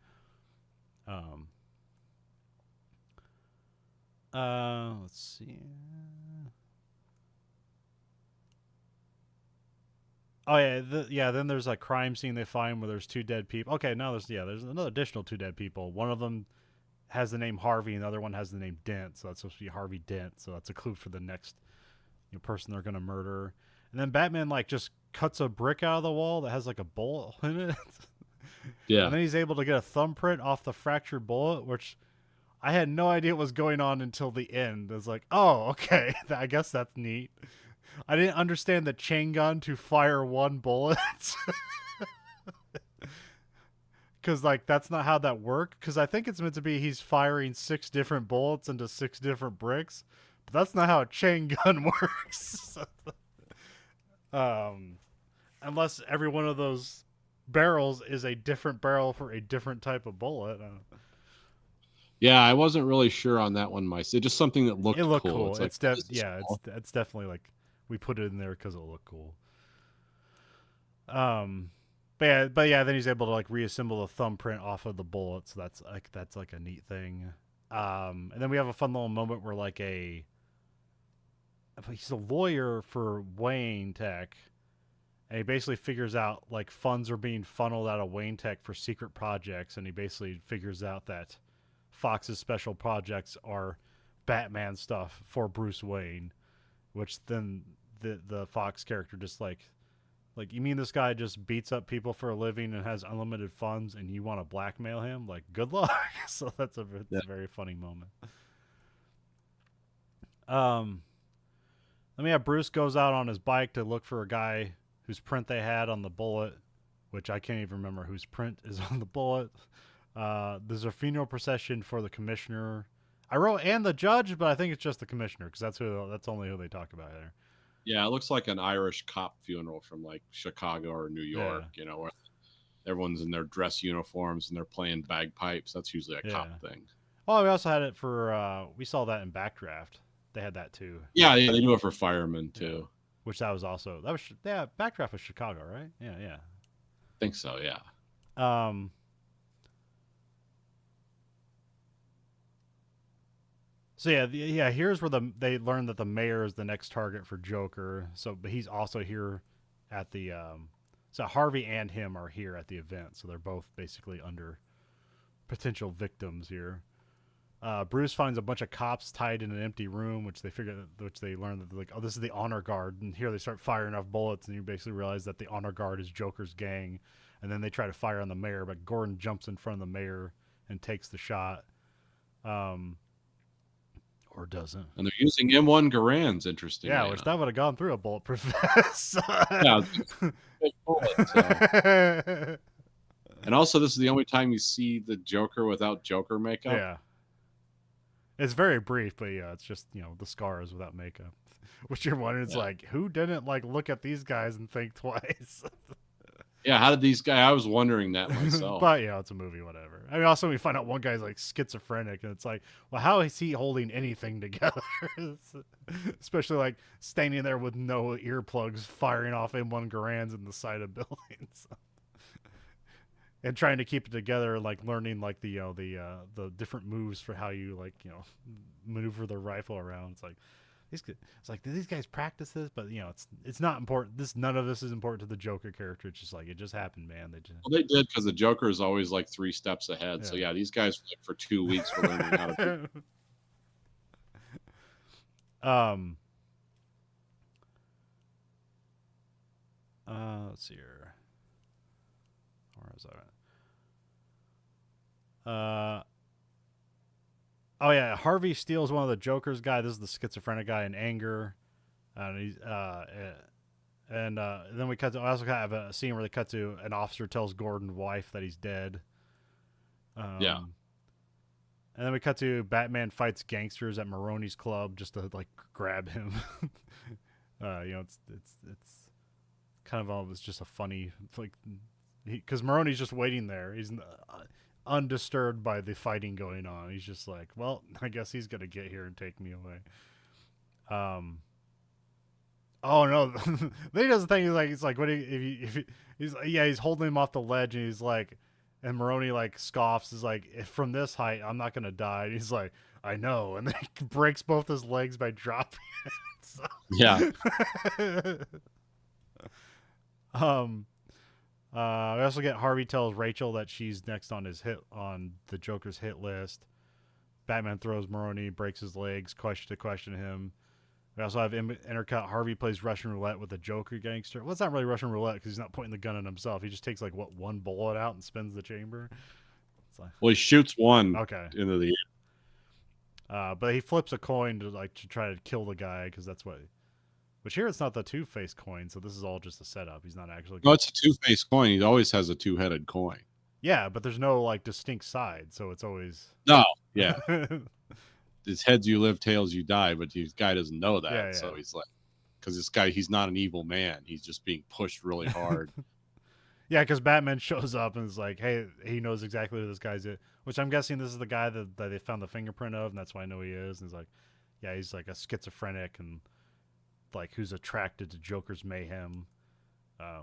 Let's see. Oh yeah, then there's a crime scene they find where there's two dead people. Okay, now there's another additional two dead people. One of them has the name Harvey, and the other one has the name Dent. So that's supposed to be Harvey Dent. So that's a clue for the next person they're gonna murder. And then Batman like just cuts a brick out of the wall that has like a bullet in it. Yeah. And then he's able to get a thumbprint off the fractured bullet, which I had no idea what was going on until the end. It's like, oh, okay, I guess that's neat. I didn't understand the chain gun to fire one bullet. Because, like, that's not how that worked. Because I think it's meant to be he's firing 6 different bullets into 6 different bricks. But that's not how a chain gun works. Unless every one of those barrels is a different barrel for a different type of bullet. Yeah, I wasn't really sure on that one myself. Just something that looked cool. It's definitely like we put it in there because it looked cool. But yeah, then he's able to like reassemble the thumbprint off of the bullet, so that's like a neat thing. And then we have a fun little moment where like he's a lawyer for Wayne Tech, And he basically figures out like funds are being funneled out of Wayne Tech for secret projects, and he basically figures out that Fox's special projects are Batman stuff for Bruce Wayne, which then the Fox character just like you mean this guy just beats up people for a living and has unlimited funds, and you want to blackmail him? Like, good luck. So it's a very funny moment. Let me have Bruce goes out on his bike to look for a guy whose print they had on the bullet, which I can't even remember whose print is on the bullet. There's a funeral procession for the commissioner. I wrote and the judge, but I think it's just the commissioner because that's only who they talk about there. Yeah, it looks like an Irish cop funeral from like Chicago or New York, you know, where everyone's in their dress uniforms and they're playing bagpipes. That's usually a cop thing. Oh, we also had it for we saw that in Backdraft. They had that too. Yeah, they do it for firemen too. Yeah. Which that was Backdraft was Chicago, right? Yeah. I think so, yeah. So here's where they learn that the mayor is the next target for Joker. So, but he's also here at the so Harvey and him are here at the event. So they're both basically under potential victims here. Bruce finds a bunch of cops tied in an empty room, which they learn that they're like, oh, this is the honor guard, and here they start firing off bullets, and you basically realize that the honor guard is Joker's gang, and then they try to fire on the mayor, but Gordon jumps in front of the mayor and takes the shot, or doesn't. And they're using M1 Garands, interesting. Yeah, which that would have gone through a bulletproof vest. Yeah, big bullet, so. And also, this is the only time you see the Joker without Joker makeup. Yeah. It's very brief, but yeah, it's just, the scars without makeup. Which you're wondering, it's like, who didn't look at these guys and think twice? Yeah, how did these guys? I was wondering that myself. But it's a movie, whatever. I mean, also we find out one guy's like schizophrenic, and it's like, well, how is he holding anything together? Especially like standing there with no earplugs, firing off M1 Garands in the side of buildings. And trying to keep it together, like learning like the different moves for how you maneuver the rifle around. It's like, do these guys practice this? But it's not important. None of this is important to the Joker character. It's just like it just happened, man. They did because the Joker is always like 3 steps ahead. Yeah. So yeah, these guys for 2 weeks were learning how to do it. Let's see here. Where is that? Oh yeah, Harvey steals one of the Joker's guy. This is the schizophrenic guy in anger, and he's then we cut to. I also have a scene where they cut to an officer tells Gordon's wife that he's dead. Yeah. And then we cut to Batman fights gangsters at Maroni's club just to grab him. It's kind of always just a funny because Maroni's just waiting there. He's undisturbed by the fighting going on. He's just like, well, I guess he's gonna get here and take me away. Oh no, then he does the thing. He's like, what? He's holding him off the ledge, and he's like, and Maroni scoffs. Is like, if from this height, I'm not gonna die. And he's like, I know, and then he breaks both his legs by dropping it. So. Yeah. We also get Harvey tells Rachel that she's next on the Joker's hit list. Batman throws Maroni, breaks his legs, to question him. We also have intercut. Harvey plays Russian roulette with the Joker gangster. Well, it's not really Russian roulette because he's not pointing the gun at himself. He just takes one bullet out and spins the chamber. Well, he shoots one into the air. But he flips a coin to try to kill the guy because that's what. Which here it's not the two-faced coin, so this is all just a setup. He's not actually. No, it's a two-faced coin. He always has a two-headed coin. Yeah, but there's no distinct side, so it's always. No, yeah. It's heads you live, tails you die, but this guy doesn't know that, yeah. So he's like, because this guy, he's not an evil man. He's just being pushed really hard. Yeah, because Batman shows up and is like, hey, he knows exactly who this guy's is, which I'm guessing this is the guy that they found the fingerprint of, and that's why I know he is. And he's like, yeah, he's like a schizophrenic and who's attracted to Joker's mayhem.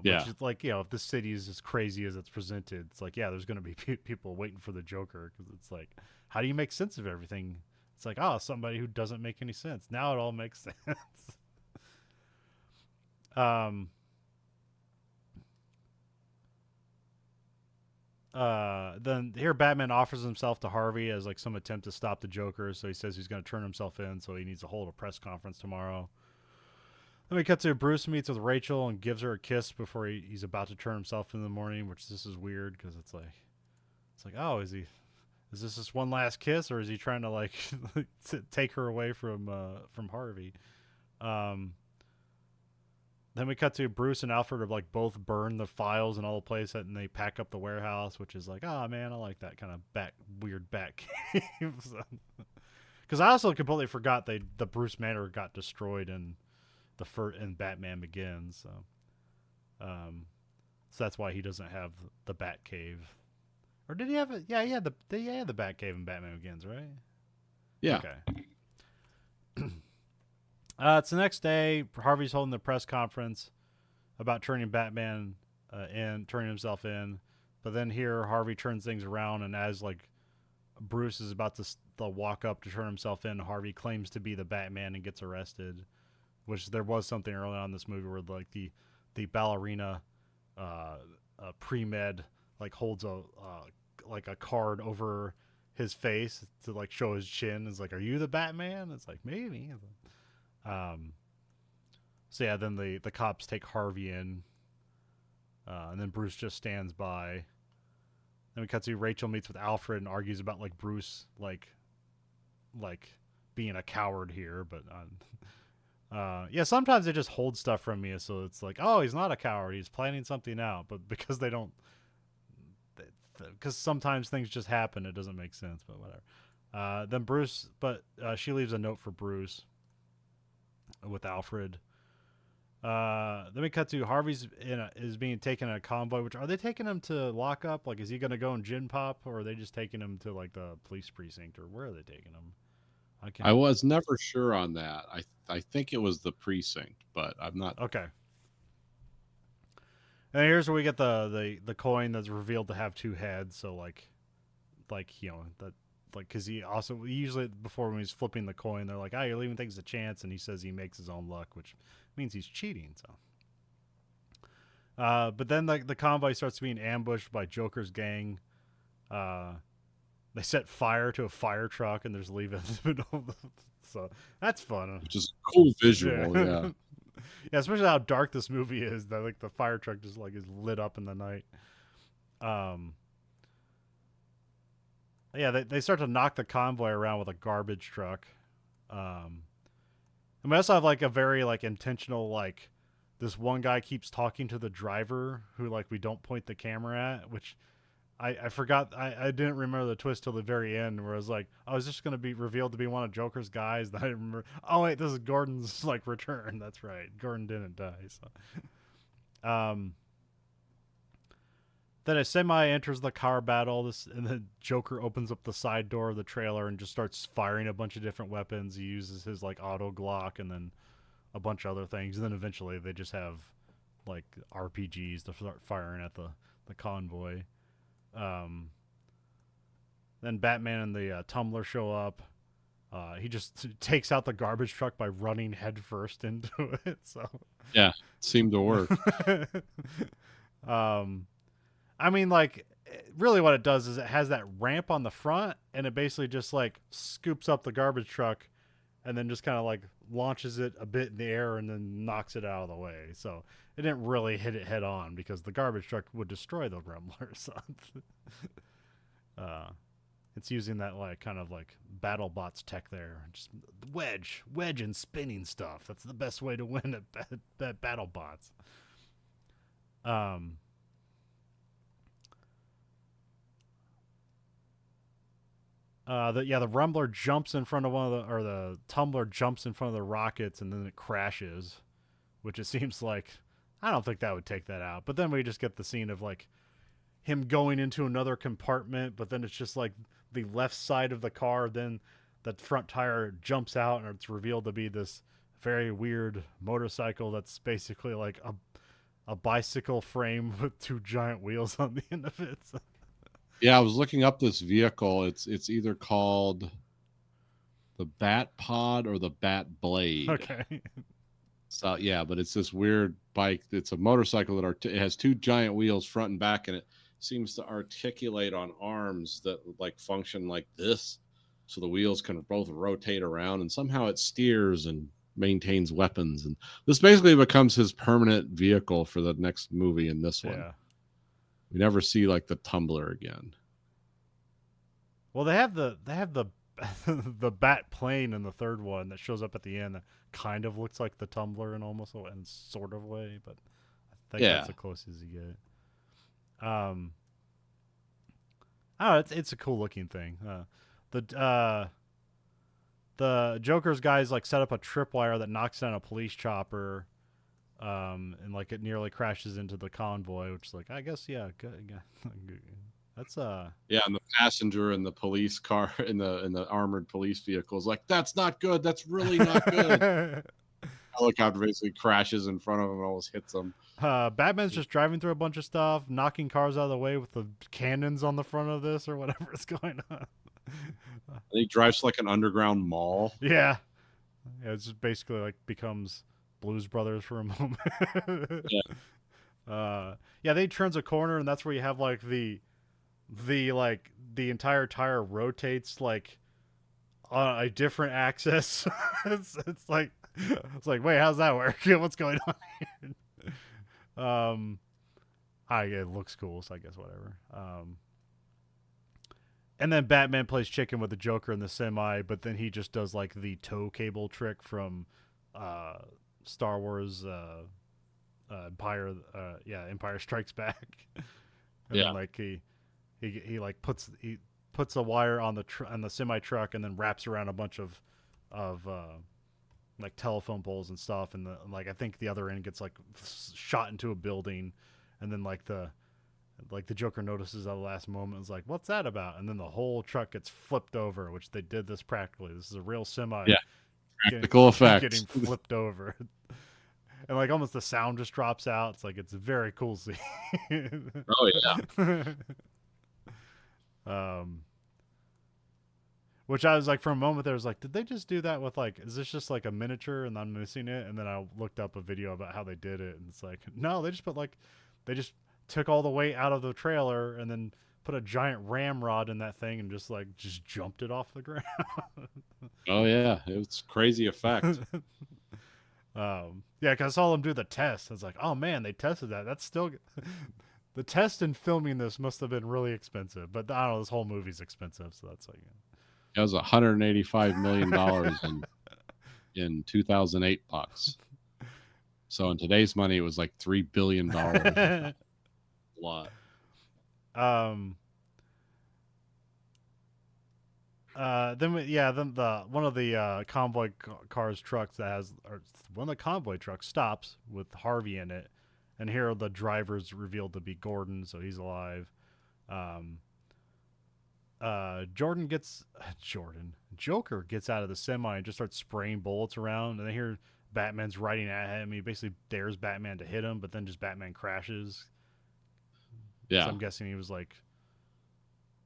Which is if this city is as crazy as it's presented, it's like, yeah, there's going to be people waiting for the Joker because it's like, how do you make sense of everything? It's like, somebody who doesn't make any sense. Now it all makes sense. Then here Batman offers himself to Harvey as like some attempt to stop the Joker. So he says he's going to turn himself in. So he needs to hold a press conference tomorrow. Then we cut to Bruce meets with Rachel and gives her a kiss before he's about to turn himself in the morning. Which this is weird because it's like, oh, is this just one last kiss, or is he trying to like take her away from Harvey? Um, then we cut to Bruce and Alfred are like both burn the files and all the place, and they pack up the warehouse, which is like, oh man, I like that kind of weird bat cave. Because I also completely forgot the Bruce Manor got destroyed in in Batman Begins, so that's why he doesn't have the Bat Cave. Or did he have it? Yeah, he had the Bat Cave in Batman Begins, right? Yeah. Okay. It's the next day. Harvey's holding the press conference about turning Batman turning himself in. But then here, Harvey turns things around, and as like Bruce is about to walk up to turn himself in, Harvey claims to be the Batman and gets arrested. Which there was something early on in this movie where like the ballerina pre-med like holds a like a card over his face to like show his chin. It's like, are you the Batman? It's like, maybe. So yeah, then the cops take Harvey in, and then Bruce just stands by. Then we cut to Rachel meets with Alfred and argues about like Bruce like being a coward here, but yeah, sometimes they just hold stuff from me, so it's like, oh, he's not a coward, he's planning something out. But because they don't, because sometimes things just happen, it doesn't make sense. But whatever. Then Bruce, she leaves a note for Bruce with Alfred. Then we cut to Harvey's is being taken in a convoy. Which, are they taking him to lock up? Like, is he gonna go and gin pop, or are they just taking him to like the police precinct, or where are they taking him? I was never sure on that. I think it was the precinct, but I'm not. Okay. And here's where we get the coin that's revealed to have two heads. So like you know that because he usually before when he's flipping the coin, they're like, oh, you're leaving things a chance, and he says he makes his own luck, which means he's cheating. So. But then the convoy starts being ambushed by Joker's gang. They set fire to a fire truck and there's leave in the middle. So that's fun. Which is a cool visual, yeah. Yeah, especially how dark this movie is. That like the fire truck just like is lit up in the night. Yeah, they start to knock the convoy around with a garbage truck. And we also have like a very like intentional like this one guy keeps talking to the driver who like we don't point the camera at, which I forgot. I didn't remember the twist till the very end, where I was like, I was just going to be revealed to be one of Joker's guys. That I didn't remember. Oh wait, this is Gordon's like return. That's right. Gordon didn't die. So, then a semi enters the car battle. And then Joker opens up the side door of the trailer and just starts firing a bunch of different weapons. He uses his like auto Glock and then a bunch of other things. And then eventually they just have like RPGs to start firing at the convoy. Then Batman and the tumbler show up. He just takes out the garbage truck by running headfirst into it. So yeah, it seemed to work. I mean, like, really what it does is it has that ramp on the front, and it basically just like scoops up the garbage truck and then just kind of like launches it a bit in the air and then knocks it out of the way. So it didn't really hit it head on because the garbage truck would destroy the Rumbler. So it's using that like kind of like BattleBots tech there. Just wedge and spinning stuff. That's the best way to win at BattleBots. The Rumbler jumps in front of the Tumbler jumps in front of the rockets and then it crashes, which it seems like I don't think that would take that out. But then we just get the scene of like him going into another compartment, but then it's just like the left side of the car, then the front tire jumps out and it's revealed to be this very weird motorcycle that's basically like a bicycle frame with two giant wheels on the end of it. So. Yeah, I was looking up this vehicle. It's either called the Bat Pod or the Bat Blade. Okay. So yeah, but it's this weird bike. It's a motorcycle that it has two giant wheels front and back, and it seems to articulate on arms that like function like this, so the wheels can both rotate around, and somehow it steers and maintains weapons. And this basically becomes his permanent vehicle for the next movie. In this one, Yeah. we never see like the tumbler again. Well, they have the the bat plane in the third one that shows up at the end that kind of looks like the tumbler in almost a in sort of way, but I think Yeah, that's the closest you get. Oh, it's a cool looking thing. The Joker's guys like set up a tripwire that knocks down a police chopper, and like it nearly crashes into the convoy, which is like, I guess, yeah, good. That's yeah, and the passenger in the police car in the armored police vehicle is like, that's not good, that's really not good. Helicopter basically crashes in front of him and almost hits him. Batman's just driving through a bunch of stuff, knocking cars out of the way with the cannons on the front of this or whatever is going on. And he drives to like an underground mall. Yeah, it's just basically like becomes Blues Brothers for a moment. Yeah. Yeah, they turns a corner and that's where you have like the entire tire rotates like on a different axis. It's like wait, how's that work? What's going on here? It looks cool, so I guess whatever. And then Batman plays chicken with the Joker in the semi, but then he just does like the tow cable trick from Star Wars Empire Empire Strikes Back. And then like he like puts a wire on the semi truck and then wraps around a bunch of like telephone poles and stuff, and like I think the other end gets like shot into a building, and then like the Joker notices at the last moment, is like, what's that about? And then the whole truck gets flipped over, which they did this practically. This is a real semi. Yeah, practical effects. Getting flipped over. And like almost the sound just drops out. It's like, it's a very cool scene. Oh yeah. Which I was like, for a moment there, was like, did they just do that with like, is this just like a miniature and I'm missing it? And then I looked up a video about how they did it, and it's like, no, they just took all the weight out of the trailer and then put a giant ramrod in that thing and just jumped it off the ground. Oh yeah, it was crazy effect. Yeah, because I saw them do the test. I was like, oh man, they tested that. That's still the test in filming this must have been really expensive. But I don't know, this whole movie's expensive, so that's like, It was $185 million in 2008 bucks. So in today's money, it was like $3 billion. A lot. Then the one of the convoy cars trucks one of the convoy trucks stops with Harvey in it, and here the driver's revealed to be Gordon, so he's alive. Joker gets out of the semi and just starts spraying bullets around, and I hear Batman's riding at him. He basically dares Batman to hit him, but then just Batman crashes. Yeah. So I'm guessing he was like,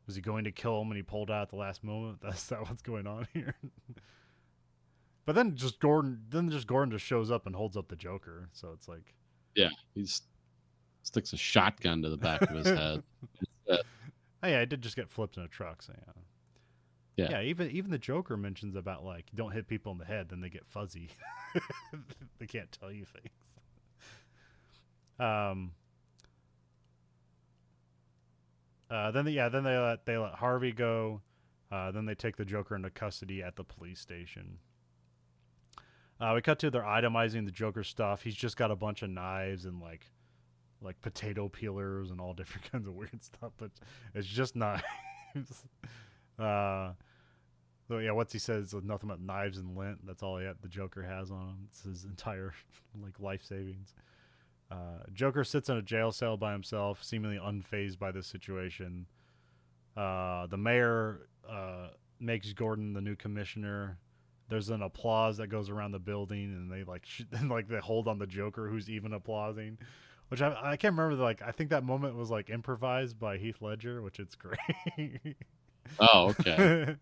was he going to kill him and he pulled out at the last moment? That's not what's going on here. But then Gordon just shows up and holds up the Joker. So it's like, yeah, he sticks a shotgun to the back of his head. Oh yeah, I did just get flipped in a truck. So yeah. Even the Joker mentions about like, don't hit people in the head, then they get fuzzy. They can't tell you things. Then they let Harvey go. Then they take the Joker into custody at the police station. We cut to they're itemizing the Joker stuff. He's just got a bunch of knives and like potato peelers and all different kinds of weird stuff, but it's just knives. So yeah, what's he says is nothing but knives and lint. That's all the Joker has on him. It's his entire like life savings. Joker sits in a jail cell by himself, seemingly unfazed by this situation. The mayor makes Gordon the new commissioner. There's an applause that goes around the building, and they they hold on the Joker, who's even applauding. Which I can't remember. Like, I think that moment was like improvised by Heath Ledger, which it's great. Oh, okay.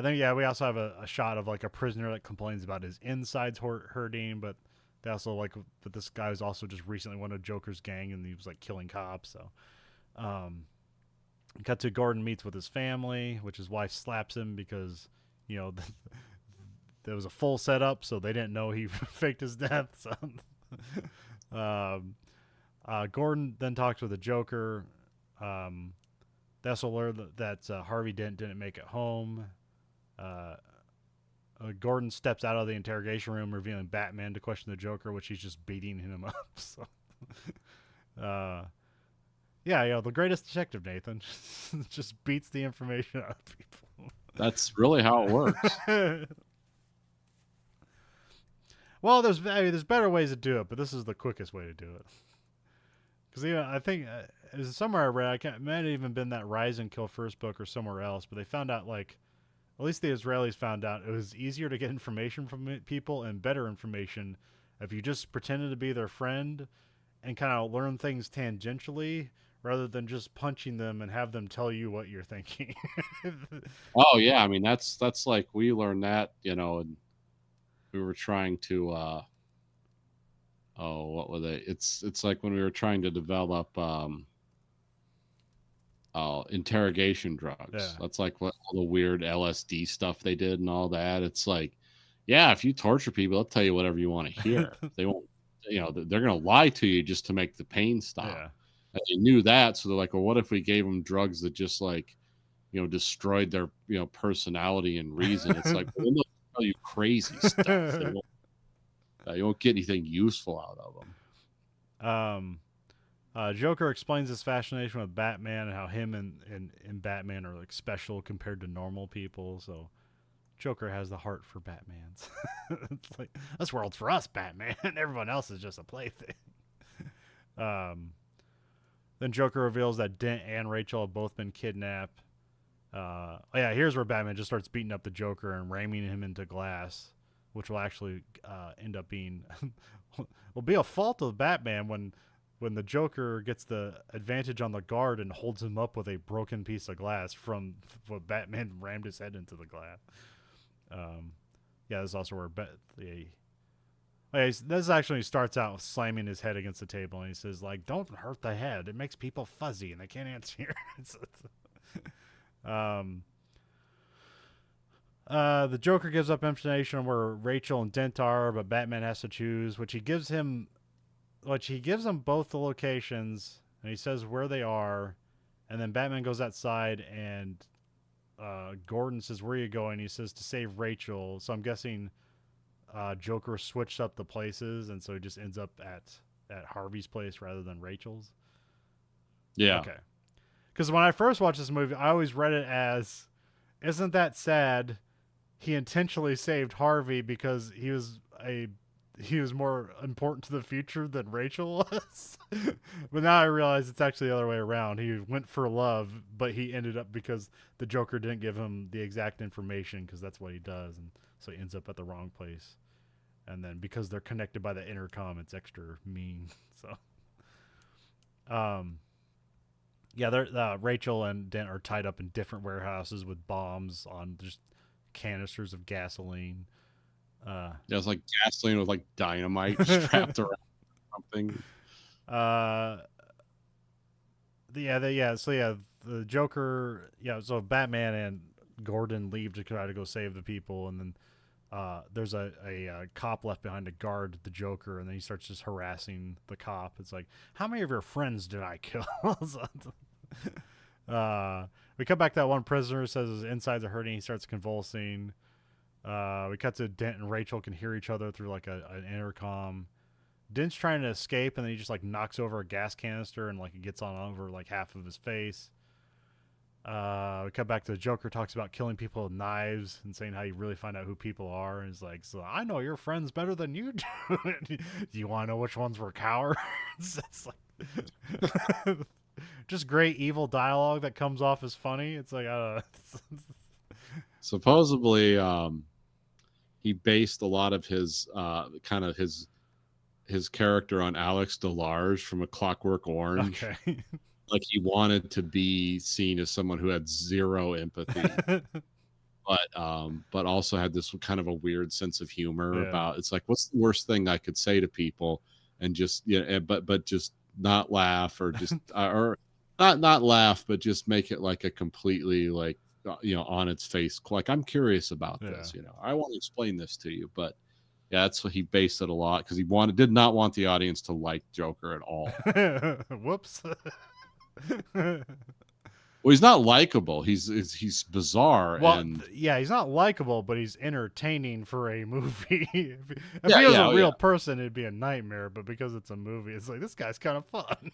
Then yeah, we also have a shot of like a prisoner that complains about his insides hurting, but they also like that this guy was also just recently one of Joker's gang and he was like killing cops. So, um, cut to Gordon meets with his family, which his wife slaps him because you know there was a full setup, so they didn't know he faked his death. So, Gordon then talks with the Joker. They also learn that Harvey didn't make it home. Uh, Gordon steps out of the interrogation room, revealing Batman to question the Joker, which he's just beating him up. So, yeah, the greatest detective, Nathan, just beats the information out of people. That's really how it works. Well, there's better ways to do it, but this is the quickest way to do it. Because I think somewhere I read, it might have even been that Rise and Kill First book or somewhere else, but they found out like at least the Israelis found out it was easier to get information from people and better information if you just pretended to be their friend and kind of learn things tangentially rather than just punching them and have them tell you what you're thinking. Oh yeah, I mean that's like we learned that, and we were trying to what were they? It's like when we were trying to develop interrogation drugs. Yeah. That's like what all the weird LSD stuff they did and all that. It's like, yeah, if you torture people, they'll tell you whatever you want to hear. They won't, they're going to lie to you just to make the pain stop. Yeah. And they knew that, so they're like, well, what if we gave them drugs that just like, destroyed their personality and reason? It's like, well, they'll tell you crazy stuff. You won't get anything useful out of them. Joker explains his fascination with Batman and how him and Batman are like special compared to normal people. So Joker has the heart for Batman's. It's like, this world's for us, Batman. Everyone else is just a plaything. Then Joker reveals that Dent and Rachel have both been kidnapped. Here's where Batman just starts beating up the Joker and ramming him into glass, which will actually end up being will be a fault of Batman when the Joker gets the advantage on the guard and holds him up with a broken piece of glass from what Batman rammed his head into the glass. This is also where this actually starts out with slamming his head against the table, and he says, like, don't hurt the head. It makes people fuzzy, and they can't answer. The Joker gives up information on where Rachel and Dent are, but Batman has to choose, which he gives them both the locations, and he says where they are, and then Batman goes outside, and Gordon says, where are you going? He says to save Rachel, so I'm guessing Joker switched up the places, and so he just ends up at Harvey's place rather than Rachel's. Yeah. Okay. Because when I first watched this movie, I always read it as, isn't that sad? He intentionally saved Harvey because he was more important to the future than Rachel was. But now I realize it's actually the other way around. He went for love, but he ended up because the Joker didn't give him the exact information, because that's what he does, and so he ends up at the wrong place. And then because they're connected by the intercom, it's extra mean. So, Rachel and Dent are tied up in different warehouses with bombs on just canisters of gasoline. It's like gasoline with like dynamite strapped around something. The Joker, so Batman and Gordon leave to try to go save the people, and then there's a cop left behind to guard the Joker, and then he starts just harassing the cop. It's like, how many of your friends did I kill? We cut back to that one prisoner who says his insides are hurting. He starts convulsing. We cut to Dent and Rachel can hear each other through like an intercom. Dent's trying to escape, and then he just like knocks over a gas canister, and like it gets on over like half of his face. We cut back to the Joker talks about killing people with knives and saying how you really find out who people are. And he's like, so I know your friends better than you do. Do you want to know which ones were cowards? It's like just great evil dialogue that comes off as funny. It's like, supposedly, he based a lot of his his character on Alex DeLarge from A Clockwork Orange. Okay. Like he wanted to be seen as someone who had zero empathy. but also had this kind of a weird sense of humor Yeah. about, it's like, what's the worst thing I could say to people, and just, yeah, but just not laugh, or just or not laugh, but just make it like a completely, like, on its face, like, I'm curious about Yeah. this, I want to explain this to you. But yeah, that's what he based it a lot, because he did not want the audience to like Joker at all. Whoops. Well, he's not likable. He's bizarre, Well, and yeah, he's not likable, but he's entertaining for a movie. If yeah, he was yeah, a oh, real yeah, person, it'd be a nightmare. But because it's a movie, it's like this guy's kind of fun.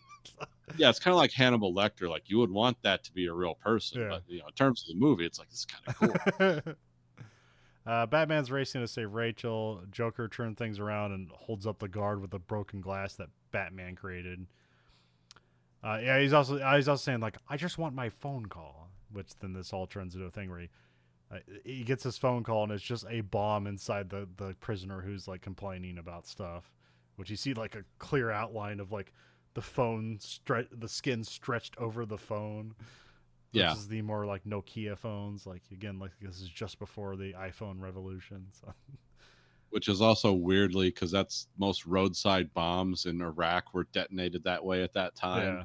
yeah. It's kind of like Hannibal Lecter. Like, you would want that to be a real person, Yeah. but in terms of the movie, it's like, it's kind of cool. Batman's racing to save Rachel. Joker turns things around and holds up the guard with the broken glass that Batman created. Yeah, he's also saying like, I just want my phone call, which then this all turns into a thing where he gets his phone call and it's just a bomb inside the prisoner who's like complaining about stuff, which you see like a clear outline of like the the skin stretched over the phone. Yeah, Versus the more like Nokia phones, like again, like this is just before the iPhone revolution. So which is also weirdly, because that's most roadside bombs in Iraq were detonated that way at that time. yeah,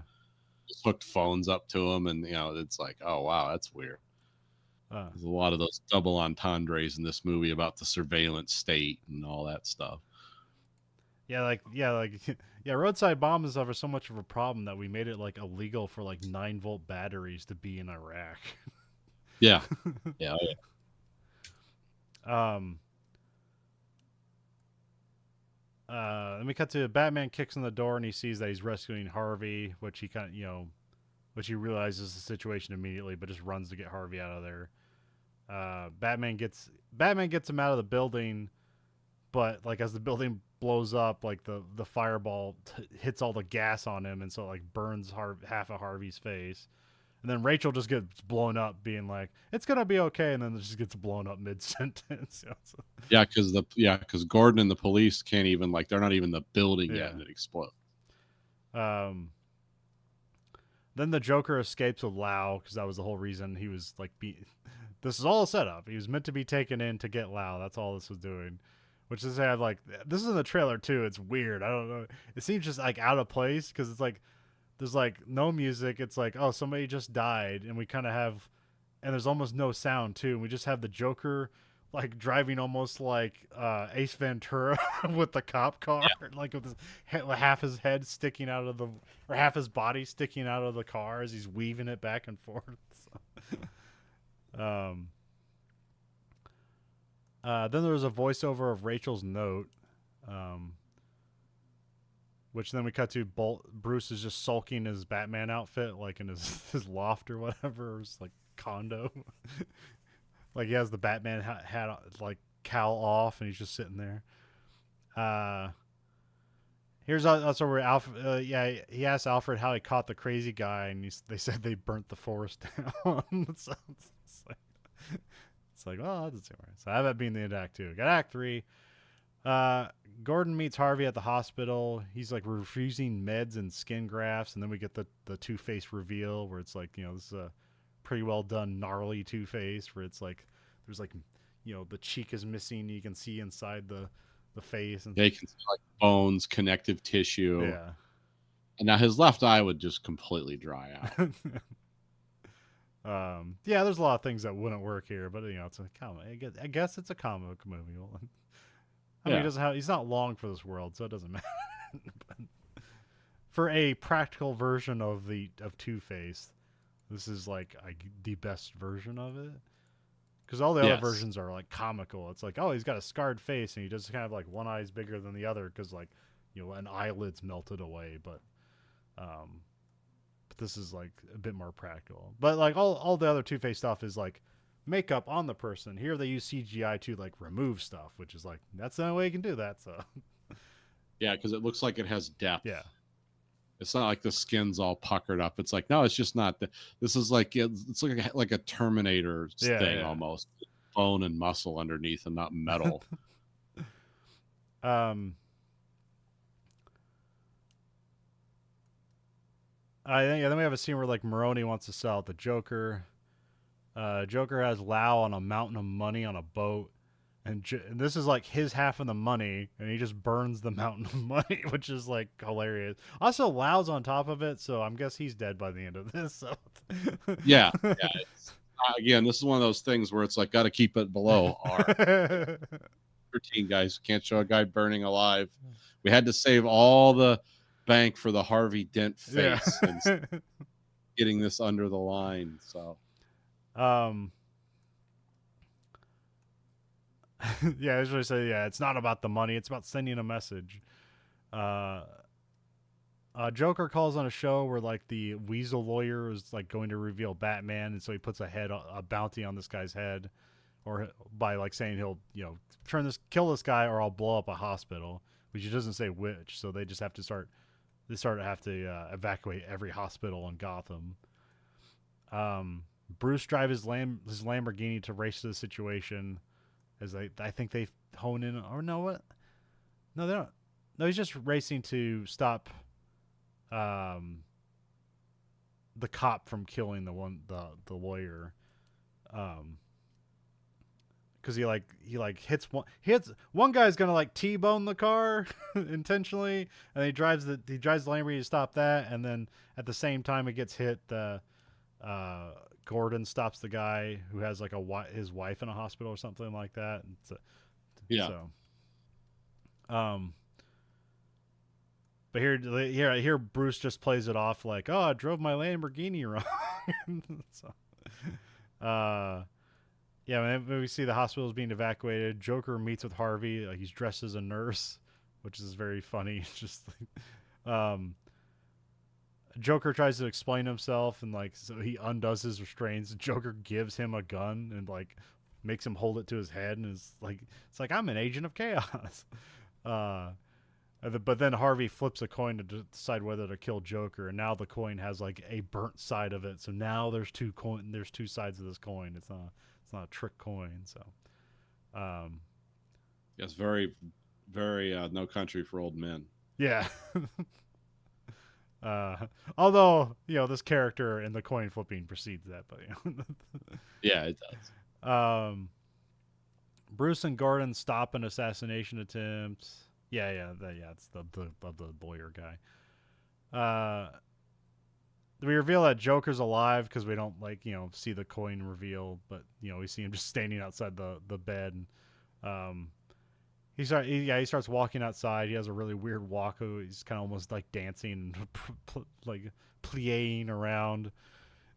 Just hooked phones up to them, and it's like, oh wow, that's weird. uh, There's a lot of those double entendres in this movie about the surveillance state and all that stuff. like yeah, roadside bombs are so much of a problem that we made it like illegal for like 9-volt batteries to be in Iraq. Yeah, yeah, um, Then we cut to Batman kicks in the door and he sees that he's rescuing Harvey, which he kind of which he realizes the situation immediately, but just runs to get Harvey out of there. Batman gets him out of the building, but like as the building blows up, like the fireball hits all the gas on him, and so it like burns half of Harvey's face. And then Rachel just gets blown up, being like, "It's gonna be okay," and then it just gets blown up mid sentence. because Gordon and the police can't even, like, they're not even in the building yet, Yeah. and it explodes. Um, then the Joker escapes with Lau because that was the whole reason he was like, this is all a setup. He was meant to be taken in to get Lau. That's all this was doing. Which is like, this is in the trailer too. It's weird. I don't know. It seems just like out of place because it's like there's like no music. It's like, oh, somebody just died, and we kind of have, and there's almost no sound too. And we just have the Joker like driving almost like Ace Ventura with the cop car, like with half his head sticking out of or half his body sticking out of the car as he's weaving it back and forth. um. Then there was a voiceover of Rachel's note, which then we cut to Bruce is just sulking his Batman outfit, like in his loft or whatever, his like condo. Like he has the Batman hat like cowl off, and he's just sitting there. Here's also where Alfred. He asked Alfred how he caught the crazy guy, and they said they burnt the forest down. It's like, oh, that's right. So I have that being the end of Act 2. Got Act 3. Gordon meets Harvey at the hospital. He's like refusing meds and skin grafts, and then we get the Two-Face reveal where it's like, this is a pretty well done gnarly Two-Face where it's like there's like, the cheek is missing. You can see inside the face, and They can see, like, bones, connective tissue. yeah. And now his left eye would just completely dry out. Yeah, there's a lot of things that wouldn't work here, but it's a comic. I guess it's a comic movie. I mean, he's not long for this world, so it doesn't matter. But for a practical version of Two-Face, this is like the best version of it. Because all the other versions are like comical. It's like, oh, he's got a scarred face, and he just kind of like one eye's bigger than the other because like an eyelid's melted away, but this is like a bit more practical. But like all the other Two-Face stuff is like makeup on the person. Here they use CGI to like remove stuff, which is like that's the only way you can do that. So yeah, because it looks like it has depth. Yeah, it's not like the skin's all puckered up. It's like, no, it's just not. This is like it's like a Terminator thing almost, bone and muscle underneath and not metal. Then we have a scene where like Maroni wants to sell out the Joker. Joker has Lau on a mountain of money on a boat, and this is like his half of the money, and he just burns the mountain of money, which is like hilarious. Also, Lau's on top of it, so I'm guess he's dead by the end of this. So. Yeah, yeah. Again, this is one of those things where it's like got to keep it below R. 13 guys, can't show a guy burning alive. We had to save all the bank for the Harvey Dent face and getting this under the line. So, yeah, I was going to say, yeah, it's not about the money; it's about sending a message. Joker calls on a show where like the Weasel lawyer is like going to reveal Batman, and so he puts a bounty on this guy's head, or by like saying he'll kill this guy or I'll blow up a hospital, which he doesn't say which. So they just have to evacuate every hospital in Gotham. Bruce drives his Lamborghini to race to the situation, as I think they hone in. Or no, what? No, they don't. No, he's just racing to stop the cop from killing the lawyer, because he hits one guy's gonna like T-bone the car intentionally, and he drives the Lamborghini to stop that, and then at the same time it gets hit. Gordon stops the guy who has like his wife in a hospital or something like that. yeah. So, but here Bruce just plays it off like, oh, I drove my Lamborghini wrong. So, yeah, when we see the hospital is being evacuated, Joker meets with Harvey. He's dressed as a nurse, which is very funny. Just like, Joker tries to explain himself, and like so he undoes his restraints. Joker gives him a gun and like makes him hold it to his head, and it's like I'm an agent of chaos. But then Harvey flips a coin to decide whether to kill Joker, and now the coin has like a burnt side of it. So now there's two sides of this coin. It's not a trick coin. So, yes, very, very No Country for Old Men. Yeah. Although this character in the coin flipping precedes that, but yeah, it does. Bruce and Gordon stop an assassination attempt. Yeah, it's the lawyer guy. We reveal that Joker's alive because we don't see the coin reveal, but we see him just standing outside the bed. And, he starts walking outside. He has a really weird walk. He's kind of almost like dancing, like playing around,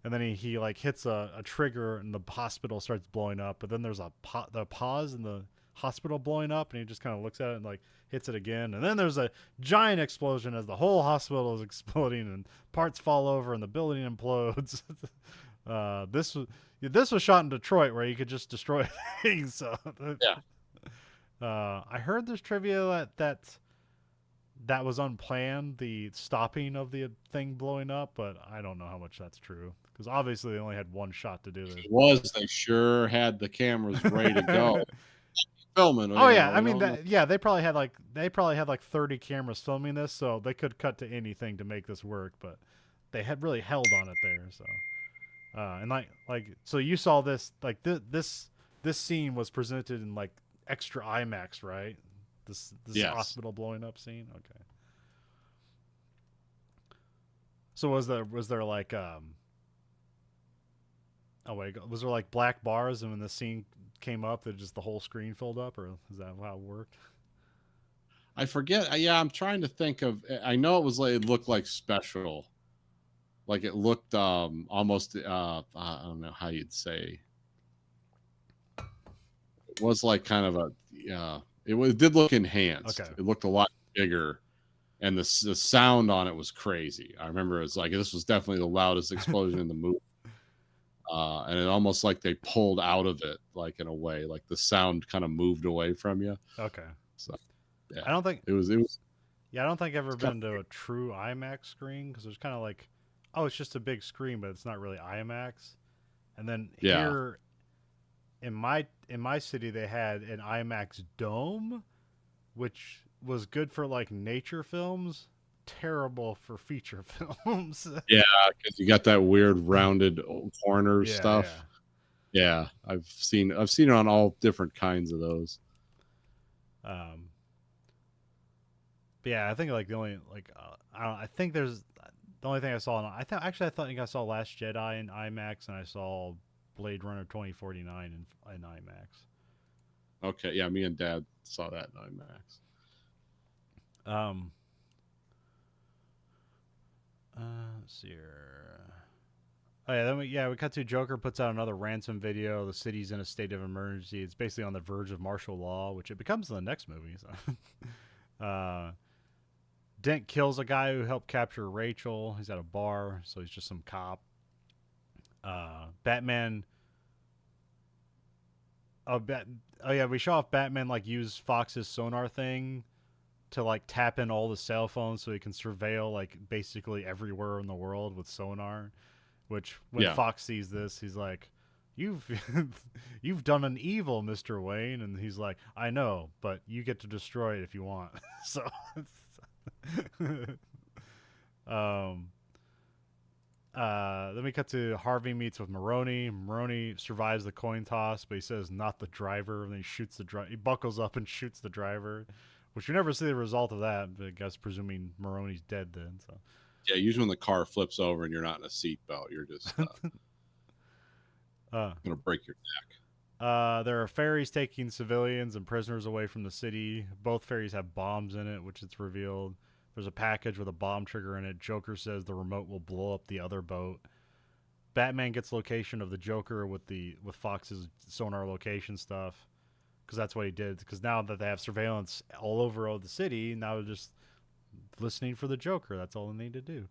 and then he like hits a trigger, and the hospital starts blowing up. But then there's the pause in the hospital blowing up, and he just kind of looks at it and like hits it again, and then there's a giant explosion as the whole hospital is exploding and parts fall over and the building implodes. This was shot in Detroit where you could just destroy things. So yeah. I heard this trivia that was unplanned, the stopping of the thing blowing up, but I don't know how much that's true because obviously they only had one shot to do this. They sure had the cameras ready to go. Filming. Oh yeah, I mean they probably had like 30 cameras filming this, so they could cut to anything to make this work, but they had really held on it there. So, and so you saw this this scene was presented in like extra IMAX, right? This yes. Hospital blowing up scene. Okay. So was there like was there like black bars, and when the scene came up that just the whole screen filled up, or is that how it worked? I forget. Yeah, I'm trying to think of. I know it looked like special, like it looked almost. I don't know how you'd say. It was like kind of it did look enhanced. Okay. It looked a lot bigger, and the sound on it was crazy. I remember it was like this was definitely the loudest explosion in the movie. And it almost like they pulled out of it, like in a way, like the sound kind of moved away from you. Okay. So, yeah, I don't think it was. Yeah, I don't think I've ever been to a true IMAX screen because there's kind of like, oh, it's just a big screen, but it's not really IMAX. And then here, in my city, they had an IMAX dome, which was good for like nature films. Terrible for feature films. Yeah, because you got that weird rounded corner stuff. Yeah, I've seen it on all different kinds of those. Um, but yeah, I think like the only like I don't. I think there's the only thing I saw. I think I saw Last Jedi in IMAX, and I saw Blade Runner 2049 in IMAX. Okay, yeah, me and Dad saw that in IMAX. Um, let's see here. Oh yeah, we cut to Joker puts out another ransom video. The city's in a state of emergency. It's basically on the verge of martial law, which it becomes in the next movie. So. Dent kills a guy who helped capture Rachel. He's at a bar, so he's just some cop. Batman. Oh yeah, we show off Batman like use Fox's sonar thing to like tap in all the cell phones so he can surveil like basically everywhere in the world with sonar. Which when Yeah. Fox sees this, he's like, "You've you've done an evil, Mr. Wayne," and he's like, "I know, but you get to destroy it if you want." So, um, then we cut to Harvey meets with Maroni. Maroni survives the coin toss, but he says not the driver, and then he shoots the driver. He buckles up and shoots the driver, which we never see the result of that. But I guess presuming Maroni's dead then. So. Yeah, usually when the car flips over and you're not in a seatbelt, you're just gonna break your neck. There are ferries taking civilians and prisoners away from the city. Both ferries have bombs in it, which it's revealed. There's a package with a bomb trigger in it. Joker says the remote will blow up the other boat. Batman gets location of the Joker with Fox's sonar location stuff, because that's what he did. Because now that they have surveillance all over the city, now they're just listening for the Joker. That's all they need to do.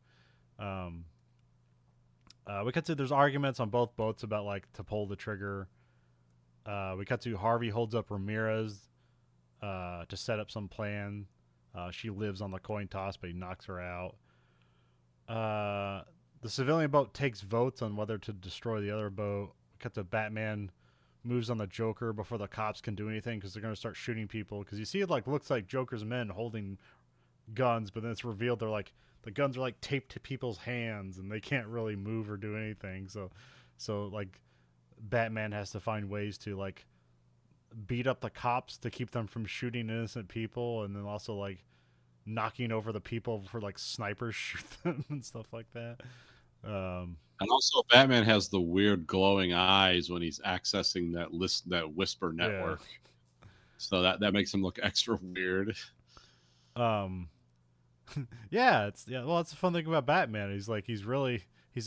We cut to there's arguments on both boats about like to pull the trigger. We cut to Harvey holds up Ramirez to set up some plan. She lives on the coin toss, but he knocks her out. The civilian boat takes votes on whether to destroy the other boat. We cut to Batman moves on the Joker before the cops can do anything because they're going to start shooting people. Because you see it like looks like Joker's men holding guns, but then it's revealed they're like the guns are like taped to people's hands and they can't really move or do anything. So like Batman has to find ways to like beat up the cops to keep them from shooting innocent people, and then also like knocking over the people before like snipers shoot them and stuff like that. And also, Batman has the weird glowing eyes when he's accessing that whisper network. Yeah. So that makes him look extra weird. Yeah, it's a fun thing about Batman. He's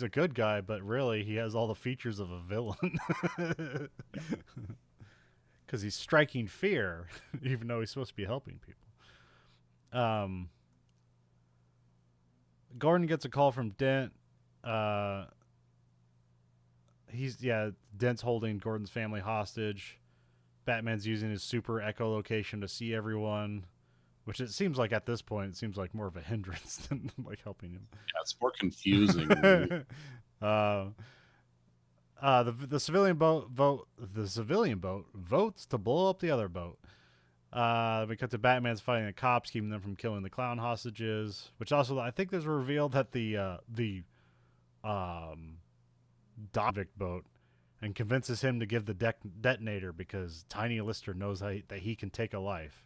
a good guy, but really he has all the features of a villain. Because he's striking fear, even though he's supposed to be helping people. Gordon gets a call from Dent. Dent's holding Gordon's family hostage. Batman's using his super echolocation to see everyone, which it seems like at this point it seems like more of a hindrance than like helping him. Yeah, it's more confusing. The civilian boat votes to blow up the other boat. We cut to Batman's fighting the cops, keeping them from killing the clown hostages. Which also, I think there's revealed that the Dovic boat, and convinces him to give the detonator because Tiny Lister knows that he can take a life.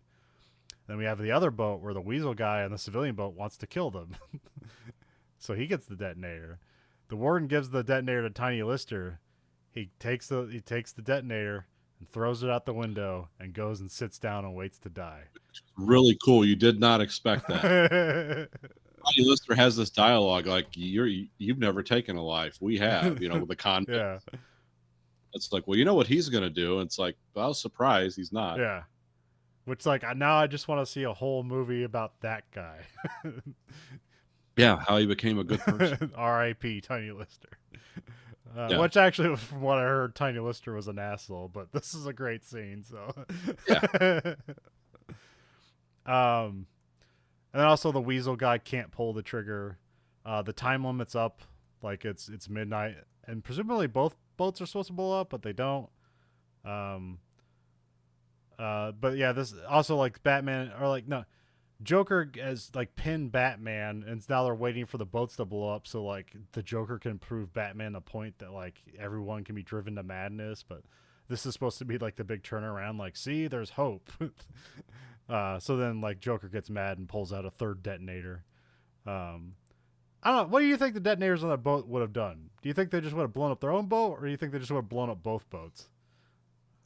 Then we have the other boat where the Weasel guy on the civilian boat wants to kill them, so he gets the detonator. The warden gives the detonator to Tiny Lister. He takes the detonator and throws it out the window and goes and sits down and waits to die. Really cool. You did not expect that. Tiny Lister has this dialogue like you've never taken a life. We have, with the convict. Yeah. It's like, well, you know what he's gonna do? And it's like, well, I was surprised he's not. Yeah. Which like now I just want to see a whole movie about that guy. Yeah, how he became a good person. R.I.P. Tiny Lister. Which actually, from what I heard, Tiny Lister was an asshole, but this is a great scene. So, yeah. And then also the Weasel guy can't pull the trigger. The time limit's up, like it's midnight, and presumably both boats are supposed to blow up, but they don't. But yeah, this also like Batman or like no, Joker has like pinned Batman, and now they're waiting for the boats to blow up so like the Joker can prove Batman the point that like everyone can be driven to madness. But this is supposed to be like the big turnaround. Like, see, there's hope. So then like Joker gets mad and pulls out a third detonator. Um, I don't know. What do you think the detonators on that boat would have done? Do you think they just would have blown up their own boat, or do you think they just would have blown up both boats?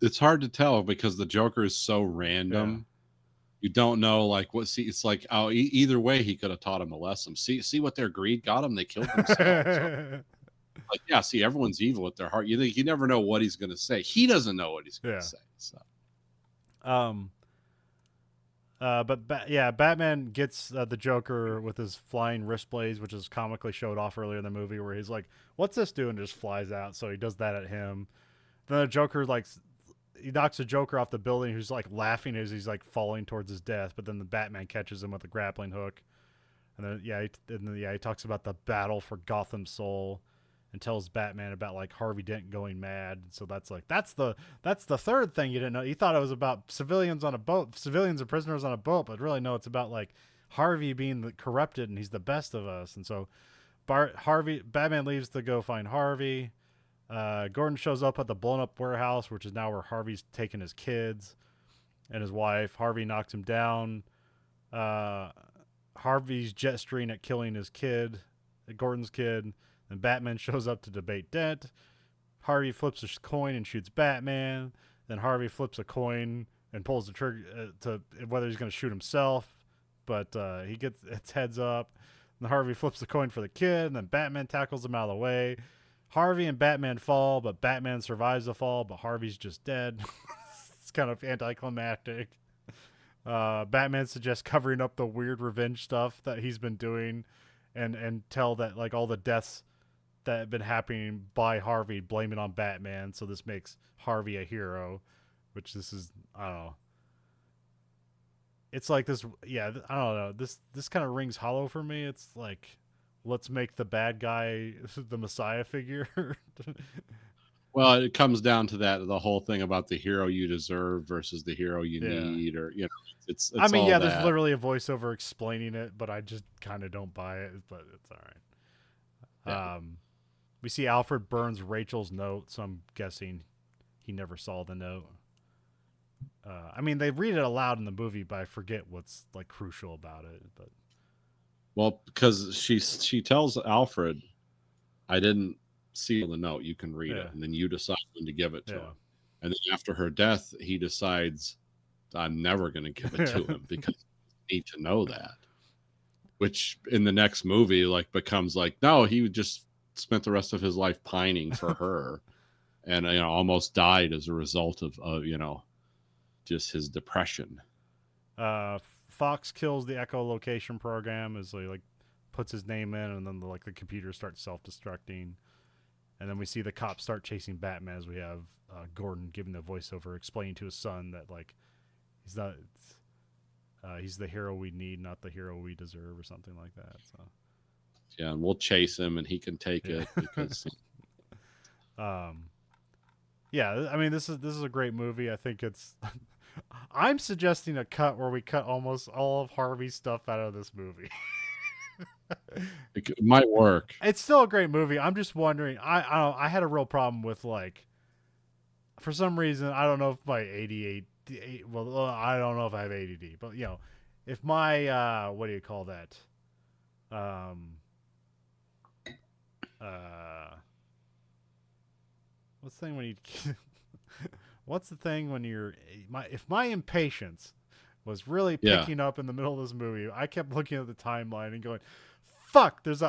It's hard to tell because the Joker is so Yeah. random. You don't know like what. See, it's like oh, either way, he could have taught him a lesson. See what their greed got them. They killed themselves. So, like, yeah. See, everyone's evil at their heart. You never know what he's going to say. He doesn't know what he's going to Yeah. say. So, Um. Yeah, Batman gets the Joker with his flying wrist blades, which is comically showed off earlier in the movie, where he's like, "What's this doing?" And just flies out. So he does that at him. Then the Joker like he knocks the Joker off the building, who's like laughing as he's like falling towards his death. But then the Batman catches him with a grappling hook, and then he talks about the battle for Gotham Soul, and tells Batman about like Harvey Dent going mad. So that's the third thing you didn't know. You thought it was about civilians on a boat, civilians and prisoners on a boat, but really no, it's about like Harvey being corrupted and he's the best of us. And so Batman leaves to go find Harvey. Gordon shows up at the blown up warehouse, which is now where Harvey's taking his kids and his wife. Harvey knocks him down. Harvey's gesturing at killing his kid, Gordon's kid. Then Batman shows up to debate Dent. Harvey flips a coin and shoots Batman. Then Harvey flips a coin and pulls the trigger to whether he's going to shoot himself, but he gets its heads up. And Harvey flips the coin for the kid, and then Batman tackles him out of the way. Harvey and Batman fall, but Batman survives the fall, but Harvey's just dead. It's kind of anticlimactic. Batman suggests covering up the weird revenge stuff that he's been doing, and tell that like all the deaths that have been happening by Harvey, blame it on Batman. So this makes Harvey a hero, which this is I don't know. It's like this, yeah. I don't know. This kind of rings hollow for me. It's like let's make the bad guy the Messiah figure. well, it comes down to that the whole thing about the hero you deserve versus the hero you Yeah. need, or I it's mean, all yeah, there's that. literally a voiceover explaining it, but I just kind of don't buy it. But it's all Yeah. right. We see Alfred burns Rachel's note, so I'm guessing he never saw the note. I mean, they read it aloud in the movie, but I forget what's like crucial about it. But Well, because she tells Alfred, "I didn't seal the note. You can read yeah, it, and then you decide when to give it to yeah, him." And then after her death, he decides, "I'm never going to give it to him because I need to know that." Which in the next movie, like, becomes like, no, he just spent the rest of his life pining for her, and almost died as a result of just his depression. Fox kills the echolocation program as he like puts his name in, and then the computer starts self-destructing. And then we see the cops start chasing Batman as we have Gordon giving the voiceover, explaining to his son that like he's not, he's the hero we need, not the hero we deserve, or something like that. So Yeah, and we'll chase him, and he can take yeah, it because um, yeah. I mean, this is a great movie. I think it's. I'm suggesting a cut where we cut almost all of Harvey's stuff out of this movie. it might work. It's still a great movie. I'm just wondering. I had a real problem with like for some reason I don't know if my ADHD. Well, I don't know if I have ADD, but if my what do you call that? Um, uh, what's the thing when you? What's the thing when you're if my impatience was really Yeah, picking up in the middle of this movie, I kept looking at the timeline and going, "Fuck, there's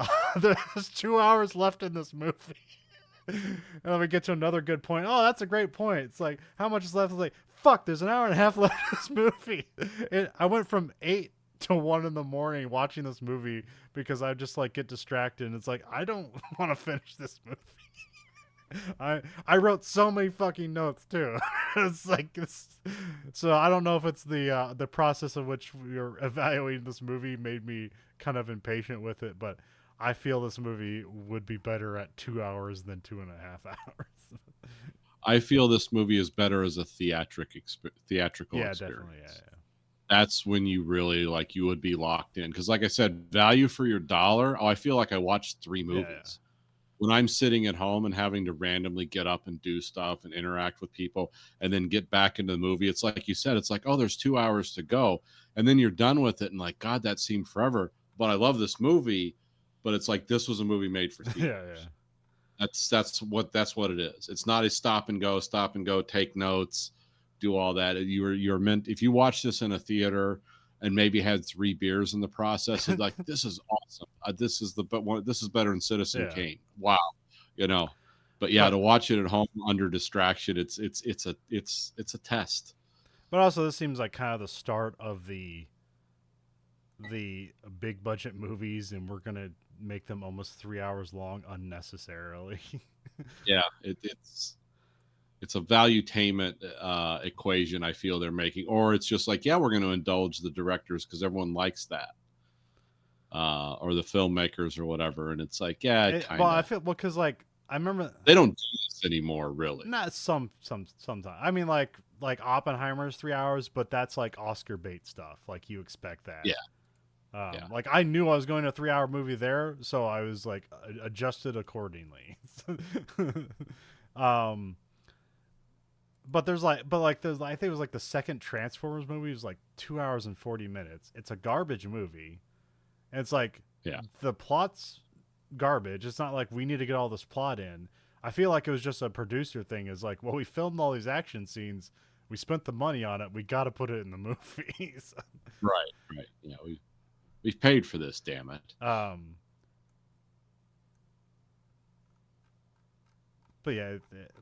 2 hours left in this movie." And then we get to another good point. Oh, that's a great point. It's like, how much is left? It's like, fuck, there's an hour and a half left in this movie. I went from 8 to 1 in the morning watching this movie because I just like get distracted. And it's like, I don't want to finish this movie. I wrote so many fucking notes too. It's like this, so I don't know if it's the process of which we are evaluating this movie made me kind of impatient with it, but I feel this movie would be better at 2 hours than 2.5 hours. I feel this movie is better as a theatrical Yeah, definitely. Yeah, experience. yeah. that's when you really like you would be locked in. Because like I said, value for your dollar. Oh, I feel like I watched 3 Yeah, movies. When I'm sitting at home and having to randomly get up and do stuff and interact with people and then get back into the movie, it's like you said, it's like, oh, there's 2 hours to go. And then you're done with it and like, God, that seemed forever. But I love this movie. But it's like this was a movie made for yeah, yeah, theaters. That's what it is. It's not a stop and go, take notes, do all that. You're meant if you watch this in a theater and maybe had 3 beers in the process, it's like this is awesome. This is better than Citizen yeah. Kane. Wow, you know. But yeah, But to watch it at home under distraction, it's a test. but also this seems like kind of the start of the big budget movies, and we're gonna make them almost 3 hours long unnecessarily. Yeah, it's a valuetainment equation I feel they're making, or it's just like, yeah, we're going to indulge the directors because everyone likes that, or the filmmakers or whatever, and it's like, yeah, it kind Well, I of feel because like I remember they don't do this anymore, really. not sometimes. I mean like Oppenheimer's 3 hours, but that's like Oscar bait stuff. Like you expect that. Yeah, yeah, Like I knew I was going to a 3 hour movie there, so I was like adjusted accordingly. um, there's I think it was like the second Transformers movie was like 2 hours and 40 minutes. It's a garbage movie, and it's like yeah. the plot's garbage. It's not like we need to get all this plot in. I feel like it was just a producer thing. Is like, well, we filmed all these action scenes, we spent the money on it, we got to put it in the movies. Right, right. Yeah, we've paid for this, damn it. But yeah,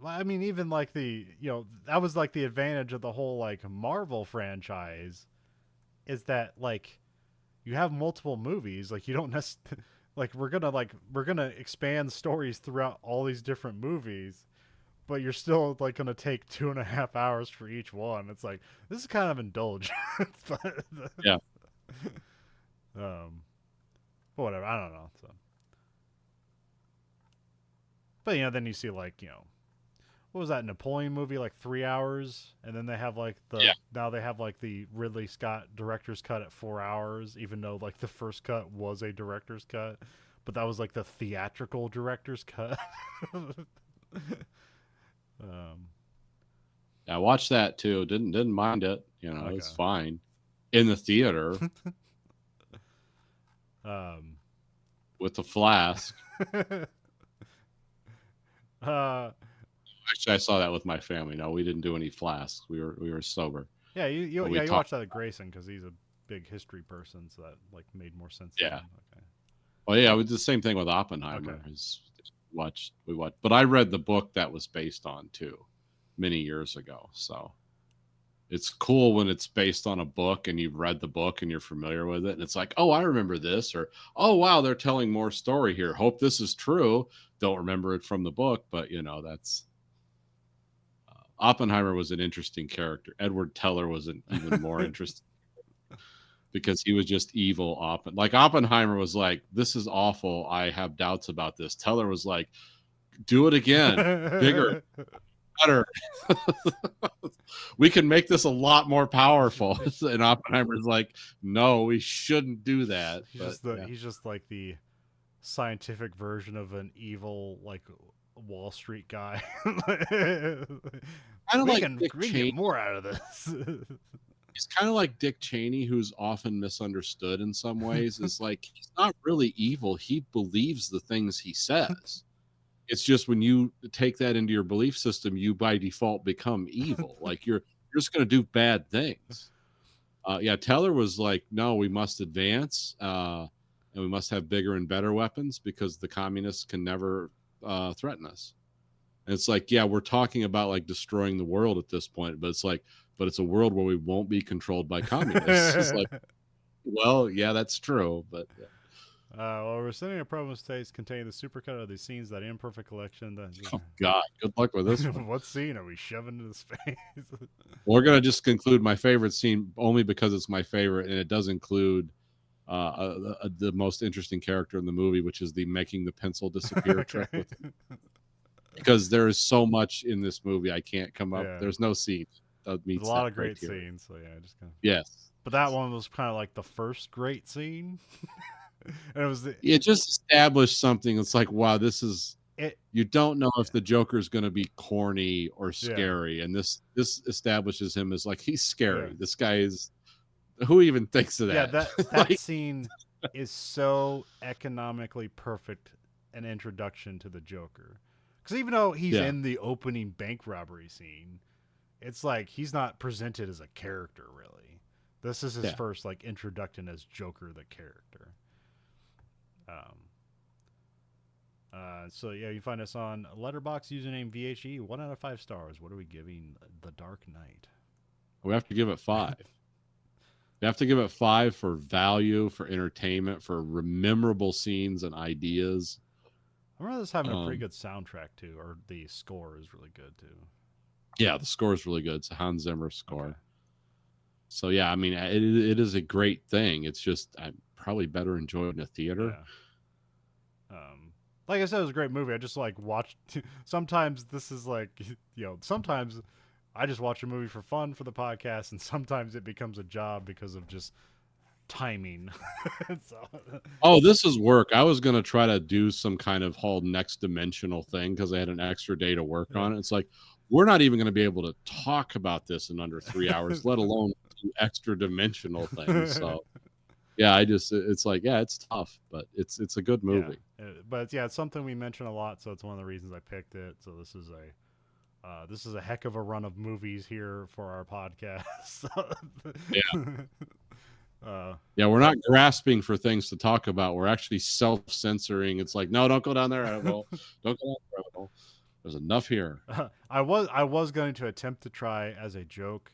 I mean, even like that was like the advantage of the whole like Marvel franchise is that like you have multiple movies. Like you don't like we're gonna expand stories throughout all these different movies, but you're still like gonna take 2.5 hours for each one. It's like this is kind of indulgent. but, Yeah. um, but whatever. I don't know. So. But then you see like what was that Napoleon movie like 3 hours, and then they have like now they have like the Ridley Scott director's cut at 4 hours, even though like the first cut was a director's cut, but that was like the theatrical director's cut. I watched that too. Didn't mind it. Okay. It's fine in the theater with the flask. Actually, I saw that with my family. No, we didn't do any flasks. We were sober. Yeah, you watched that at Grayson because he's a big history person, so that like made more sense. Yeah. Okay. Well, yeah, we did the same thing with Oppenheimer. Okay. We watched, but I read the book that was based on too, many years ago. So it's cool when it's based on a book and you've read the book and you're familiar with it, and it's like, oh, I remember this, or oh, wow, they're telling more story here. Hope this is true. Don't remember it from the book, but that's Oppenheimer was an interesting character. Edward Teller was an even more interesting because he was just evil. Oppenheimer was like, this is awful. I have doubts about this. Teller was like, do it again, bigger, better. We can make this a lot more powerful. And Oppenheimer's like, no, we shouldn't do that. He's just like the scientific version of an evil like Wall Street guy. We can get more out of this. He's kind of like Dick Cheney, who's often misunderstood in some ways. It's like he's not really evil. He believes the things he says. It's just when you take that into your belief system, you by default become evil. Like you're just going to do bad things. Teller was like, no, we must advance, and we must have bigger and better weapons because the communists can never threaten us. And it's like, yeah, we're talking about like destroying the world at this point, but it's a world where we won't be controlled by communists. It's like, well, yeah, that's true, but. Yeah. Well, we're sending a promo states containing the supercut of the scenes that imperfect collection. Oh God, good luck with this one. What scene are we shoving into space? We're gonna just conclude my favorite scene only because it's my favorite, and it does include the most interesting character in the movie, which is the making the pencil disappear trick. Because there is so much in this movie, I can't come up. Yeah. There's no scene that meets. There's a lot of great scenes. So yeah, just kind of. Yes. but that one was kind of like the first great scene. And it was it just established something. It's like, wow, this is it. you don't know if the Joker's going to be corny or Yeah. scary, and this establishes him as like he's scary. Yeah. This guy is who even thinks of that? Yeah, that Like, scene is so economically perfect an introduction to the Joker. Because even though he's Yeah. in the opening bank robbery scene, it's like he's not presented as a character really. This is his Yeah. first like introduction as Joker the character. So yeah, you find us on Letterboxd, username VHE, 1 out of 5 stars. What are we giving The Dark Knight? we have to give it 5. We have to give it 5 for value, for entertainment, for memorable scenes and ideas. I remember this having a pretty good soundtrack too, or the score is really good too. Yeah, the score is really good. It's a Hans Zimmer score. Okay. So yeah, I mean, it is a great thing. It's just I'm probably better enjoyed in a theater. Yeah. Like I said, it was a great movie. I just like watched. Sometimes this is like, sometimes I just watch a movie for fun for the podcast, and sometimes it becomes a job because of just timing. So, Oh, this is work. I was gonna try to do some kind of whole next dimensional thing because I had an extra day to work on it. It's like we're not even going to be able to talk about this in under 3 hours, let alone do extra dimensional things. So yeah, it's like, yeah, it's tough, but it's a good movie. Yeah. But yeah, it's something we mention a lot, so it's one of the reasons I picked it. So this is a heck of a run of movies here for our podcast. Yeah, we're not grasping for things to talk about. We're actually self-censoring. It's like, no, don't go down there, rabbit hole. Don't go down there, rabbit hole. There's enough here. I was going to attempt to try as a joke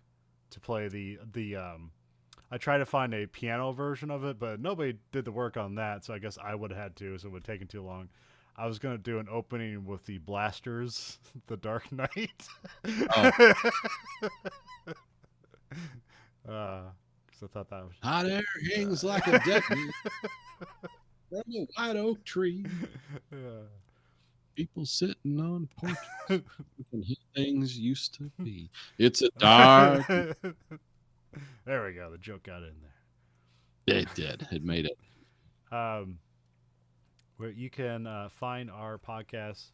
to play the I tried to find a piano version of it, but nobody did the work on that, so I guess I would have had to, so it would have taken too long. I was going to do an opening with the Blasters, The Dark Knight. Oh. I thought that was hot air hangs like a dead from a white oak tree. Yeah. People sitting on porches and how things used to be. It's a dark. There we go. The joke got in there. It did. It made it. Where you can find our podcast,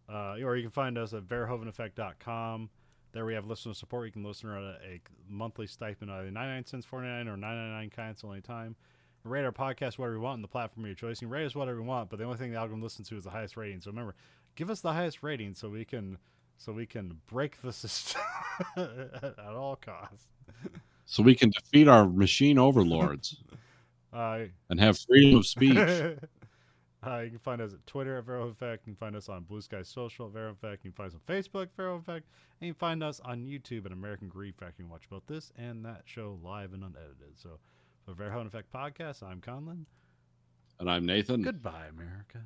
or you can find us at verhoeveneffect.com. There we have listener support. You can listen at a monthly stipend of either 99 cents, 49 or 99 cancel anytime. And rate our podcast whatever you want on the platform of your choice. You can rate us whatever you want, but the only thing the algorithm listens to is the highest rating. So remember, give us the highest rating so we can break the system at all costs. So we can defeat our machine overlords and have freedom of speech. You can find us at Twitter at Verhoeven Effect. You can find us on Blue Sky Social at Verhoeven Effect. You can find us on Facebook, Verhoeven Effect. And you can find us on YouTube at American Grief Effect. You can watch both this and that show live and unedited. So for Verhoeven Effect Podcast, I'm Conlon. And I'm Nathan. Goodbye, America.